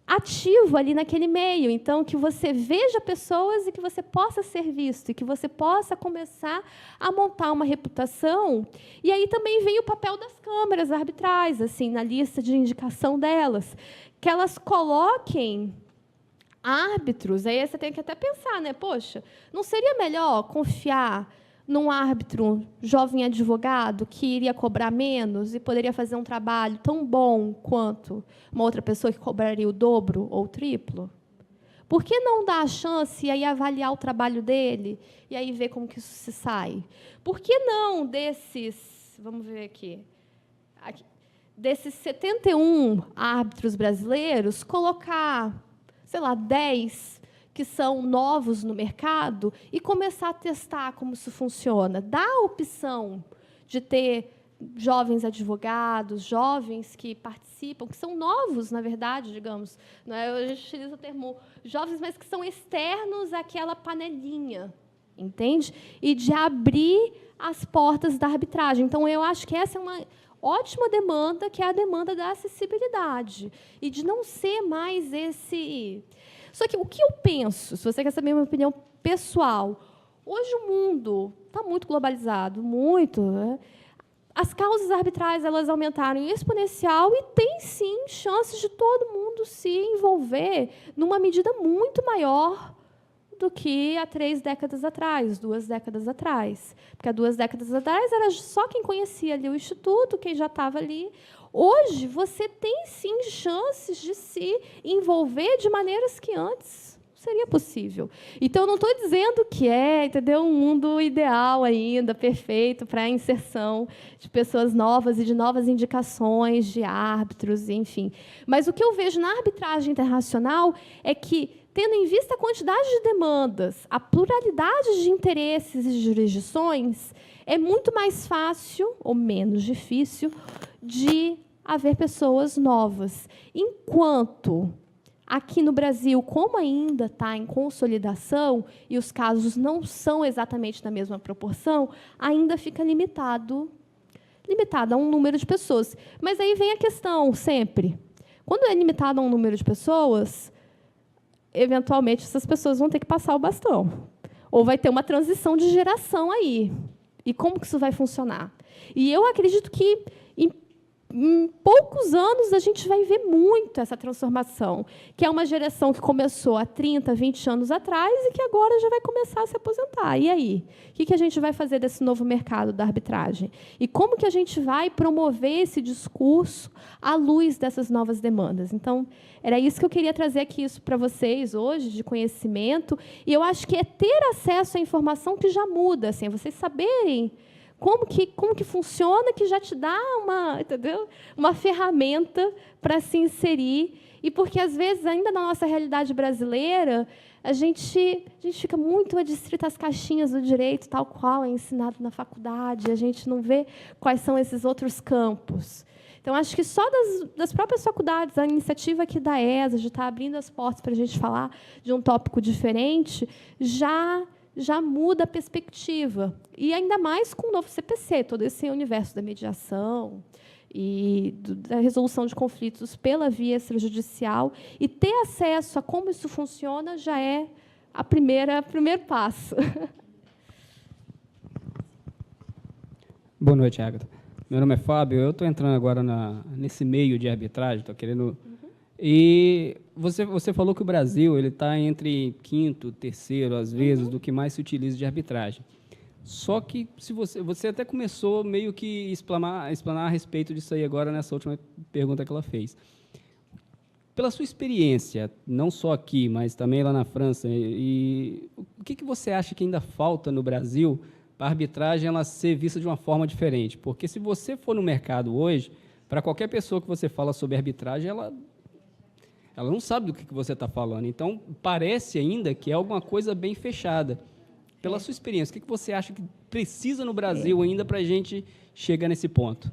[SPEAKER 2] ativo ali naquele meio. Então, que você veja pessoas e que você possa ser visto, e que você possa começar a montar uma reputação. E aí também vem o papel das câmaras arbitrais, assim, na lista de indicação delas, que elas coloquem árbitros. Aí você tem que até pensar, né? Poxa, não seria melhor confiar num árbitro jovem advogado que iria cobrar menos e poderia fazer um trabalho tão bom quanto uma outra pessoa que cobraria o dobro ou o triplo? Por que não dar a chance e aí avaliar o trabalho dele e aí ver como que isso se sai? Por que não desses, vamos ver aqui, desses 71 árbitros brasileiros, colocar, sei lá, 10 que são novos no mercado e começar a testar como isso funciona? Dá a opção de ter jovens advogados, jovens que participam, que são novos, na verdade, digamos. Não é? A gente utiliza o termo jovens, mas que são externos àquela panelinha, entende? E de abrir as portas da arbitragem. Então, eu acho que essa é uma ótima demanda, que é a demanda da acessibilidade. E de não ser mais esse... Só que o que eu penso, se você quer saber a minha opinião pessoal, hoje o mundo está muito globalizado, muito. Né? As causas arbitrais elas aumentaram em exponencial e tem, sim, chances de todo mundo se envolver numa medida muito maior do que há 3 décadas atrás, 2 décadas atrás. Porque há 2 décadas atrás era só quem conhecia ali o Instituto, quem já estava ali. Hoje, você tem, sim, chances de se envolver de maneiras que antes não seria possível. Então, eu não estou dizendo que entendeu, um mundo ideal ainda, perfeito, para a inserção de pessoas novas e de novas indicações de árbitros, enfim. Mas o que eu vejo na arbitragem internacional é que, tendo em vista a quantidade de demandas, a pluralidade de interesses e jurisdições, é muito mais fácil ou menos difícil de haver pessoas novas. Enquanto aqui no Brasil, como ainda está em consolidação e os casos não são exatamente na mesma proporção, ainda fica limitado a um número de pessoas. Mas aí vem a questão, sempre. Quando é limitado a um número de pessoas, eventualmente, essas pessoas vão ter que passar o bastão. Ou vai ter uma transição de geração aí. E como que isso vai funcionar? E eu acredito que, em poucos anos, a gente vai ver muito essa transformação, que é uma geração que começou há 30, 20 anos atrás e que agora já vai começar a se aposentar. E aí? O que a gente vai fazer desse novo mercado da arbitragem? E como que a gente vai promover esse discurso à luz dessas novas demandas? Então, era isso que eu queria trazer aqui para vocês hoje, de conhecimento. E eu acho que é ter acesso à informação que já muda, assim, vocês saberem como que funciona, que já te dá uma ferramenta para se inserir. E porque, às vezes, ainda na nossa realidade brasileira, a gente fica muito adstrito às caixinhas do direito, tal qual é ensinado na faculdade, a gente não vê quais são esses outros campos. Então, acho que só das próprias faculdades, a iniciativa aqui da ESA, de estar abrindo as portas para a gente falar de um tópico diferente, já muda a perspectiva. E ainda mais com o novo CPC, todo esse universo da mediação e da resolução de conflitos pela via extrajudicial. E ter acesso a como isso funciona já é o primeiro passo.
[SPEAKER 6] Boa noite, Agatha. Meu nome é Fábio, eu estou entrando agora nesse meio de arbitragem, estou querendo... E você falou que o Brasil está entre quinto, terceiro, às vezes, do que mais se utiliza de arbitragem. Só que se você até começou meio que explanar a respeito disso aí agora nessa última pergunta que ela fez. Pela sua experiência, não só aqui, mas também lá na França, e o que você acha que ainda falta no Brasil para a arbitragem ela ser vista de uma forma diferente? Porque se você for no mercado hoje, para qualquer pessoa que você fala sobre arbitragem, ela não sabe do que você está falando. Então, parece ainda que é alguma coisa bem fechada. Pela sua experiência, o que você acha que precisa no Brasil ainda para a gente chegar nesse ponto?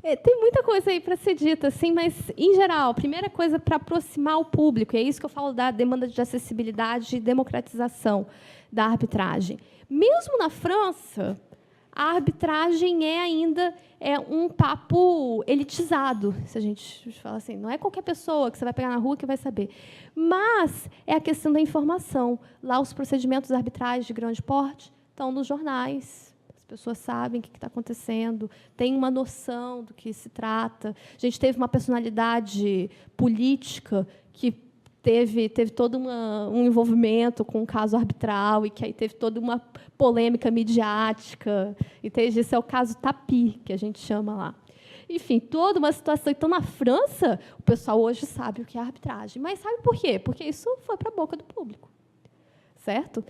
[SPEAKER 2] Tem muita coisa aí para ser dita, assim, mas, em geral, a primeira coisa para aproximar o público, e é isso que eu falo da demanda de acessibilidade e democratização da arbitragem. Mesmo na França, a arbitragem ainda um papo elitizado, se a gente fala assim. Não é qualquer pessoa que você vai pegar na rua que vai saber. Mas é a questão da informação. Lá, os procedimentos arbitrais de grande porte estão nos jornais. As pessoas sabem o que está acontecendo, têm uma noção do que se trata. A gente teve uma personalidade política que teve todo um envolvimento com um caso arbitral e que aí teve toda uma polêmica midiática. Esse é o caso Tapie, que a gente chama lá. Enfim, toda uma situação. Então, na França, o pessoal hoje sabe o que é arbitragem. Mas sabe por quê? Porque isso foi para a boca do público. Certo?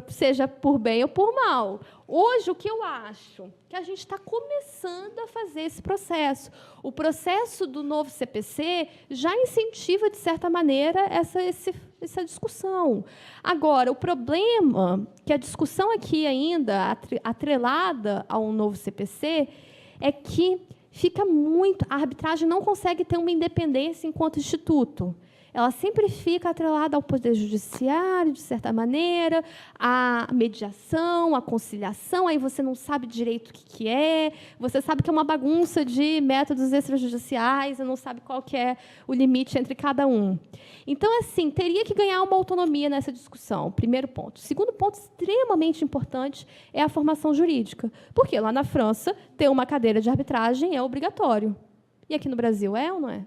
[SPEAKER 2] Seja por bem ou por mal. Hoje, o que eu acho? Que a gente está começando a fazer esse processo. O processo do novo CPC já incentiva, de certa maneira, essa discussão. Agora, o problema que a discussão aqui ainda, atrelada ao novo CPC, é que a arbitragem não consegue ter uma independência enquanto instituto. Ela sempre fica atrelada ao poder judiciário, de certa maneira, à mediação, à conciliação, aí você não sabe direito o que é, você sabe que é uma bagunça de métodos extrajudiciais, e não sabe qual que é o limite entre cada um. Então, assim, teria que ganhar uma autonomia nessa discussão, primeiro ponto. Segundo ponto, extremamente importante, é a formação jurídica. Porque lá na França, ter uma cadeira de arbitragem é obrigatório. E aqui no Brasil é ou não é?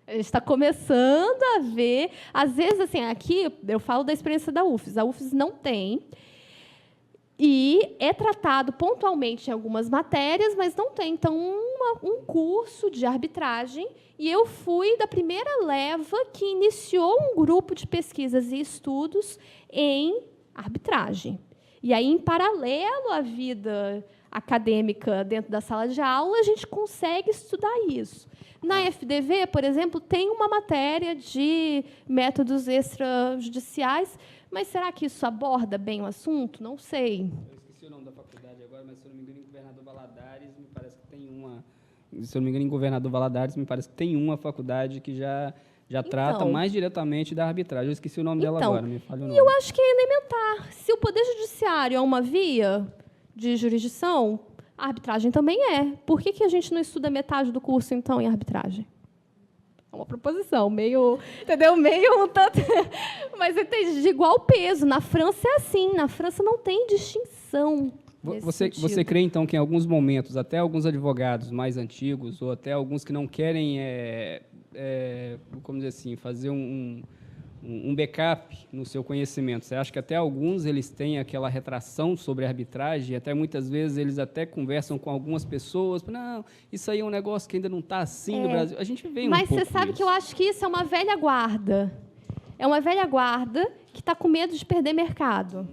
[SPEAKER 2] A gente está começando a ver, às vezes, assim, aqui eu falo da experiência da UFES. A UFES não tem, e é tratado pontualmente em algumas matérias, mas não tem. Então, um curso de arbitragem, e eu fui da primeira leva que iniciou um grupo de pesquisas e estudos em arbitragem. E aí, em paralelo à vida acadêmica dentro da sala de aula, a gente consegue estudar isso. Na FDV, por exemplo, tem uma matéria de métodos extrajudiciais, mas será que isso aborda bem o assunto? Não sei.
[SPEAKER 6] Eu esqueci o nome da faculdade agora, agora, mas se eu não me engano, em Governador Valadares, me parece que tem uma... Se eu não me engano, em Governador Valadares, me parece que tem uma faculdade que já trata mais diretamente da arbitragem. Eu esqueci o nome dela agora, me falha o nome.
[SPEAKER 2] Eu acho que é elementar. Se o Poder Judiciário é uma via de jurisdição, a arbitragem também é. Por que a gente não estuda metade do curso, então, em arbitragem? É uma proposição, meio... Entendeu? Meio um tanto... Mas entende, de igual peso. Na França é assim. Na França não tem distinção.
[SPEAKER 6] Você crê, então, que em alguns momentos, até alguns advogados mais antigos, ou até alguns que não querem, como dizer assim, fazer um backup no seu conhecimento, você acha que até alguns eles têm aquela retração sobre a arbitragem, até muitas vezes eles até conversam com algumas pessoas, não, isso aí é um negócio que ainda não está assim no Brasil. A gente vê
[SPEAKER 2] Mas você sabe que eu acho que isso é uma velha guarda. É uma velha guarda que está com medo de perder mercado.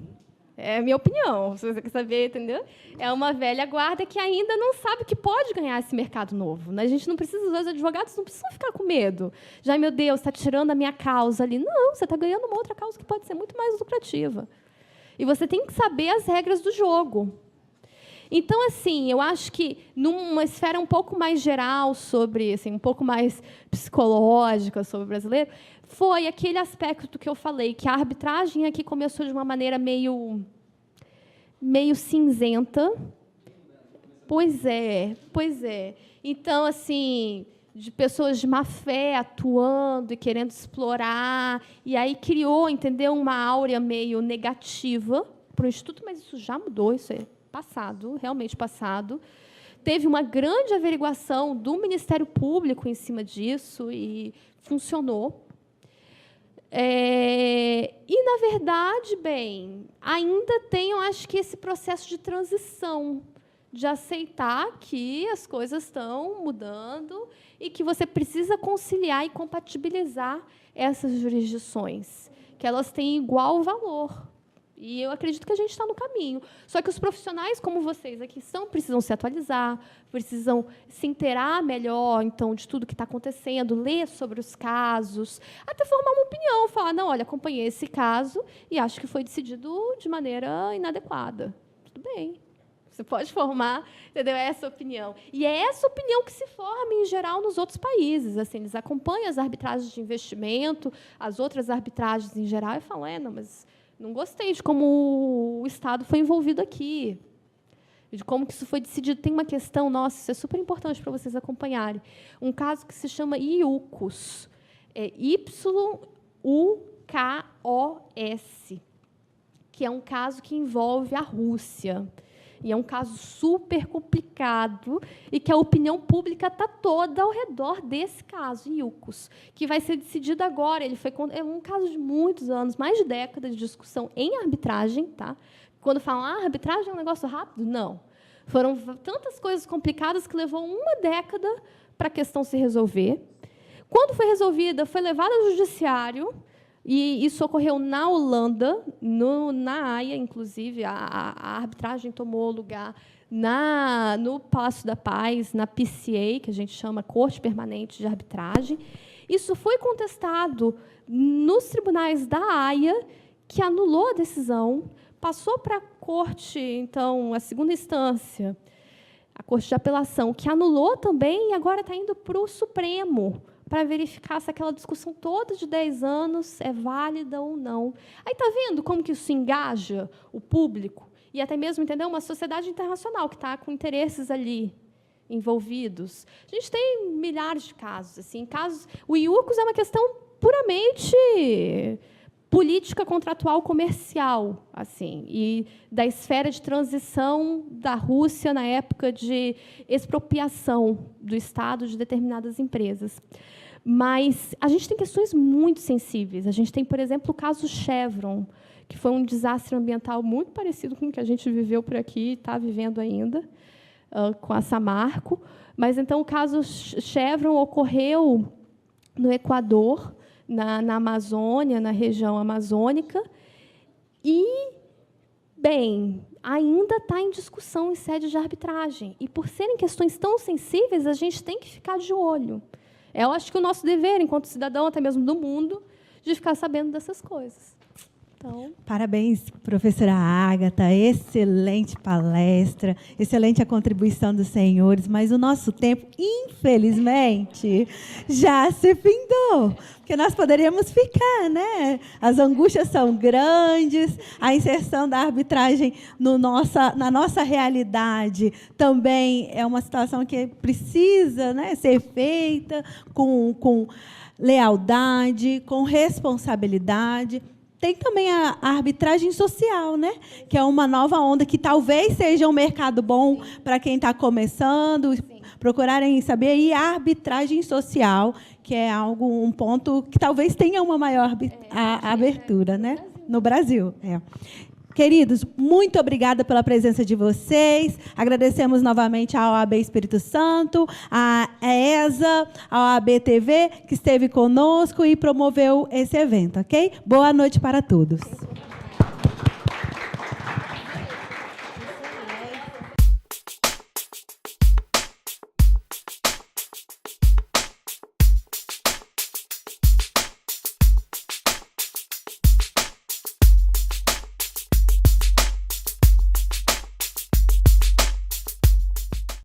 [SPEAKER 2] É a minha opinião, se você quer saber, entendeu? É uma velha guarda que ainda não sabe que pode ganhar esse mercado novo. A gente não precisa, os advogados não precisam ficar com medo. Já, meu Deus, está tirando a minha causa ali. Não, você está ganhando uma outra causa que pode ser muito mais lucrativa. E você tem que saber as regras do jogo. Então, assim, eu acho que, numa esfera um pouco mais geral, sobre, assim, um pouco mais psicológica sobre o brasileiro, foi aquele aspecto que eu falei, que a arbitragem aqui começou de uma maneira meio cinzenta. Pois é. Então, assim, de pessoas de má fé atuando e querendo explorar, e aí criou, entendeu, uma áurea meio negativa para o Instituto, mas isso já mudou, isso é passado, realmente passado. Teve uma grande averiguação do Ministério Público em cima disso e funcionou. E, na verdade, bem, ainda tem, eu acho que, esse processo de transição, de aceitar que as coisas estão mudando e que você precisa conciliar e compatibilizar essas jurisdições, que elas têm igual valor. E eu acredito que a gente está no caminho. Só que os profissionais como vocês aqui precisam se atualizar, precisam se inteirar melhor, então, de tudo que está acontecendo, ler sobre os casos, até formar uma opinião, falar, não, olha, acompanhei esse caso e acho que foi decidido de maneira inadequada. Tudo bem. Você pode formar, entendeu? Essa opinião. E é essa opinião que se forma, em geral, nos outros países. Assim, eles acompanham as arbitragens de investimento, as outras arbitragens em geral, e falam, não, mas não gostei de como o Estado foi envolvido aqui, de como que isso foi decidido. Tem uma questão, nossa, isso é super importante para vocês acompanharem. Um caso que se chama IUCOS, YUKOS, que é um caso que envolve a Rússia. E é um caso super complicado e que a opinião pública está toda ao redor desse caso, IUCOS, que vai ser decidido agora. É um caso de muitos anos, mais de décadas de discussão em arbitragem. Tá? Quando falam, arbitragem é um negócio rápido, não. Foram tantas coisas complicadas que levou uma década para a questão se resolver. Quando foi resolvida, foi levada ao judiciário. E isso ocorreu na Holanda, na Haia, inclusive. A arbitragem tomou lugar no Palácio da Paz, na PCA, que a gente chama Corte Permanente de Arbitragem. Isso foi contestado nos tribunais da Haia, que anulou a decisão, passou para a Corte, então, a segunda instância, a Corte de Apelação, que anulou também, e agora está indo para o Supremo, para verificar se aquela discussão toda de 10 anos é válida ou não. Aí está vendo como que isso engaja o público e até mesmo, entendeu, uma sociedade internacional que está com interesses ali envolvidos. A gente tem milhares de casos. Assim, o IUCOS é uma questão puramente política contratual comercial, assim, e da esfera de transição da Rússia na época de expropriação do Estado de determinadas empresas. Mas a gente tem questões muito sensíveis. A gente tem, por exemplo, o caso Chevron, que foi um desastre ambiental muito parecido com o que a gente viveu por aqui e está vivendo ainda, com a Samarco. Mas, então, o caso Chevron ocorreu no Equador, na Amazônia, na região amazônica, e, bem, ainda está em discussão em sede de arbitragem. E, por serem questões tão sensíveis, a gente tem que ficar de olho. Eu acho que o nosso dever, enquanto cidadão, até mesmo do mundo, de ficar sabendo dessas coisas. Então,
[SPEAKER 1] Parabéns, professora Ágata, excelente palestra, excelente a contribuição dos senhores, mas o nosso tempo, infelizmente, já se findou, porque nós poderíamos ficar, né? As angústias são grandes, a inserção da arbitragem na nossa realidade também é uma situação que precisa, né, ser feita com lealdade, com responsabilidade. Tem também a arbitragem social, né? Que é uma nova onda que talvez seja um mercado bom para quem está começando, procurarem saber. E a arbitragem social, que é um ponto que talvez tenha uma maior abertura, né? No Brasil. Queridos, muito obrigada pela presença de vocês. Agradecemos novamente à OAB Espírito Santo, à ESA, à OAB TV, que esteve conosco e promoveu esse evento, ok? Boa noite para todos.